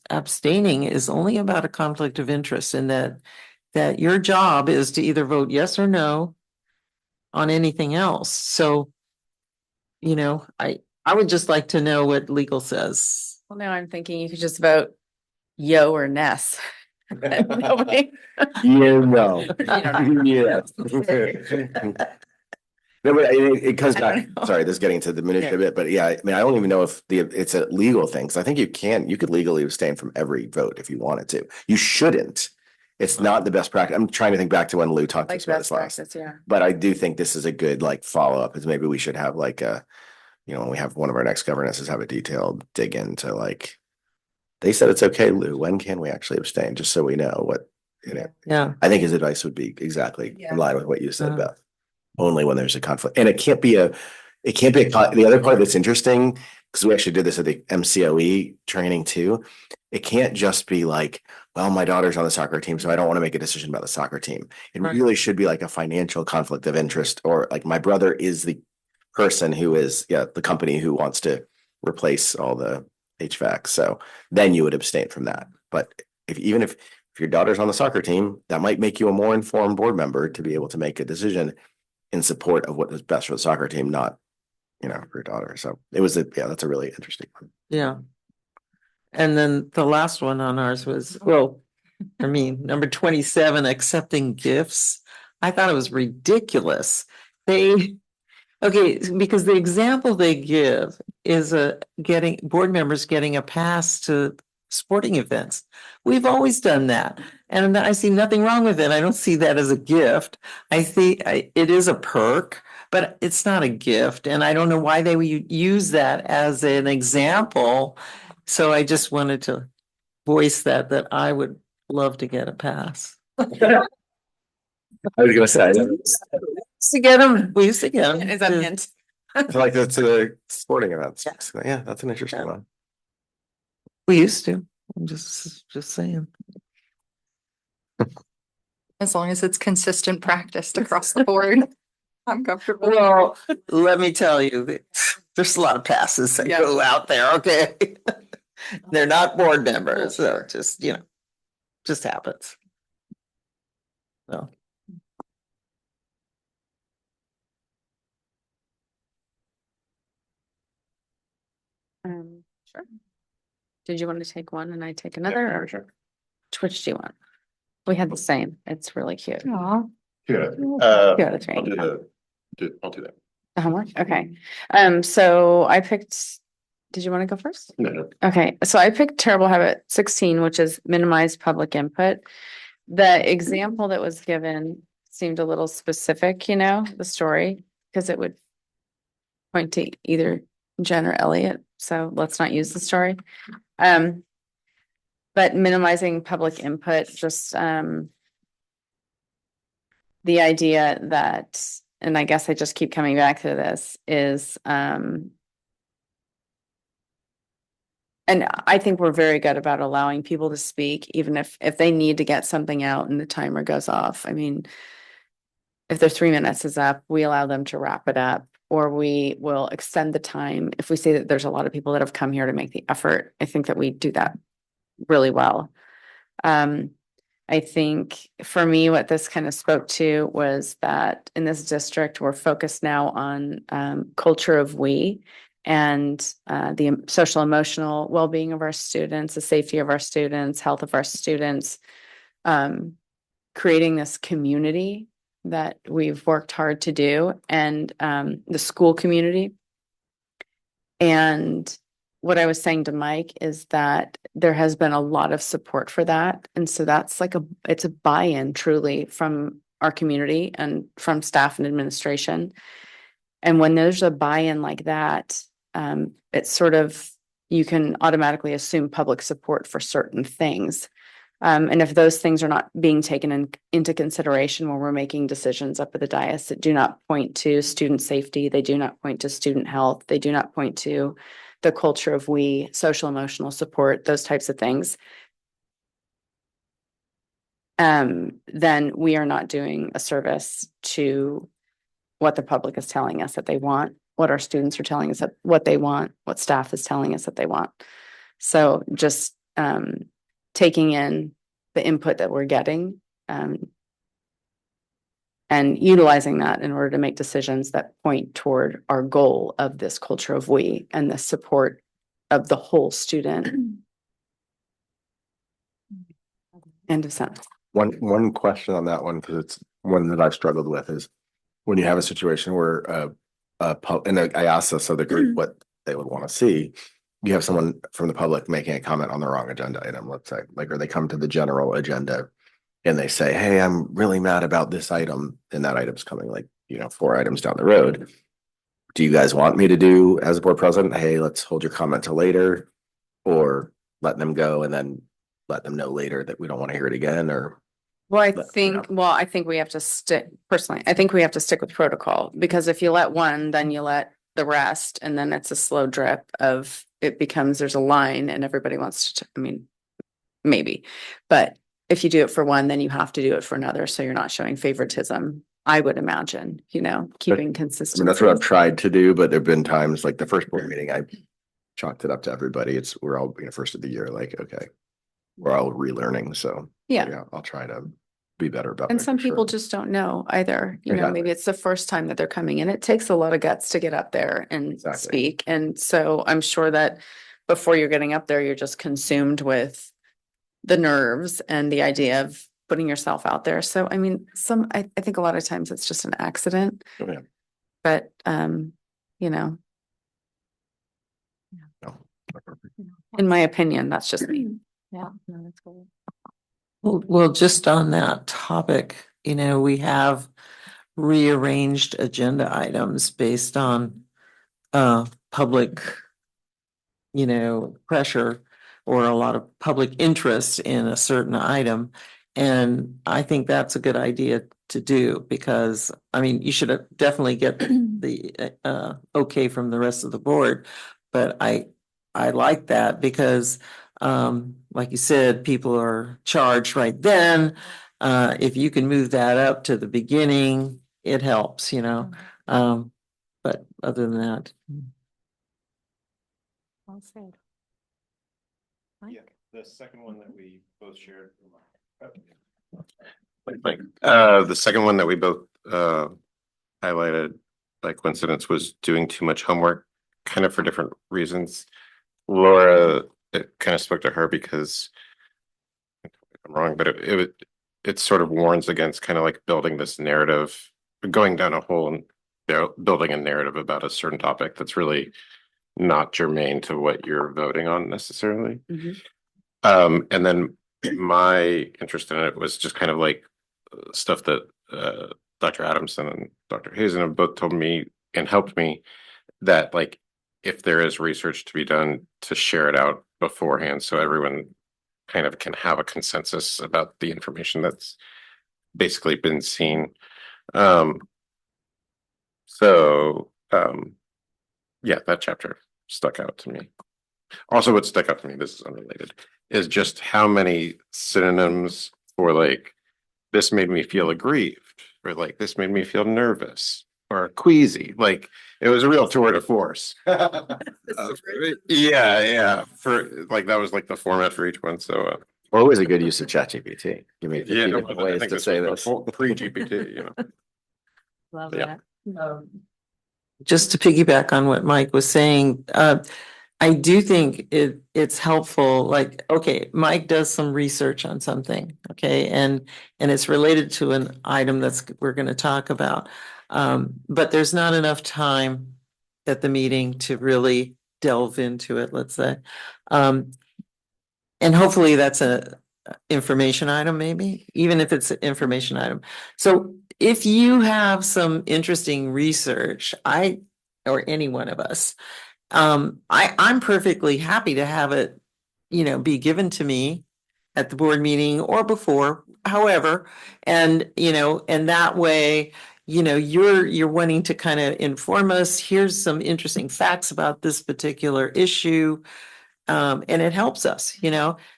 abstaining is only about a conflict of interest, and that your job is to either vote yes or no on anything else. So, I would just like to know what legal says. Well, now I'm thinking you could just vote yo or Ness. Nobody. No. You Yeah. No, but it comes I back, don't know. sorry, this is getting to the minutia a bit, but yeah, I mean, I don't even know if it's a legal thing. So I think you could legally abstain from every vote if you wanted to. You shouldn't. It's not the best practice. I'm trying to think back to when Lou talked to Like us about best this last. practice, yeah. But I do think this is a good follow-up, is maybe we should have when we have one of our next governances, have a detailed dig into they said it's okay, Lou, when can we actually abstain? Just so we know what, Yeah. I think his advice would be exactly Yeah. in line with what you said, Uh-huh. Beth. Only when there's a conflict, and it can't be the other part that's interesting, because we actually did this at the MCOE training too. It can't just be like, well, my daughter's on the soccer team, so I don't want to make a decision about the soccer team. It Right. really should be like a financial conflict of interest, or like my brother is the person who is, the company who wants to replace all the HVAC. So then you would abstain from that. But if your daughter's on the soccer team, that might make you a more informed board member to be able to make a decision in support of what is best for the soccer team, not, for your daughter. So that's a really interesting one. Yeah. And then the last one on ours was, well, I mean, number 27, accepting gifts. I thought it was ridiculous. Okay, because the example they give is board members getting a pass to sporting events. We've always done that. And I see nothing wrong with it. I don't see that as a gift. I think it is a perk, but it's not a gift. And I don't know why they would use that as an example. So I just wanted to voice that I would love to get a pass. I was gonna say, To get them, we used to get them. Is that a hint? to like to the sporting events. Yeah, that's an interesting one. We used to. I'm just saying. As long as it's consistent practiced across the board, I'm comfortable. Well, let me tell you, there's a lot of passes that Yeah. go out there, okay? They're not board members, so just, just happens. So. Sure. Did you want to take one and I take another, or Sure. which do you want? We had the same. It's really cute. Aw. Yeah. Two out of three. I'll do that. The homework, okay. So I picked, did you want to go first? No. Okay, so I picked terrible habit 16, which is minimize public input. The example that was given seemed a little specific, the story, because it would point to either Jen or Elliot, so let's not use the story. But minimizing public input, just the idea that, and I guess I just keep coming back to this, is and I think we're very good about allowing people to speak, even if they need to get something out and the timer goes off. I mean, if their 3 minutes is up, we allow them to wrap it up, or we will extend the time. If we see that there's a lot of people that have come here to make the effort, I think that we do that really well. I think for me, what this kind of spoke to was that in this district, we're focused now on culture of we and the social emotional well-being of our students, the safety of our students, health of our students, creating this community that we've worked hard to do, and the school community. And what I was saying to Mike is that there has been a lot of support for that. And so that's it's a buy-in truly from our community and from staff and administration. And when there's a buy-in like that, it's sort of, you can automatically assume public support for certain things. And if those things are not being taken into consideration when we're making decisions up at the dais that do not point to student safety, they do not point to student health, they do not point to the culture of we, social emotional support, those types of things, then we are not doing a service to what the public is telling us that they want, what our students are telling us that what they want, what staff is telling us that they want. So just taking in the input that we're getting and utilizing that in order to make decisions that point toward our goal of this culture of we and the support of the whole student. End of sentence. One question on that one, because it's one that I've struggled with, is when you have a situation where and I asked this other group what they would want to see. You have someone from the public making a comment on the wrong agenda item, let's say, or they come to the general agenda and they say, hey, I'm really mad about this item, and that item's coming 4 items down the road. Do you guys want me to do, as a board president, hey, let's hold your comment till later, or let them go and then let them know later that we don't want to hear it again? Or Well, I think we have to stick, personally, I think we have to stick with protocol, because if you let one, then you let the rest, and then it's a slow drip of, it becomes, there's a line and everybody wants to, maybe, but if you do it for one, then you have to do it for another. So you're not showing favoritism, I would imagine, keeping consistency. that's what I've tried to do, but there've been times like the first board meeting, I chalked it up to everybody. We're all first of the year, okay, we're all relearning. So Yeah. I'll try to be better about it. And some people just don't know either, maybe it's the first time that they're coming in. It takes a lot of guts to get up there and speak. And so I'm sure that before you're getting up there, you're just consumed with the nerves and the idea of putting yourself out there. So, I mean, I think a lot of times it's just an accident, Oh, yeah. but, you know, No. in my opinion, that's just me. Yeah, no, that's good. Well, just on that topic, we have rearranged agenda items based on public, pressure or a lot of public interest in a certain item. And I think that's a good idea to do because, I mean, you should definitely get the okay from the rest of the board. But I like that because, like you said, people are charged right then. If you can move that up to the beginning, it helps, but other than that. Well said. Yeah, the second one that we both shared. The second one that we both highlighted by coincidence was doing too much homework, kind of for different reasons. Laura, it kind of spoke to her because if I'm wrong, but it sort of warns against kind of like building this narrative, going down a hole and building a narrative about a certain topic that's really not germane to what you're voting on necessarily. And then my interest in it was just kind of like stuff that Dr. Adamson and Dr. Hazen have both told me and helped me that like if there is research to be done to share it out beforehand so everyone kind of can have a consensus about the information that's basically been seen. Yeah, that chapter stuck out to me. Also, what stuck out to me, this is unrelated, is just how many synonyms for like, this made me feel aggrieved, or like, this made me feel nervous, or queasy. Like, it was a real tour de force. Yeah. For like, that was like the format for each one. So, Or always a good use of ChatGPT. Give me 50 yeah, different I ways think to this say was this. before pre-GPT, Love Yeah. that. Just to piggyback on what Mike was saying, I do think it's helpful, like, okay, Mike does some research on something, okay, and it's related to an item we're gonna talk about. But there's not enough time at the meeting to really delve into it, let's say. And hopefully that's a information item, maybe, even if it's an information item. So if you have some interesting research, or any one of us, I'm perfectly happy to have it, be given to me at the board meeting or before, however, and, and that way, you're wanting to kind of inform us, here's some interesting facts about this particular issue. And it helps us,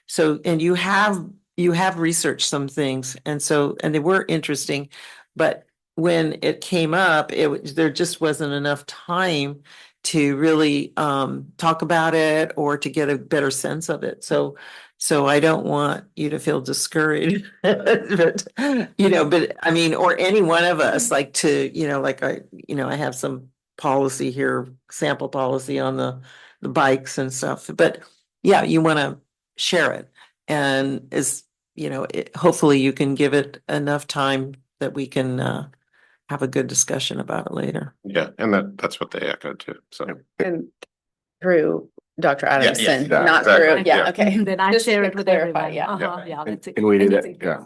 so, and you have researched some things, and so, and they were interesting, but when it came up, there just wasn't enough time to really talk about it or to get a better sense of it. So I don't want you to feel discouraged, but but I mean, or any one of us, like to, like I have some policy here, sample policy on the bikes and stuff, but yeah, you want to share it, and hopefully you can give it enough time that we can have a good discussion about it later. Yeah, and that's what they echoed too. So And through Dr. yeah, Adamson, yeah, not exactly, through, yeah, yeah. okay. Then I Just share to it with clarify, everyone. yeah. Yeah, And that's and we did it, interesting. yeah.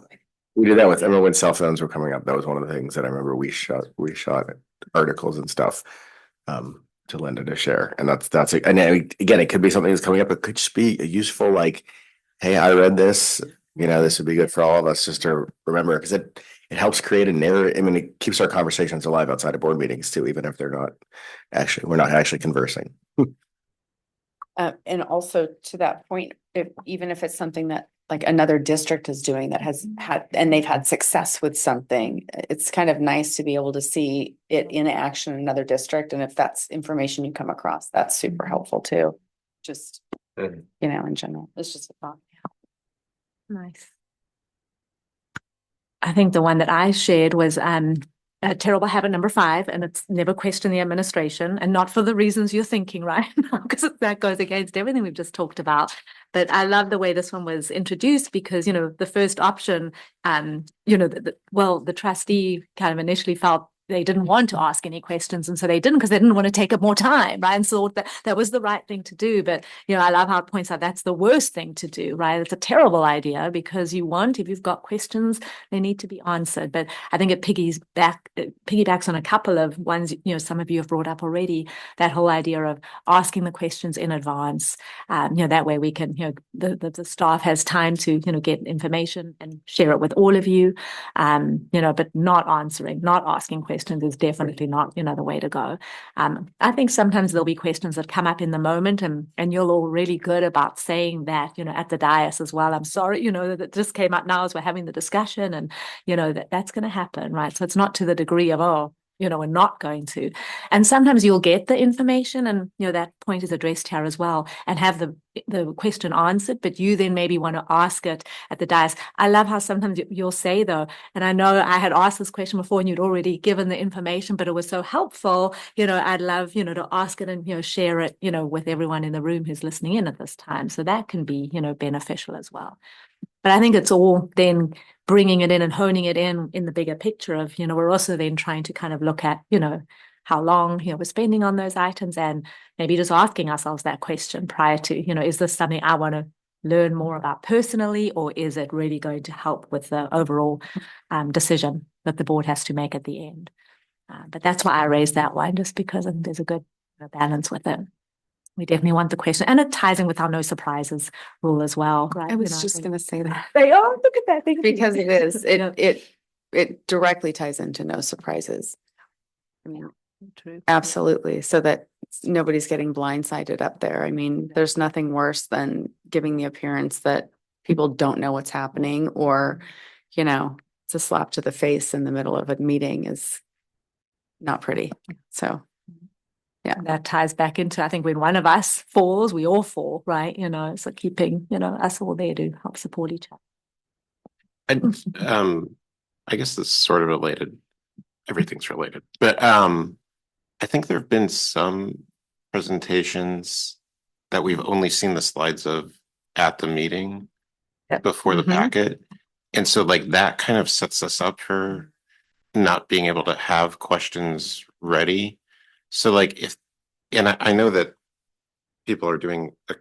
We did that with, I remember when cell phones were coming up, that was one of the things that I remember we shot articles and stuff to Linda to share. And that's it. And again, it could be something that's coming up. It could just be a useful, like, hey, I read this, this would be good for all of us just to remember, because it helps create a narrative. I mean, it keeps our conversations alive outside of board meetings too, even if we're not actually conversing. And also to that point, even if it's something that like another district is doing that has had, and they've had success with something, it's kind of nice to be able to see it in action in another district. And if that's information you come across, that's super helpful too. Just, in general, it's just a thought. Nice. I think the one that I shared was terrible habit number 5, and it's never question the administration, and not for the reasons you're thinking, right? Because that goes against everything we've just talked about. But I love the way this one was introduced because, the first option, the trustee kind of initially felt they didn't want to ask any questions, and so they didn't because they didn't want to take up more time, right? And thought that that was the right thing to do. But I love how it points out that's the worst thing to do, right? It's a terrible idea because if you've got questions, they need to be answered. But I think it piggybacks on a couple of ones some of you have brought up already. That whole idea of asking the questions in advance. That way we can the staff has time to get information and share it with all of you. But not asking questions is definitely not, the way to go. I think sometimes there'll be questions that come up in the moment and you're all really good about saying that, at the dais as well. I'm sorry, that just came up now as we're having the discussion and, that's going to happen, right? So it's not to the degree of, we're not going to. And sometimes you'll get the information and, that point is addressed here as well and have the question answered, but you then maybe want to ask it at the dais. I love how sometimes you'll say though, and I know I had asked this question before and you'd already given the information, but it was so helpful, I'd love, to ask it and, share it, with everyone in the room who's listening in at this time. So that can be, beneficial as well. But I think it's all then bringing it in and honing it in the bigger picture of, we're also then trying to kind of look at, how long, we're spending on those items and maybe just asking ourselves that question prior to, is this something I want to learn more about personally, or is it really going to help with the overall decision that the board has to make at the end? But that's why I raised that one, just because I think there's a good balance with it. We definitely want the question, and it ties in with our no surprises rule as well, right? I was just going to say that. Look at that. Because it is, it directly ties into no surprises. I mean, True. absolutely. So that nobody's getting blindsided up there. I mean, there's nothing worse than giving the appearance that people don't know what's happening, or, it's a slap to the face in the middle of a meeting is not pretty. So. Yeah, that ties back into, I think, when one of us falls, we all fall, right? So keeping, us all there to help support each other. I guess this is sort of related. Everything's related, but I think there have been some presentations that we've only seen the slides of at the meeting before the packet. And so like that kind of sets us up for not being able to have questions ready. So like I know that people are doing a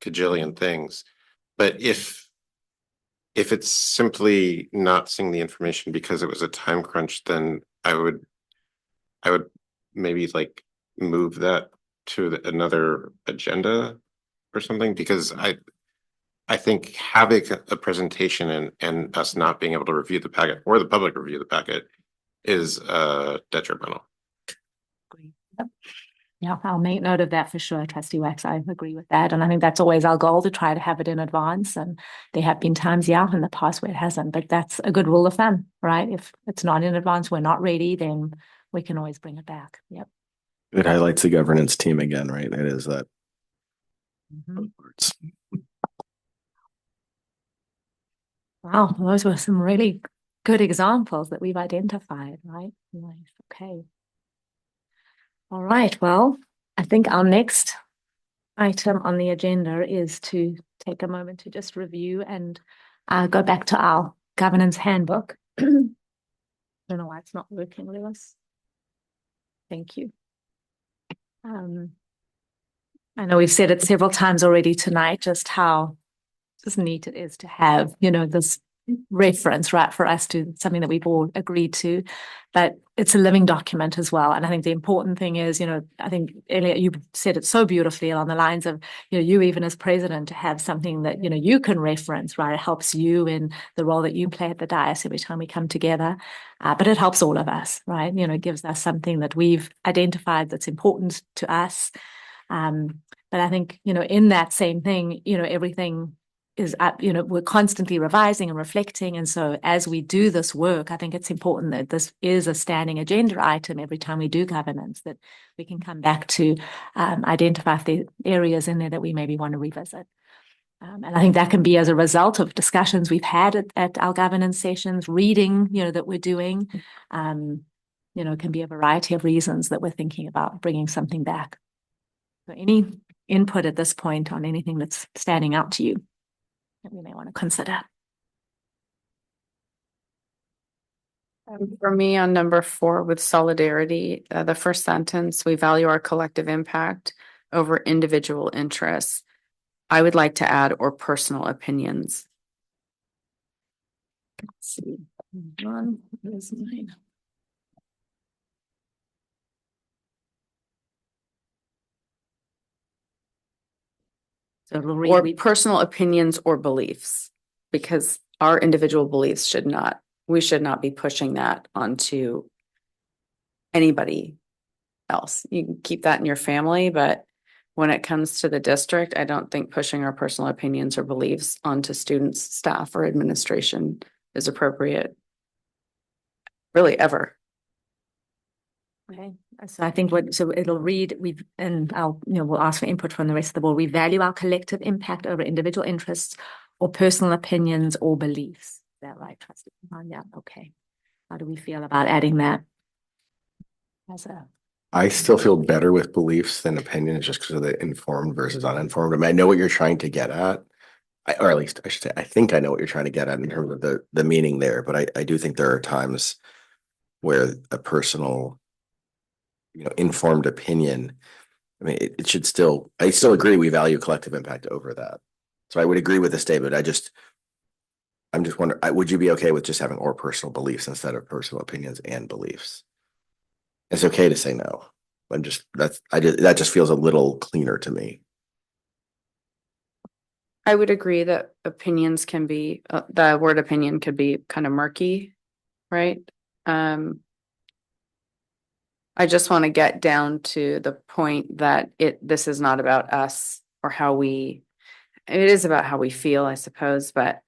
cajillion things, but if it's simply not seeing the information because it was a time crunch, then I would maybe like move that to another agenda or something, because I think having a presentation and us not being able to review the packet or the public review the packet is detrimental. Yep. Yeah, I'll make note of that for sure, Trustee Wax. I agree with that. And I think that's always our goal, to try to have it in advance. And there have been times, in the past where it hasn't, but that's a good rule of thumb, right? If it's not in advance, we're not ready, then we can always bring it back. Yep. It highlights the governance team again, right? It is that. Wow, those were some really good examples that we've identified, right? Nice. Okay. All right. Well, I think our next item on the agenda is to take a moment to just review and go back to our governance handbook. I don't know why it's not working, Lewis. Thank you. I know we've said it several times already tonight, just how just neat it is to have, this reference, right, for us to something that we've all agreed to, but it's a living document as well. And I think the important thing is, I think Elliot, you said it so beautifully along the lines of, you even as president, to have something that, you can reference, right? It helps you in the role that you play at the dais every time we come together. But it helps all of us, right? It gives us something that we've identified that's important to us. But I think, in that same thing, everything is up, we're constantly revising and reflecting. And so as we do this work, I think it's important that this is a standing agenda item every time we do governance, that we can come back to identify if there are areas in there that we maybe want to revisit. And I think that can be as a result of discussions we've had at our governance sessions, reading, that we're doing. it can be a variety of reasons that we're thinking about bringing something back. So any input at this point on anything that's standing out to you that we may want to consider? For me, on number 4 with solidarity, the first sentence, we value our collective impact over individual interests. I would like to add or personal opinions. Let's see. One is mine. So it'll read, Or personal opinions or beliefs, because our individual beliefs we should not be pushing that onto anybody else. You can keep that in your family, but when it comes to the district, I don't think pushing our personal opinions or beliefs onto students, staff, or administration is appropriate. Really, ever. Okay, so I think so it'll read, we'll ask for input from the rest of the board. We value our collective impact over individual interests or personal opinions or beliefs. Is that right, Trustee? Yeah, okay. How do we feel about adding that? I still feel better with beliefs than opinions just because of the informed versus uninformed. I mean, I know what you're trying to get at. Or at least I should say, I think I know what you're trying to get at in terms of the meaning there, but I do think there are times where a personal, informed opinion, I mean, it should still, I still agree we value collective impact over that. So I would agree with the statement. I'm just wondering, would you be okay with just having or personal beliefs instead of personal opinions and beliefs? It's okay to say no. That just feels a little cleaner to me. I would agree that opinions can be, the word opinion could be kind of murky, right? I just want to get down to the point that this is not about us or it is about how we feel, I suppose, but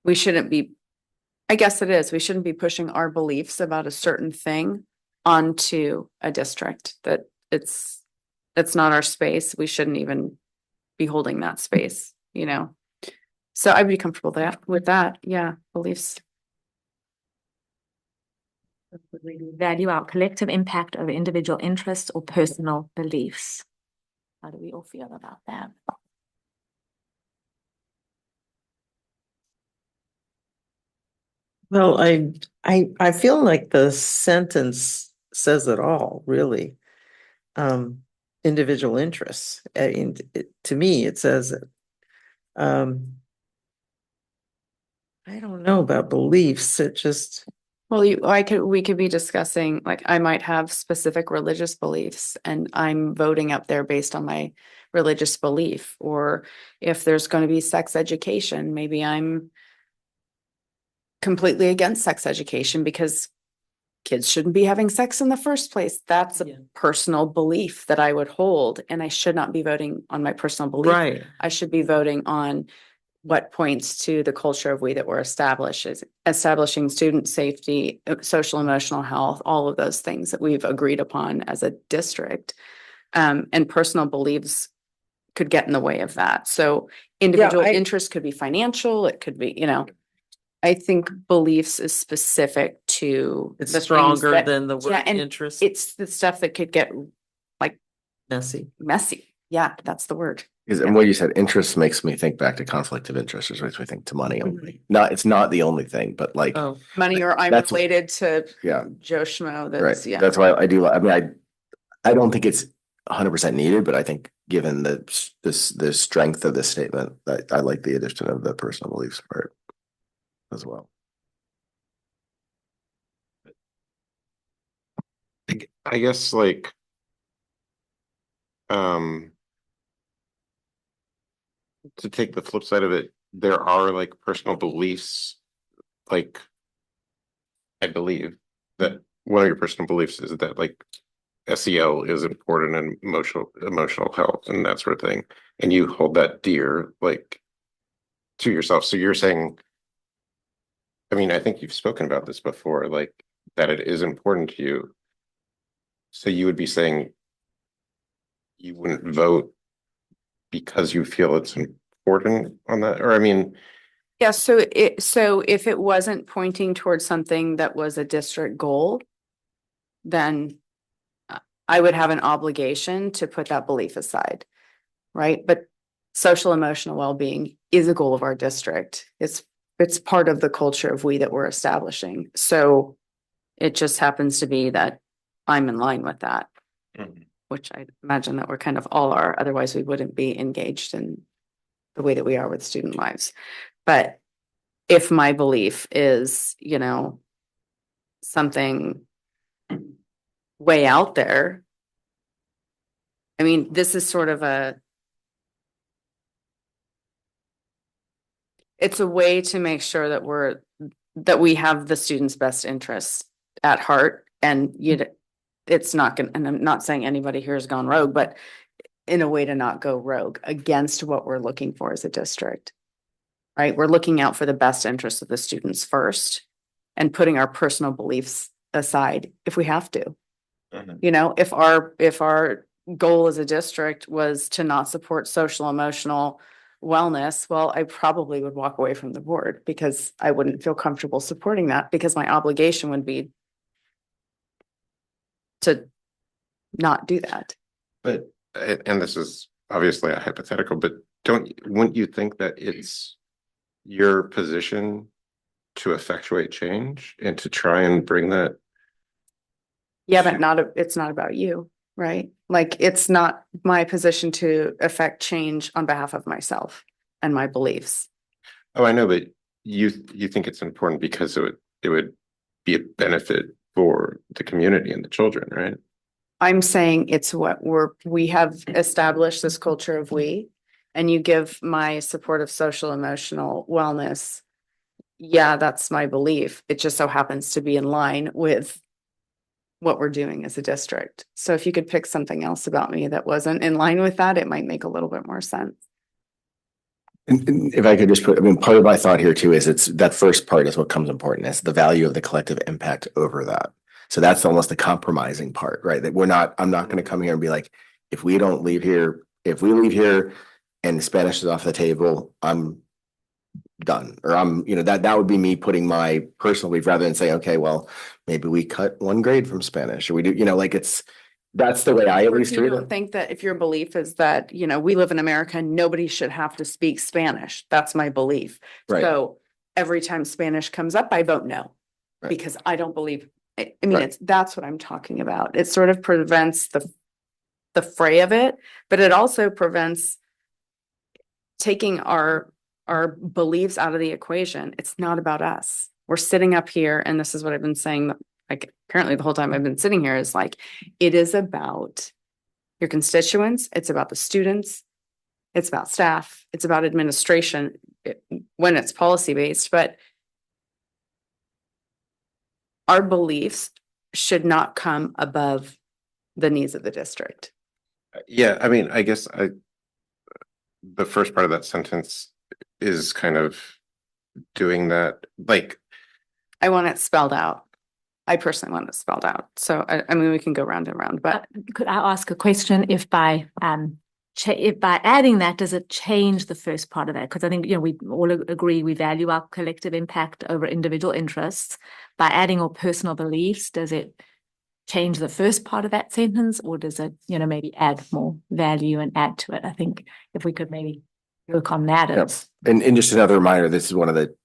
we shouldn't be, I guess it is, we shouldn't be pushing our beliefs about a certain thing onto a district that it's not our space. We shouldn't even be holding that space, So I'd be comfortable with that. Yeah, beliefs. We value our collective impact over individual interests or personal beliefs. How do we all feel about that? Well, I feel like the sentence says it all, really. Individual interests. To me, it says it. I don't know about beliefs. It just. Well, we could be discussing, like, I might have specific religious beliefs and I'm voting up there based on my religious belief. Or if there's going to be sex education, maybe I'm completely against sex education because kids shouldn't be having sex in the first place. That's a personal belief that I would hold, and I should not be voting on my personal belief. Right. I should be voting on what points to the culture of we that we're establishing student safety, social emotional health, all of those things that we've agreed upon as a district. And personal beliefs could get in the way of that. So individual interest could be financial, it could be, I think beliefs is specific to It's the stronger things than the word and interest. it's the stuff that could get like messy. Yeah, that's the word. And what you said, interest makes me think back to conflict of interest, which makes me think to money only. It's not the only thing, but like Money, or I'm that's- related to yeah, Joe Schmo. right. That's That's why I do. I mean, I don't think it's 100% needed, but I think given the strength of this statement, I like the addition of the personal beliefs part as well. I guess like to take the flip side of it, there are like personal beliefs, like I believe that one of your personal beliefs is that like SEL is important in emotional health and that sort of thing, and you hold that dear like to yourself. So you're saying, I mean, I think you've spoken about this before, like that it is important to you. So you would be saying you wouldn't vote because you feel it's important on that, or I mean, Yeah, so if it wasn't pointing towards something that was a district goal, then I would have an obligation to put that belief aside, right? But social emotional well-being is a goal of our district. It's part of the culture of we that we're establishing. So it just happens to be that I'm in line with that, which I imagine that we're kind of all are. Otherwise, we wouldn't be engaged in the way that we are with student lives. But if my belief is, something way out there, I mean, this is sort of it's a way to make sure that we have the students' best interests at heart. And it's not gonna, and I'm not saying anybody here has gone rogue, but in a way to not go rogue against what we're looking for as a district. Right? We're looking out for the best interests of the students first and putting our personal beliefs aside if we have to. If our goal as a district was to not support social emotional wellness, well, I probably would walk away from the board because I wouldn't feel comfortable supporting that because my obligation would be to not do that. But, and this is obviously a hypothetical, but wouldn't you think that it's your position to effectuate change and to try and bring that? Yeah, but it's not about you, right? Like, it's not my position to affect change on behalf of myself and my beliefs. Oh, I know, but you think it's important because it would be a benefit for the community and the children, right? I'm saying it's what we have established this culture of we, and you give my support of social emotional wellness. Yeah, that's my belief. It just so happens to be in line with what we're doing as a district. So if you could pick something else about me that wasn't in line with that, it might make a little bit more sense. And if I could just put, I mean, part of my thought here too is it's that first part is what comes important. It's the value of the collective impact over that. So that's almost the compromising part, right? That I'm not going to come here and be like, if we leave here and Spanish is off the table, I'm done. Or that would be me putting my personal belief rather than saying, okay, well, maybe we cut one grade from Spanish or we do, that's the way I at least You read don't it. think that if your belief is that, we live in America and nobody should have to speak Spanish. That's my belief. Right. So every time Spanish comes up, I vote no. Right. Because I don't believe, I mean, Right. that's what I'm talking about. It sort of prevents the fray of it, but it also prevents taking our beliefs out of the equation. It's not about us. We're sitting up here, and this is what I've been saying, like, apparently the whole time I've been sitting here, is like, it is about your constituents, it's about the students, it's about staff, it's about administration when it's policy based, but our beliefs should not come above the needs of the district. Yeah, I mean, I guess the first part of that sentence is kind of doing that, like, I want it spelled out. I personally want it spelled out. So I mean, we can go round and round, but Could I ask a question if by adding that, does it change the first part of that? Because I think, we all agree we value our collective impact over individual interests. By adding our personal beliefs, does it change the first part of that sentence, or does it, maybe add more value and add to it? I think if we could maybe work on that. Yep. And just another reminder, this is one of the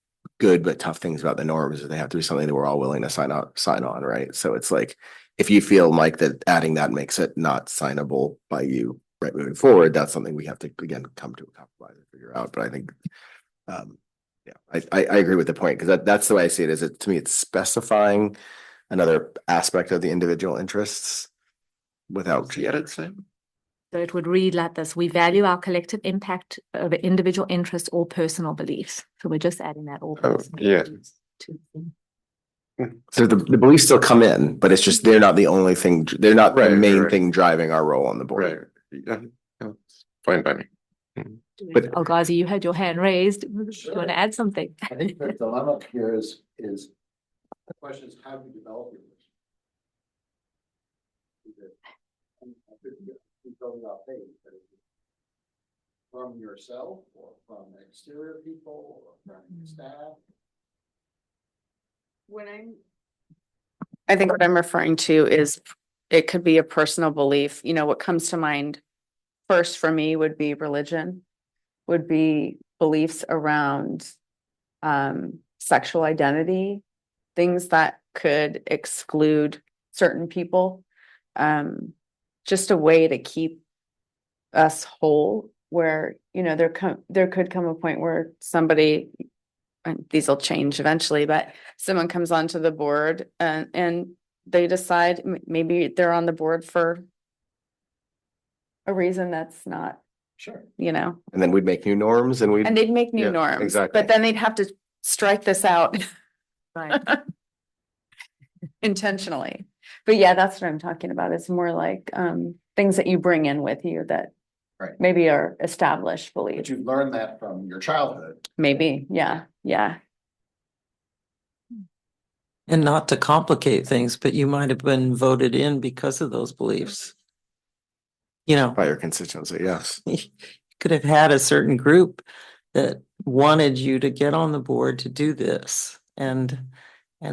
good but tough things about the norms is they have to be something that we're all willing to sign on, right? So it's like, if you feel, Mike, that adding that makes it not signable by you, right, moving forward, that's something we have to, again, come to a compromise and figure out. But I think, I agree with the point, because that's the way I see it, is to me, it's specifying another aspect of the individual interests without. So it would read like this: we value our collective impact over individual interests or personal beliefs. So we're just adding that all. yeah. So the beliefs still come in, but it's just they're not the only thing. They're not the main thing driving our role on the board. Right. Yeah. Fine by me. But Algazi, you had your hand raised. Do you want to add something? I think the dilemma here is the question is, how do you develop your vision? from yourself or from exterior people or from staff? I think what I'm referring to is it could be a personal belief. You know, what comes to mind first for me would be religion, would be beliefs around sexual identity, things that could exclude certain people. Just a way to keep us whole where, you know, there could come a point where somebody, and these will change eventually, but someone comes onto the board and they decide maybe they're on the board for a reason that's not, Sure. you know, And then we'd make new norms and we'd. and they'd make new Yeah, norms, exactly. but then they'd have to strike this out Right. intentionally. But yeah, that's what I'm talking about. It's more like things that you bring in with you that Right. maybe are established But beliefs. you've learned that from your childhood. Maybe, yeah, yeah. And not to complicate things, but you might have been voted in because of those beliefs. You know, By your constituency, yes. you could have had a certain group that wanted you to get on the board to do this. And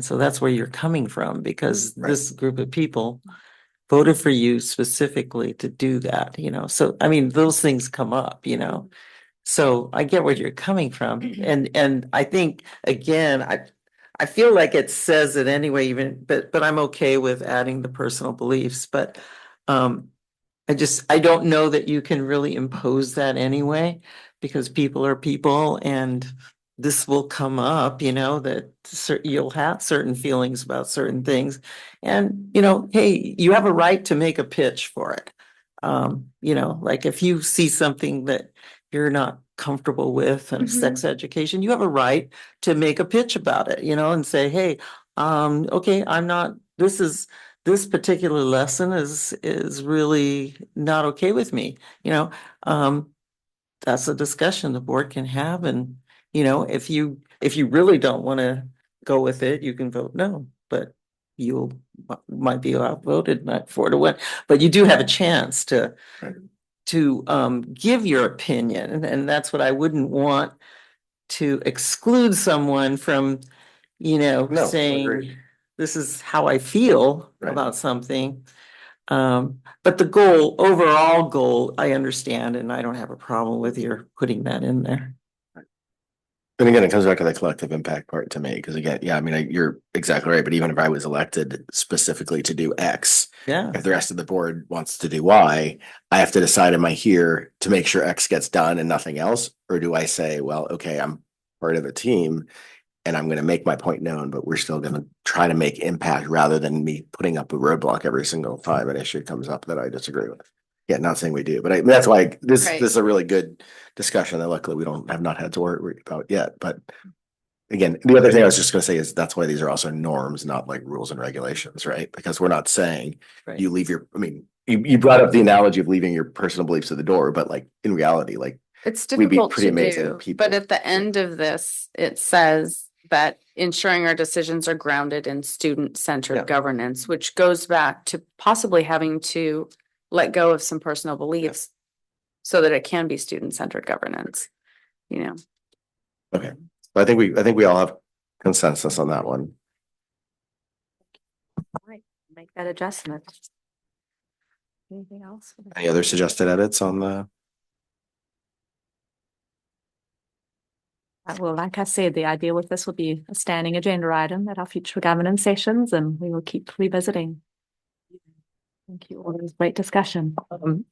so that's where you're coming from, because Right. this group of people voted for you specifically to do that, you know? So, I mean, those things come up, you know? So I get where you're coming from. And I think, again, I feel like it says it anyway, even, but I'm okay with adding the personal beliefs, but I don't know that you can really impose that anyway, because people are people and this will come up, you know, that you'll have certain feelings about certain things. And, you know, hey, you have a right to make a pitch for it. You know, like if you see something that you're not comfortable with and sex education, you have a right to make a pitch about it, you know, and say, hey, okay, this particular lesson is really not okay with me, you know. That's a discussion the board can have, and you know, if you really don't want to go with it, you can vote no, but you might be outvoted, not 4-1, but you do have a chance to give your opinion, and that's what I wouldn't want, to exclude someone from, you know, No, saying agreed. this is how I feel Right. about something. But the goal, overall goal, I understand, and I don't have a problem with your putting that in there. And again, it comes back to the collective impact part to me, because again, yeah, I mean, you're exactly right, but even if I was elected specifically to do X, Yeah, if the rest of the board wants to do Y, I have to decide, am I here to make sure X gets done and nothing else? Or do I say, well, okay, I'm part of the team and I'm going to make my point known, but we're still going to try to make impact rather than me putting up a roadblock every single time an issue comes up that I disagree with. Yeah, not saying we do, but that's why this Right. is a really good discussion that luckily we have not had to worry about yet. But again, the other thing I was just going to say is that's why these are also norms, not like rules and regulations, right? Because we're not saying right. you leave your, I mean, you brought up the analogy of leaving your personal beliefs at the door, but like in reality, like It's we'd be difficult pretty to amazing do, people. but at the end of this, it says that ensuring our decisions are grounded in Yeah. student-centered governance, which goes back to possibly having to let go of some personal beliefs so that it can be student-centered governance, you know? Okay, but I think we all have consensus on that one. Right, make that adjustment. Anything else? Any other suggested edits on the? Well, like I said, the idea with this will be a standing agenda item at our future governance sessions, and we will keep revisiting. Thank you. All this great discussion.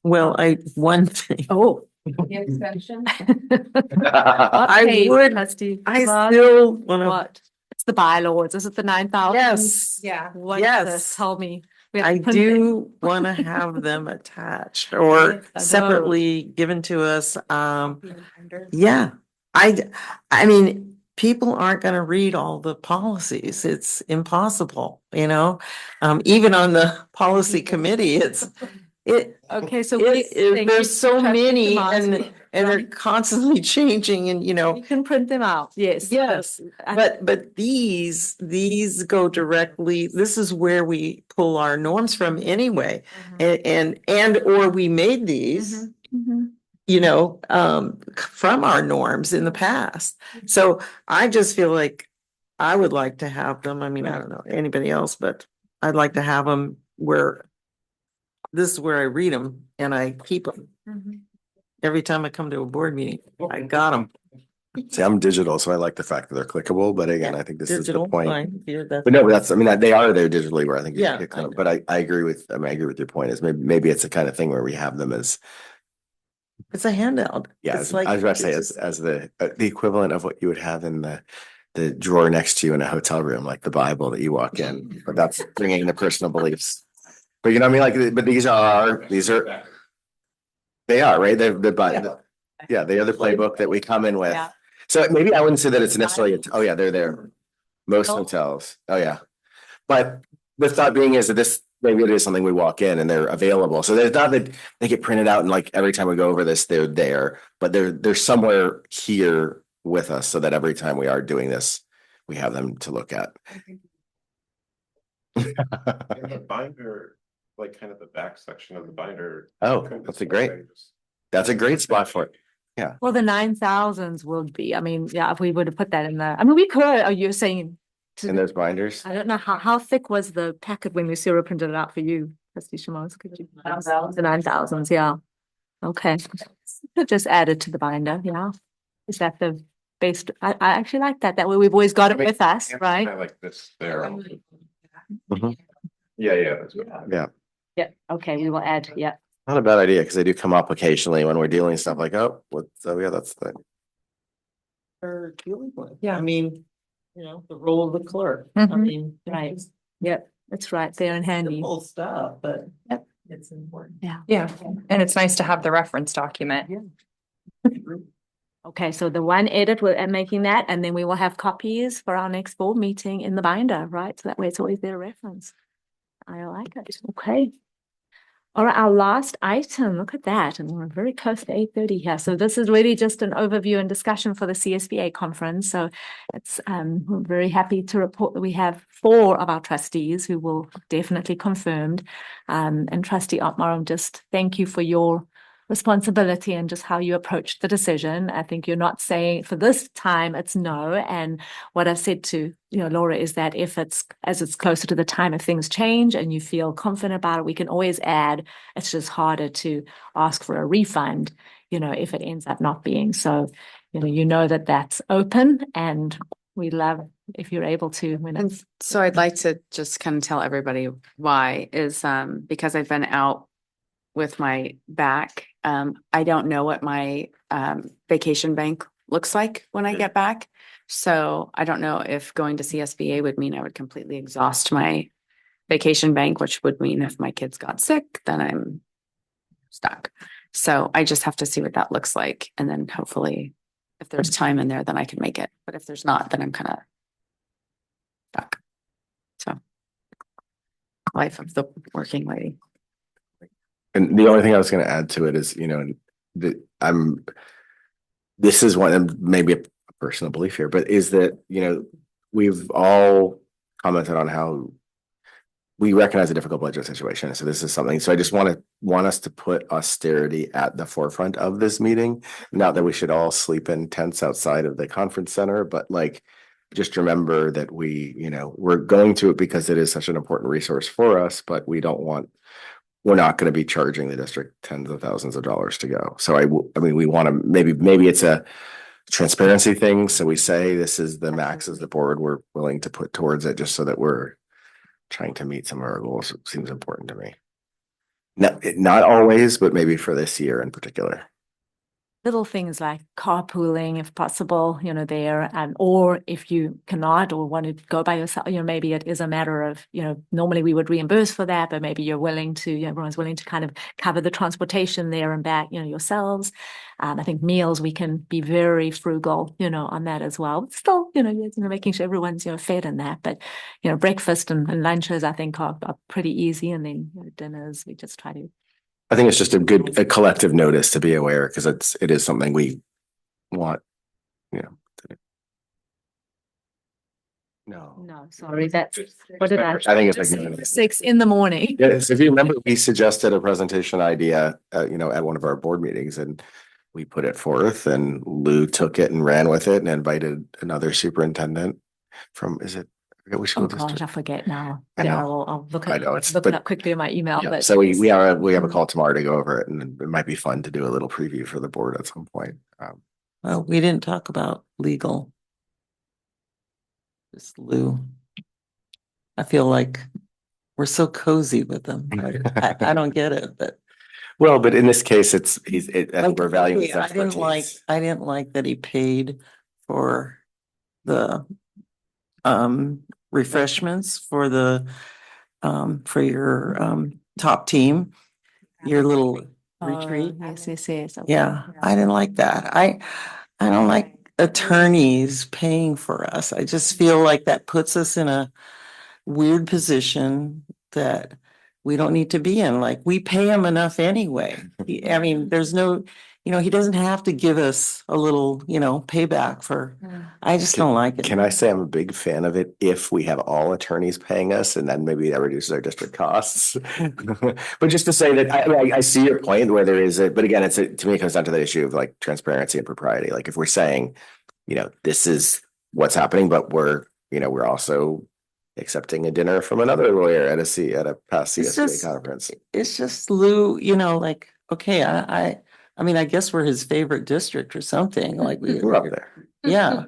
Well, one thing, Oh. The extension? I would, I still want to, What? It's the bylaws. Is it the 9,000? yes, Yeah. What? yes. Tell me. We have to I print them. do want to have them attached or Yes, I know. separately given to us. Yeah, I mean, people aren't going to read all the policies. It's impossible, you know? Even on the policy committee, Okay, so there's so many and they're Right. constantly changing and, you know. You can print them out. Yes. Yes, but these go directly, this is where we pull our norms from anyway. And or we made these, Mhm. from our norms in the past. So I just feel like I would like to have them. I mean, I don't know anybody else, but I'd like to have them where this is where I read them and I keep them. Every time I come to a board meeting, I got them. See, I'm digital, so I like the fact that they're clickable, but again, I think this is the Digital, point. fine. Yeah, that's But no, fine. that's, I mean, they are there digitally where I think. you Yeah, pick I them, know. But I agree with, I mean, I agree with your point is maybe it's the kind of thing where we have them as, It's a handout. yeah, It's I was about to say it's as the equivalent of what you would have in the drawer next to you in a hotel room, like the Bible that you walk in, but that's bringing the personal beliefs. But you know what I mean? Like, but these are, they are, right? Yeah, they are the playbook that we come in with. Yeah. So maybe I wouldn't say that it's necessarily, oh yeah, they're there. Most hotels, oh yeah. But the thought being is that this, maybe it is something we walk in and they're available. So there's not that they get printed out and like every time we go over this, they're there, but they're somewhere here with us so that every time we are doing this, we have them to look at. In the binder, like kind of the back section of the binder. Oh, that's a great spot for it. Well, the 9,000s would be, I mean, yeah, if we would have put that in there. I mean, we could, are you saying? In those binders. I don't know how thick was the packet when Lucero printed it out for you, Trustee Shimos? Could you? The 9,000s, yeah. Okay. Just add it to the binder, yeah. Is that the base? I actually like that. That way we've always got it with us, right? I like this there. Mhm. Yeah, that's good. Yeah, Yeah, okay, we will add, yeah. not a bad idea because they do come up occasionally when we're dealing stuff like, oh, what, so yeah, that's the. Or dealing with. Yeah, I mean, the role of the clerk. I Mhm. mean, Right. Yep, that's right. They're in handy. Simple stuff, but Yep. it's important. Yeah, and it's nice to have the reference document. Okay, so the one edit, we're making that, and then we will have copies for our next board meeting in the binder, right? So that way it's always their reference. I like it. Okay. All right, our last item, look at that, and we're very close to 8:30 here. So this is really just an overview and discussion for the CSBA conference. So it's we're very happy to report that we have 4 of our trustees who will definitely confirmed. And Trustee Otmar, just thank you for your responsibility and just how you approached the decision. I think you're not saying for this time it's no. And what I've said to Laura is that if it's closer to the time, if things change and you feel confident about it, we can always add. It's just harder to ask for a refund, if it ends up not being. So, that that's open, and we love if you're able to. And so I'd like to just kind of tell everybody why is because I've been out with my back. I don't know what my vacation bank looks like when I get back. So I don't know if going to CSBA would mean I would completely exhaust my vacation bank, which would mean if my kids got sick, then I'm stuck. So I just have to see what that looks like. And then hopefully if there's time in there, then I can make it. But if there's not, then I'm kind of stuck. So life of the working lady. And the only thing I was going to add to it is, this is one, and maybe a personal belief here, but is that, we've all commented on how we recognize a difficult budget situation. So this is something, so I just want us to put austerity at the forefront of this meeting. Not that we should all sleep in tents outside of the conference center, but like, just remember that we're going to it because it is such an important resource for us, but we're not going to be charging the district tens of thousands of dollars to go. So I mean, we want to, maybe it's a transparency thing. So we say this is the max as the board we're willing to put towards it, just so that we're trying to meet some of our goals. It seems important to me. Not always, but maybe for this year in particular. Little things like carpooling, if possible, there, or if you cannot or want to go by yourself, maybe it is a matter of, normally we would reimburse for that, but maybe you're willing to, everyone's willing to kind of cover the transportation there and back, yourselves. I think meals, we can be very frugal, on that as well. Still, making sure everyone's, fed in that, but, breakfast and lunches, I think are pretty easy. And then dinners, we just try to. I think it's just a collective notice to be aware, because it is something we want, No, sorry, that's, what did I? I think it's like 6 in the morning. Yes, if you remember, we suggested a presentation idea, at one of our board meetings, and we put it forth and Lou took it and ran with it and invited another superintendent from, is it? I forget which Oh school gosh, district. I forget now. I know. I'll look I it, know, it's- look it but- up quickly in my email, Yeah, but. so we have a Mm. call tomorrow to go over it, and it might be fun to do a little preview for the board at some point. Well, we didn't talk about legal. Just Lou. I feel like we're so cozy with them. I don't get it, but. Well, but in this case, I think we're valuing his I didn't expertise. I didn't like that he paid for the refreshments for your top team, your little retreat. Yes. Okay. Yeah, I didn't like that. I don't like attorneys paying for us. I just feel like that puts us in a weird position that we don't need to be in. Like, we pay him enough anyway. I mean, there's no, he doesn't have to give us a little, payback for, I just don't like it. Can I say I'm a big fan of it if we have all attorneys paying us, and then maybe that reduces our district costs? But just to say that I see your point where there is but again, to me, it comes down to the issue of like transparency and propriety. Like if we're saying, this is what's happening, but we're also accepting a dinner from another lawyer at a past It's CSBA just- conference. It's just Lou, like, okay, I mean, I guess we're his favorite district or something, like We're up there. yeah.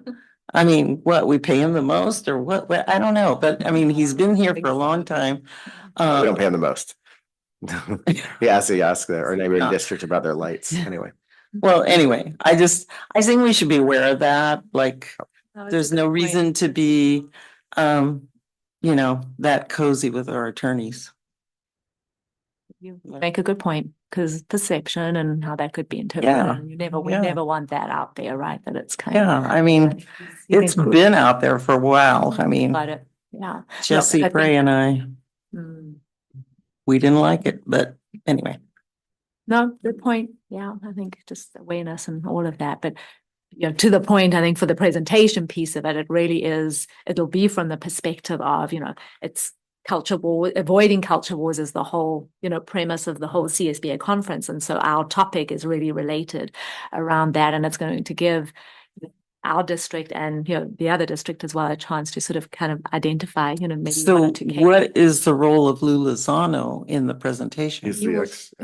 I mean, what, we pay him the most or what? I don't know, but I mean, he's been here for a long time. We don't pay him the most. He asked our neighboring Yeah. district about their lights anyway. Well, anyway, I think we should be aware of that, like, No, it's a there's good no point. reason to be, that cozy with our attorneys. You make a good point, because perception and how that could be interpreted, Yeah, and we yeah. never want that out there, right? That it's kind Yeah, I mean, it's been out there for a while. I mean, Got it, yeah. Jesse I think- Gray and I, Mm. we didn't like it, but anyway. No, good point. Yeah, I think just awareness and all of that. But to the point, I think for the presentation piece of it, it really is, it'll be from the perspective of, it's culture war, avoiding culture wars is the whole, premise of the whole CSBA conference. And so our topic is really related around that. And it's going to give our district and, the other district as well, a chance to sort of kind of identify, maybe one So or two cases. what is the role of Lou Lozano in the presentation? He's He the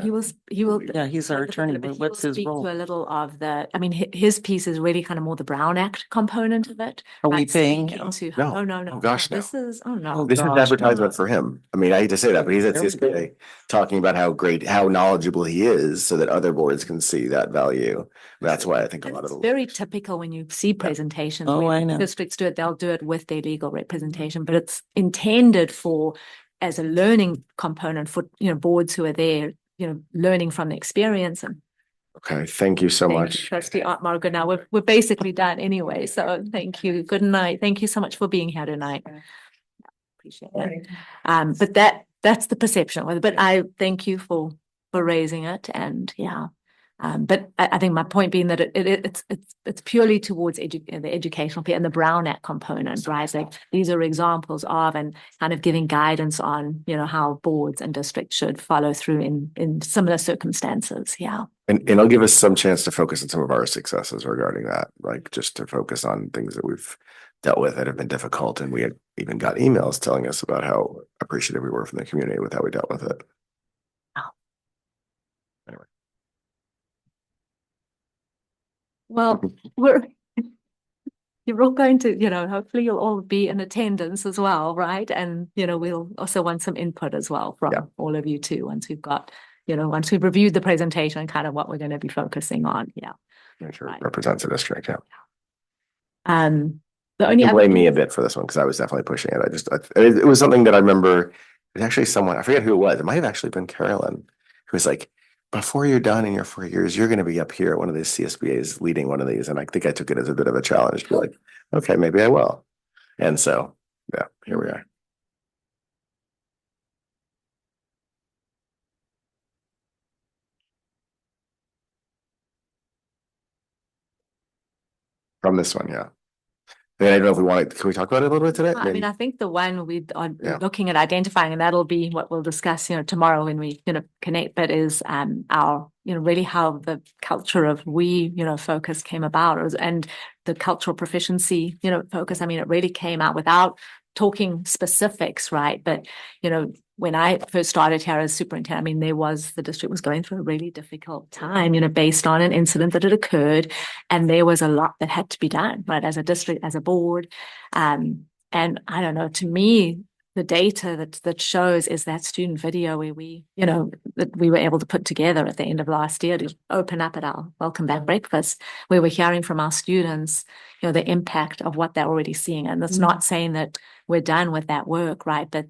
will, he will. Yeah, he's our attorney, But but he what's will his speak role? to a little of the, I mean, his piece is really kind of more the Brown Act component of it. Are we like paying speaking him? to- No. Oh, no. Oh, gosh, no. This is, oh, no. Oh, This is gosh, advertisement for him. I mean, I hate to say that, but he's at There we go. CSBA talking about how knowledgeable he is so that other boards can see that value. That's why I think a And lot of it's the. very typical when you see presentations. Oh, when I know. districts do it, they'll do it with their legal representation, but it's intended for as a learning component for, boards who are there, learning from the experience. And Okay, thank you so thank you, much. Trustee Margaret. Now we're basically done anyway. So thank you. Good night. Thank you so much for being here tonight. Appreciate it. But that's the perception. But I thank you for raising it. And yeah. But I think my point being that it's purely towards the educational piece and the Brown Act component, right? Like these are examples of and kind of giving guidance on, how boards and districts should follow through in similar circumstances. Yeah. And it'll give us some chance to focus on some of our successes regarding that, like just to focus on things that we've dealt with that have been difficult. And we had even got emails telling us about how appreciative we were from the community with how we dealt with it. Anyway. Well, you're all going to, hopefully you'll all be in attendance as well, right? And, we'll also want some input as well from all of you too, once we've got, once we've reviewed the presentation, kind of what we're going to be focusing on. Yeah. Make sure it Right. represents the district. Yeah. The You only can other blame me a bit for this one because I was definitely pushing it. It was something that I remember. It was actually someone, I forget who it was. It might have actually been Carolyn, who was like, before you're done in your 4 years, you're going to be up here at one of these CSBAs leading one of these. And I think I took it as a bit of a challenge to be like, okay, maybe I will. And so, yeah, here we are. From this one, yeah. I mean, I don't know if we want to, can we talk about it a little bit today? I mean, I think the one we are Yeah. looking at identifying, and that'll be what we'll discuss, tomorrow when we, connect, but is our, really how the culture of we, focus came about, and the cultural proficiency, focus. I mean, it really came out without talking specifics, right? But, when I first started here as superintendent, I mean, the district was going through a really difficult time, based on an incident that had occurred. And there was a lot that had to be done, right? As a district, as a board. And I don't know, to me, the data that shows is that student video where we, that we were able to put together at the end of last year to open up at our welcome back breakfast, where we're hearing from our students, the impact of what they're already seeing. And that's not saying that we're done with that work, right? But,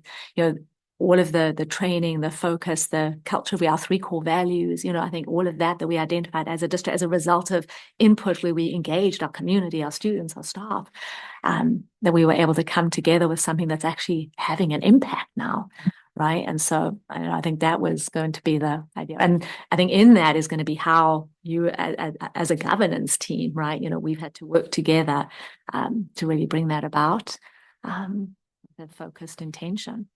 all of the training, the focus, the culture, our 3 core values, I think all of that we identified as a district as a result of input where we engaged our community, our students, our staff, that we were able to come together with something that's actually having an impact now. Right. And so I think that was going to be the idea. And I think in that is going to be how you as a governance team, right, we've had to work together to really bring that about, the focused intention.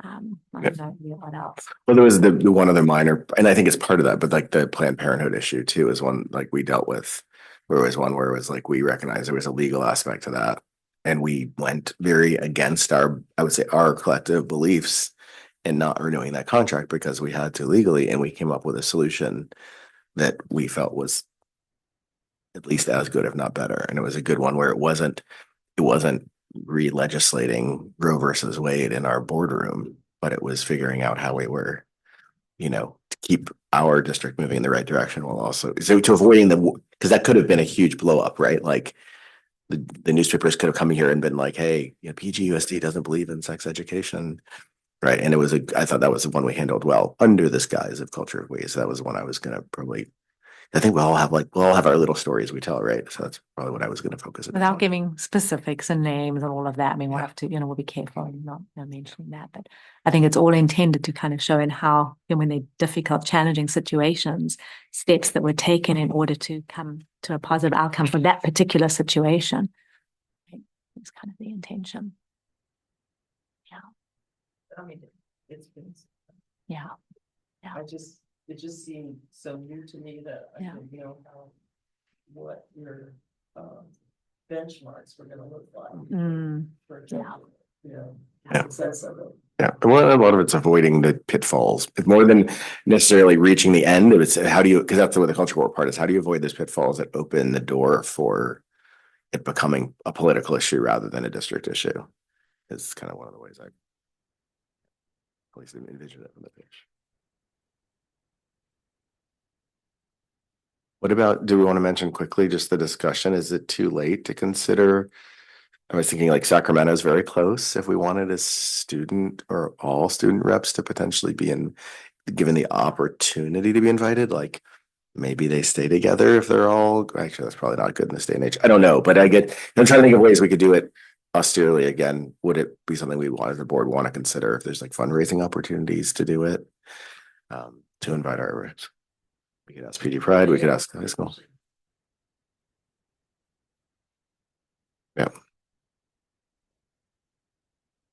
I don't know what else. Well, there was the one other minor, and I think it's part of that, but like the Planned Parenthood issue too is one like we dealt with, where it was one where it was like we recognized there was a legal aspect to that, and we went very against I would say our collective beliefs in not renewing that contract because we had to legally, and we came up with a solution that we felt was at least as good, if not better, and it was a good one where it wasn't re-legislating Roe versus Wade in our boardroom, but it was figuring out how we were, to keep our district moving in the right direction while also to avoiding because that could have been a huge blow up, right? Like the newspapers could have come here and been like, hey, PGUSD doesn't believe in sex education, right? And I thought that was the one we handled well under this guise of culture of ways. So that was one I was going to probably. I think we'll all have our little stories we tell, right? So that's probably what I was going to focus on. Without giving specifics and names and all of that. I mean, we'll have to, we'll be careful in not mentioning that. But I think it's all intended to kind of show in how, when they're difficult, challenging situations, steps that were taken in order to come to a positive outcome for that particular situation. It's kind of the intention. Yeah. I mean, it's been. Yeah. It just seemed so new to me that I didn't know what your benchmarks were gonna look like. For example, Yeah. sense of it. Yeah, well, a lot of it's avoiding the pitfalls. It's more than necessarily reaching the end. It's how do you, because that's what the cultural war part is. How do you avoid those pitfalls that open the door for it becoming a political issue rather than a district issue? It's kind of one of the ways I at least envision it on the page. What about, do we want to mention quickly just the discussion? Is it too late to consider? I was thinking like Sacramento is very close. If we wanted a student or all student reps to potentially be given the opportunity to be invited, like maybe they stay together if they're all, actually, that's probably not good in this day and age. I don't know, but I'm trying to think of ways we could do it austerely again. Would it be something we want as a board want to consider if there's like fundraising opportunities to do it? To invite our reps. We could ask PD Pride, we could ask high school. Yeah.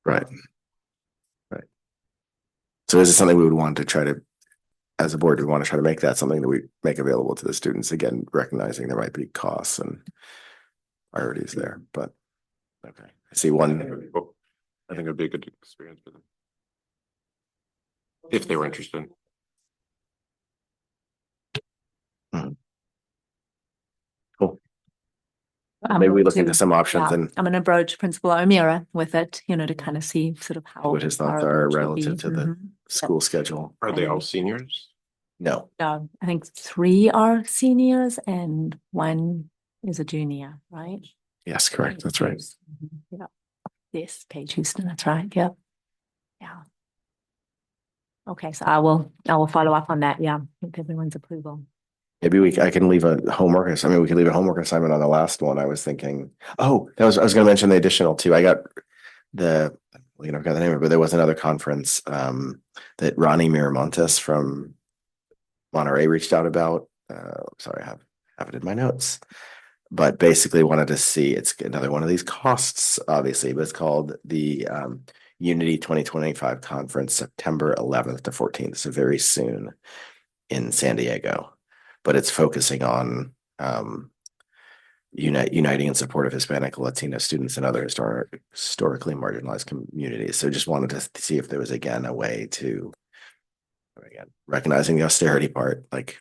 Right. So is it something we would want to try to, as a board, we want to try to make that something that we make available to the students, again, recognizing there might be costs and priorities there, but okay. I see one. I think it'd be a good experience for them. If they were interested. Cool. Maybe we look into some options and I'm going to broach Principal O'Meara with it, to kind of see sort of how. what his thoughts are relative to the school schedule. Are they all seniors? No. I think 3 are seniors and 1 is a junior, right? Yes, correct. That's right. Yeah. Yes, Paige Houston. That's right. Yep. Yeah. Okay, so I will follow up on that. Yeah, with everyone's approval. Maybe I can leave a homework. I mean, we could leave a homework assignment on the last one. I was thinking, I was going to mention the additional 2. I got the name of it, but there was another conference that Ronnie Miramontes from Monterey reached out about. Sorry, I have it in my notes. but basically wanted to see, it's another one of these costs, obviously, but it's called the Unity 2025 Conference, September 11th to 14th, so very soon in San Diego. But it's focusing on uniting in support of Hispanic, Latino students and other historically marginalized communities. So just wanted to see if there was, again, a way to, again, recognizing the austerity part, like.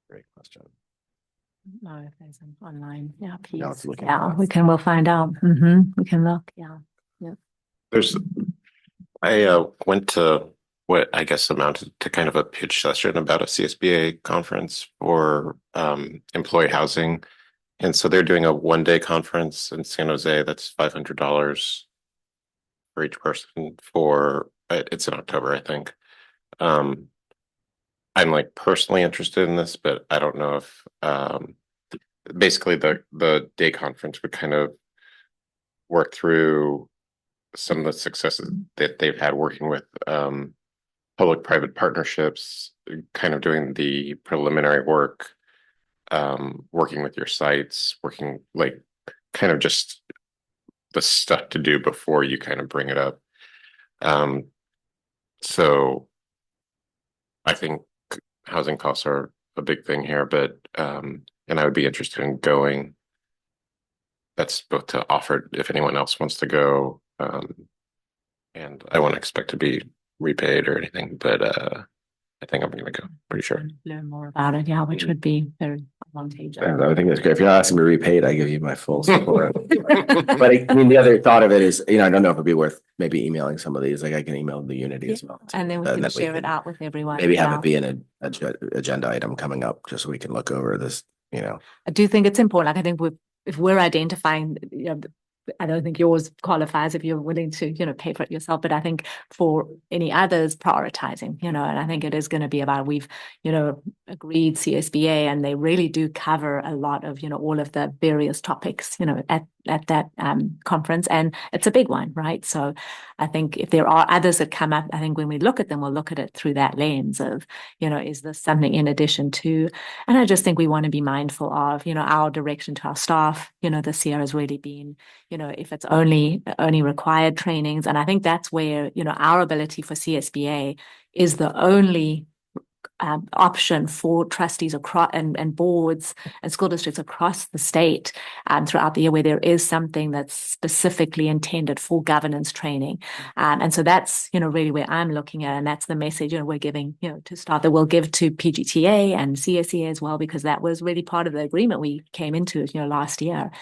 Great question. No, if there's an online, yeah, Yeah, it's please. looking Yeah, for we us. can, we'll find out. We can look, yeah. There's, I went to what I guess amounted to kind of a pitch session about a CSBA conference for employee housing. And so they're doing a 1-day conference in San Jose that's $500 for each person for it's in October, I think. I'm like personally interested in this, but I don't know if basically the day conference would kind of work through some of the successes that they've had working with public-private partnerships, kind of doing the preliminary work, working with your sites, working like kind of just the stuff to do before you kind of bring it up. So I think housing costs are a big thing here, but and I would be interested in going. That's both to offer if anyone else wants to go. And I won't expect to be repaid or anything, but I think I'm gonna go, pretty sure. Learn more about it, yeah, which would be very advantageous. I think that's great. If you're not asking me to be repaid, I give you my full support. But I mean, the other thought of it is, I don't know if it'd be worth maybe emailing some of these. Like I can email the Unity as well. And then we can share it out with everyone. Maybe have yeah. it be an agenda item coming up, just so we can look over this. I do think it's important. Like I think if we're identifying, I don't think yours qualifies if you're willing to, pay for it yourself. But I think for any others, prioritizing, and I think it is going to be about we've, agreed CSBA, and they really do cover a lot of, all of the various topics, at that conference, and it's a big one, right? So I think if there are others that come up, I think when we look at them, we'll look at it through that lens of, is this something in addition to? And I just think we want to be mindful of, our direction to our staff, this year has really been, if it's only required trainings. And I think that's where, our ability for CSBA is the only option for trustees across and boards and school districts across the state throughout the year where there is something that's specifically intended for governance training. And so that's, really where I'm looking at, and that's the message, we're giving, to start that we'll give to PGTA and CSEA as well, because that was really part of the agreement we came into, last year.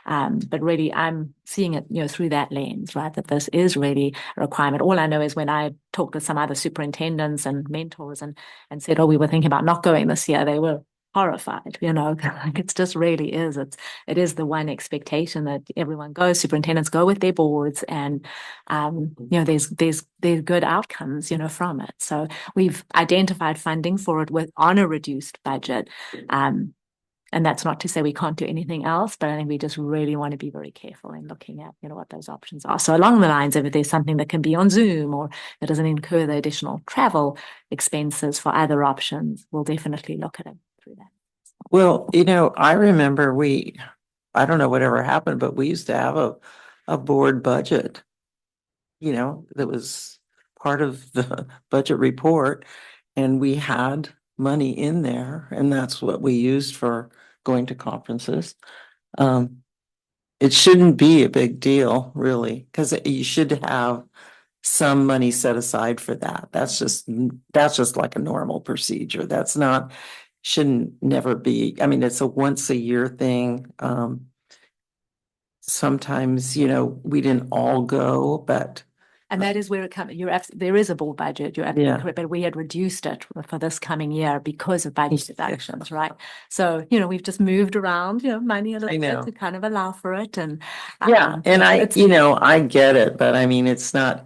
But really, I'm seeing it, through that lens, right? That this is really a requirement. All I know is when I talked to some other superintendents and mentors and said, "Oh, we were thinking about not going this year," they were horrified. Like it's just really is. It is the one expectation that everyone goes. Superintendents go with their boards, and there's good outcomes, from it. So we've identified funding for it on a reduced budget. And that's not to say we can't do anything else, but I think we just really want to be very careful in looking at, what those options are. So along the lines of if there's something that can be on Zoom or that doesn't incur the additional travel expenses for other options, we'll definitely look at it through that. Well, I remember I don't know whatever happened, but we used to have a board budget, that was part of the budget report, and we had money in there, and that's what we used for going to conferences. It shouldn't be a big deal, really, because you should have some money set aside for that. That's just like a normal procedure. Shouldn't never be. I mean, it's a once a year thing. Sometimes, we didn't all go, but And that is where it comes. There is a board budget. You're absolutely correct, but we had reduced it for this coming year because of budget reductions, right? So we've just moved around money a little bit to kind of allow for it, and and I get it, but I mean it's not.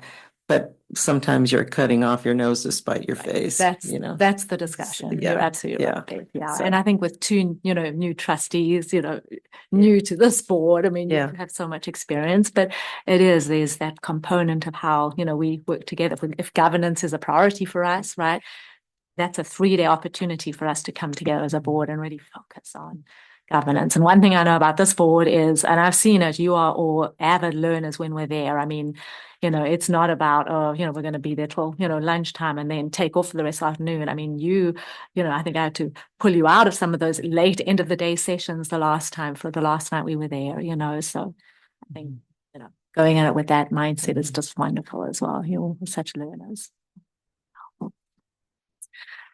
But sometimes you're cutting off your nose to spite your face. That's the discussion. Yeah. You're absolutely right. Yeah, So- and I think with two new trustees, new to this board, I mean, you have so much experience, but there's that component of how we work together. If governance is a priority for us, right? that's a 3-day opportunity for us to come together as a board and really focus on governance. And one thing I know about this board is, and I've seen it, you are all avid learners when we're there. I mean, it's not about, oh, we're going to be there till, lunchtime and then take off for the rest of the afternoon. I mean, I think I had to pull you out of some of those late end of the day sessions the last night we were there, so I think, going at it with that mindset is just wonderful as well. You're all such learners.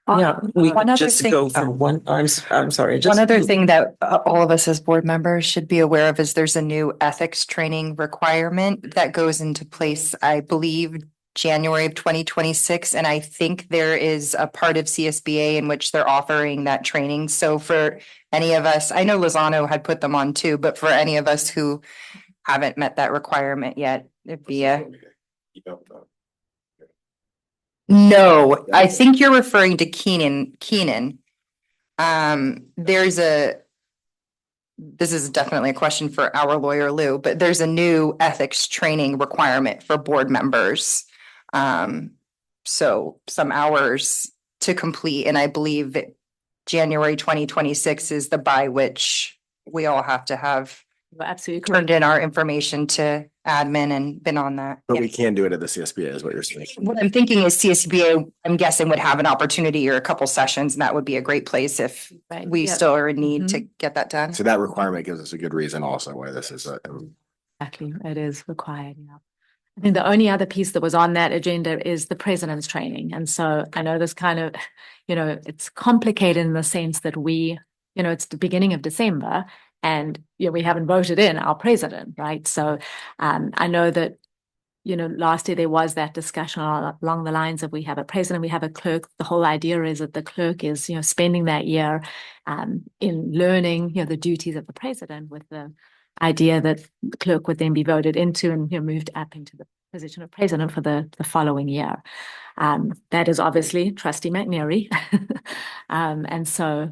Yeah, we One could other just thing- go for one, I'm sorry. One just- other thing that all of us as board members should be aware of is there's a new ethics training requirement that goes into place, I believe, January of 2026. And I think there is a part of CSBA in which they're offering that training. So for any of us, I know Lozano had put them on too, but for any of us who haven't met that requirement yet, it'd be No, I think you're referring to Keenan. This is definitely a question for our lawyer Lou, but there's a new ethics training requirement for board members. So some hours to complete, and I believe that January 2026 is the by which we all have to have You're absolutely correct. turned in our information to admin and been on that. But Yeah. we can do it at the CSBA is what you're saying. What I'm thinking is CSBA, I'm guessing, would have an opportunity or a couple sessions, and that would be a great place if Right, we yep. still are in need to get that done. So that requirement gives us a good reason also why this is Exactly, it is required, yeah. I think the only other piece that was on that agenda is the president's training. And so I know this kind of, it's complicated in the sense that it's the beginning of December and, we haven't voted in our president, right? So I know that, last year there was that discussion along the lines of we have a president, we have a clerk. The whole idea is that the clerk is, spending that year in learning, the duties of the president, with the idea that the clerk would then be voted into and moved up into the position of president for the following year. That is obviously Trustee McNary. And so,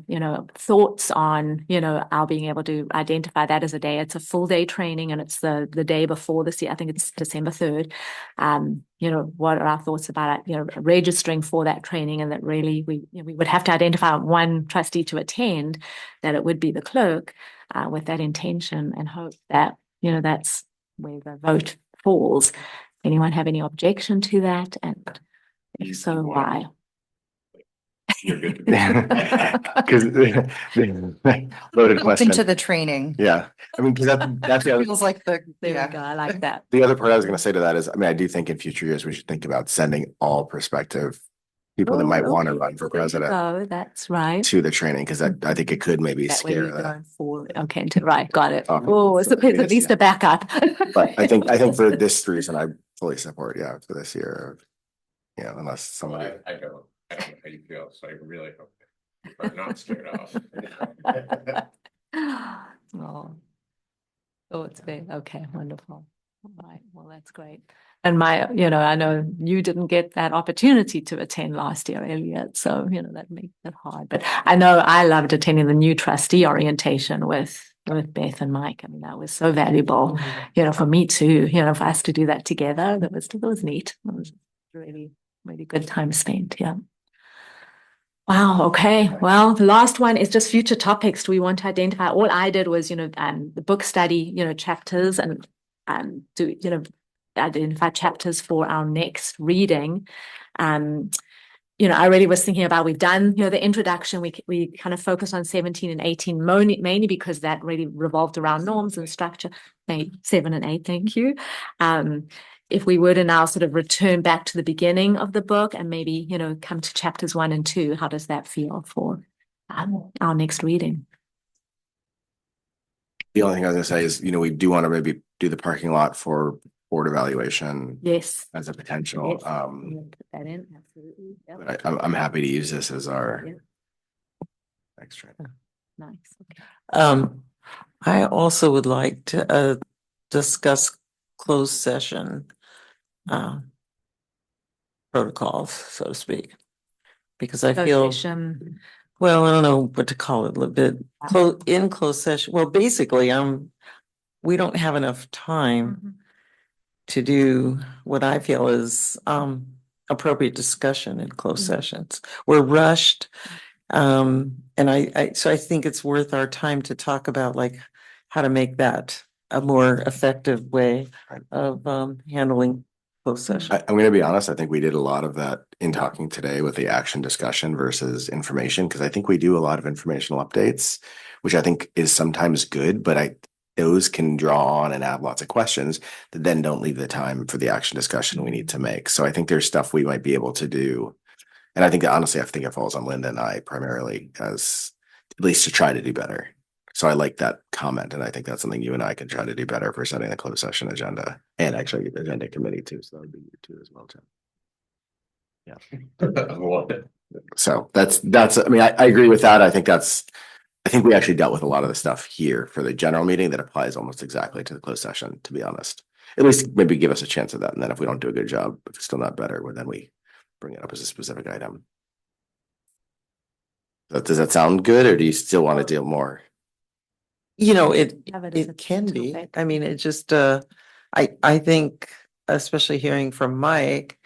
thoughts on, our being able to identify that as a day. It's a full day training and it's the day before this year. I think it's December 3rd. What are our thoughts about, registering for that training, and that really we would have to identify one trustee to attend, that it would be the clerk, with that intention, and hope that, that's where the vote falls. Anyone have any objection to that? And if so, why? You're good. Because loaded Open question. to the training. Yeah, I mean, because that's the other. Feels like There we go. I like that. The other part I was going to say to that is, I mean, I do think in future years we should think about sending all prospective people that might want to run for president Oh, that's right. to the training, because I think it could maybe That way scare you're that. going forward. Okay, right, got it. Oh, Oh, it's at least a backup. But I think for this reason, I fully support, for this year. Unless somebody. I don't know how you feel, so I really hope that you're not scared off. Oh, it's big. Okay, wonderful. All right, well, that's great. And I know you didn't get that opportunity to attend last year, Elliot, so, that makes it hard. But I know I loved attending the new trustee orientation with Beth and Mike. I mean, that was so valuable, for me too, for us to do that together. That was neat. It was really, really good time spent, yeah. Wow. Okay. Well, the last one is just future topics. Do we want to identify? All I did was, the book study, chapters, and do, identify chapters for our next reading. I really was thinking about, we've done, the introduction. We kind of focused on 17 and 18 mainly because that really revolved around norms and structure. 7 and 8. Thank you. If we were to now sort of return back to the beginning of the book and maybe, come to chapters 1 and 2, how does that feel for our next reading? The only thing I was gonna say is, we do want to maybe do the parking lot for board evaluation Yes. as a potential. Yes. Put that in, absolutely. Yep. But I'm happy to use this as our Yep. extra. Nice. Okay. I also would like to discuss closed session protocols, so to speak, because I feel, Session. well, I don't know what to call it, a little bit in closed session. Well, basically, we don't have enough time to do what I feel is appropriate discussion in closed Mhm. sessions. We're rushed. And so I think it's worth our time to talk about like how to make that a more effective way of handling closed session. I'm gonna be honest, I think we did a lot of that in talking today with the action discussion versus information, because I think we do a lot of informational updates, which I think is sometimes good, but those can draw on and add lots of questions that then don't leave the time for the action discussion we need to make. So I think there's stuff we might be able to do. And I think honestly, I think it falls on Linda and I primarily as at least to try to do better. So I like that comment, and I think that's something you and I can try to do better for setting the closed session agenda and actually the agenda committee too. So that would be you too as well, Tim. Yeah. So I mean, I agree with that. I think we actually dealt with a lot of the stuff here for the general meeting that applies almost exactly to the closed session, to be honest. At least maybe give us a chance at that. And then if we don't do a good job, if it's still not better, well, then we bring it up as a specific item. Does that sound good, or do you still want to deal more? You know, it Have it as a can be. topic. I mean, it just I think especially hearing from Mike,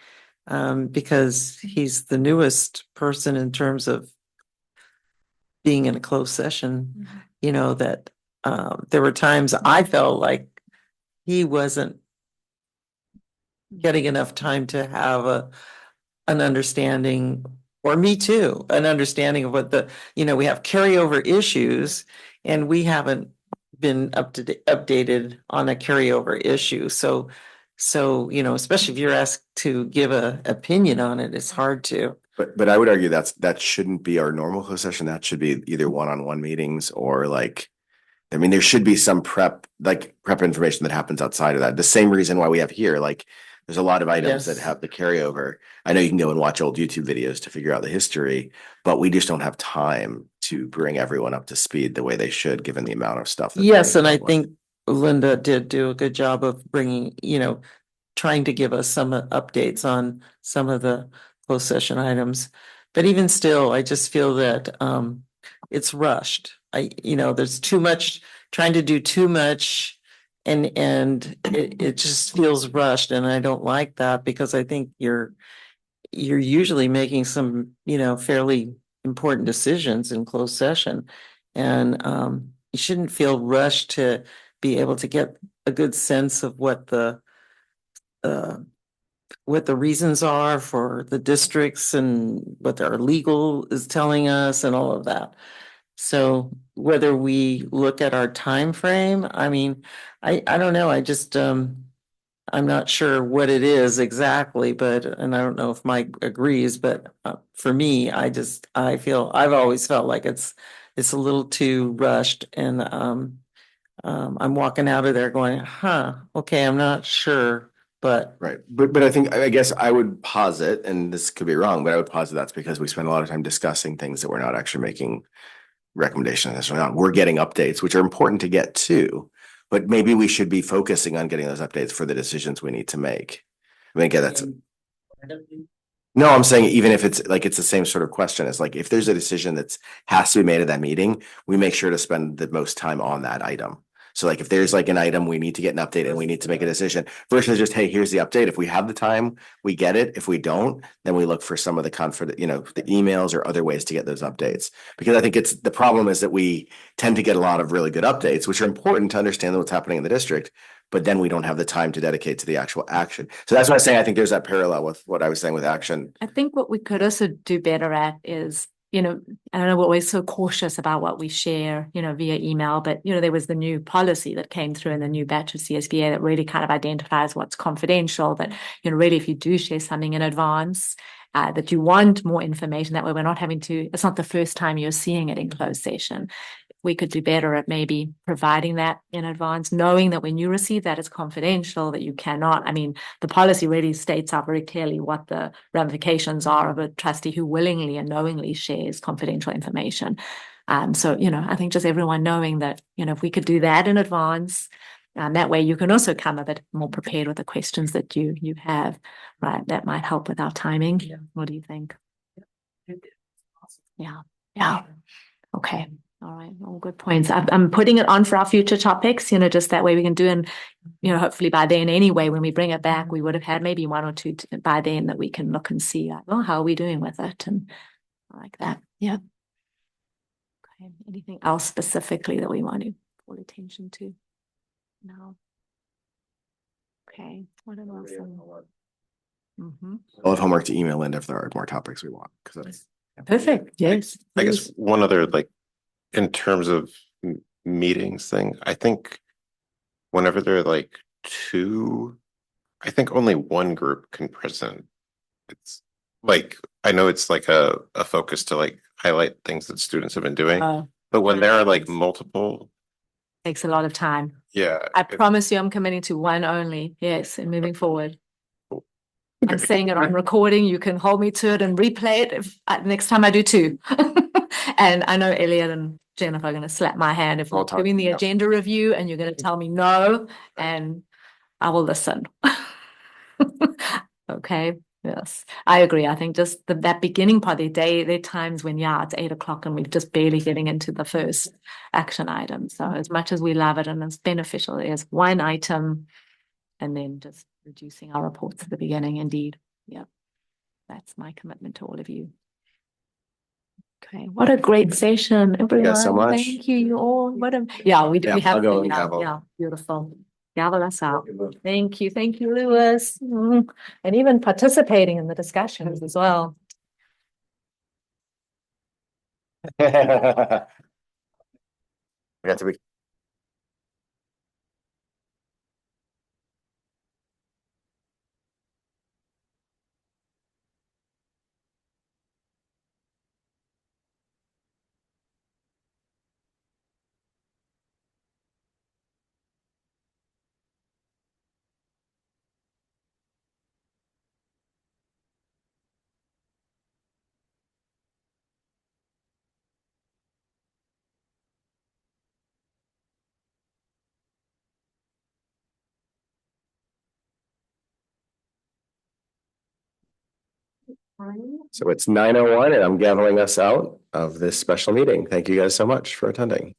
because he's the newest person in terms of being in a closed session, you know, that there were times I felt like he wasn't getting enough time to have an understanding, or me too, an understanding of what we have carryover issues and we haven't been updated on a carryover issue. So, especially if you're asked to give a opinion on it, it's hard to. But I would argue that shouldn't be our normal closed session. That should be either one-on-one meetings or like, I mean, there should be some prep information that happens outside of that. The same reason why we have here, like there's a lot of items that Yes. have the carryover. I know you can go and watch old YouTube videos to figure out the history, but we just don't have time to bring everyone up to speed the way they should, given the amount of stuff. Yes, and I think Linda did do a good job of bringing, trying to give us some updates on some of the closed session items. But even still, I just feel that it's rushed. There's too much, trying to do too much, and it just feels rushed, and I don't like that because I think you're usually making some, fairly important decisions in closed session. And you shouldn't feel rushed to be able to get a good sense of what the reasons are for the districts and what our legal is telling us and all of that. So whether we look at our time frame, I mean, I don't know. I just I'm not sure what it is exactly, and I don't know if Mike agrees, but for me, I've always felt like it's a little too rushed, and I'm walking out of there going, okay, I'm not sure, but. Right. But I guess I would posit, and this could be wrong, but I would posit that's because we spend a lot of time discussing things that we're not actually making recommendations necessarily on. We're getting updates, which are important to get too, but maybe we should be focusing on getting those updates for the decisions we need to make. I mean, again, no, I'm saying even if it's the same sort of question. It's like if there's a decision that has to be made at that meeting, we make sure to spend the most time on that item. So like if there's like an item we need to get an update and we need to make a decision versus just, hey, here's the update. If we have the time, we get it. If we don't, then we look for some of the the emails or other ways to get those updates. Because I think the problem is that we tend to get a lot of really good updates, which are important to understand what's happening in the district, but then we don't have the time to dedicate to the actual action. So that's why I'm saying I think there's that parallel with what I was saying with action. I think what we could also do better at is, I don't know, we're always so cautious about what we share, via email, but, there was the new policy that came through in the new batch of CSBA that really kind of identifies what's confidential, that, really, if you do share something in advance, that you want more information, that way we're not having to, it's not the first time you're seeing it in closed session. We could do better at maybe providing that in advance, knowing that when you receive that, it's confidential, that you cannot. I mean, the policy really states out very clearly what the ramifications are of a trustee who willingly and knowingly shares confidential information. So, I think just everyone knowing that, if we could do that in advance, that way you can also come a bit more prepared with the questions that you have, right? That might help with our timing. What do you think? Yeah. Okay. All All right, all good points. I'm putting it on for our future topics, just that way we can do, and, hopefully by then anyway, when we bring it back, we would have had maybe one or two by then that we can look and see, like, oh, how are we doing with it? And like that. Yeah. Okay. Anything else specifically that we want to call attention to? No. Okay. What else? I'll have homework to email in if there are more topics we want, because that's. Perfect. Yes. I guess one other, like, in terms of meetings thing, I think whenever there are like two, I think only one group can present. It's like, I know it's like a focus to like highlight things that students have been doing, but when there are like multiple, Takes a lot of time. yeah. I promise you, I'm committing to one only. Yes, and moving forward. I'm saying it on recording. You can hold me to it and replay it if next time I do two. And I know Elliot and Jennifer are going to slap my hand if we're doing the agenda review, and you're going to tell me no, and I will listen. Okay. Yes, I agree. I think just that beginning part of the day, there are times when, it's 8 o'clock and we're just barely getting into the first action item. So as much as we love it and it's beneficial, there's one item and then just reducing our reports at the beginning. Indeed. Yep. That's my commitment to all of you. Okay. What a great session, everyone. Thank you so much. Thank you. You all. We do. Yeah, We have I'll go to, gavel. yeah, beautiful. Gavel us out. Thank you. Thank you, Lewis. And even participating in the discussions as well. We got to be. So it's 9:01 and I'm gaveling us out of this special meeting. Thank you guys so much for attending.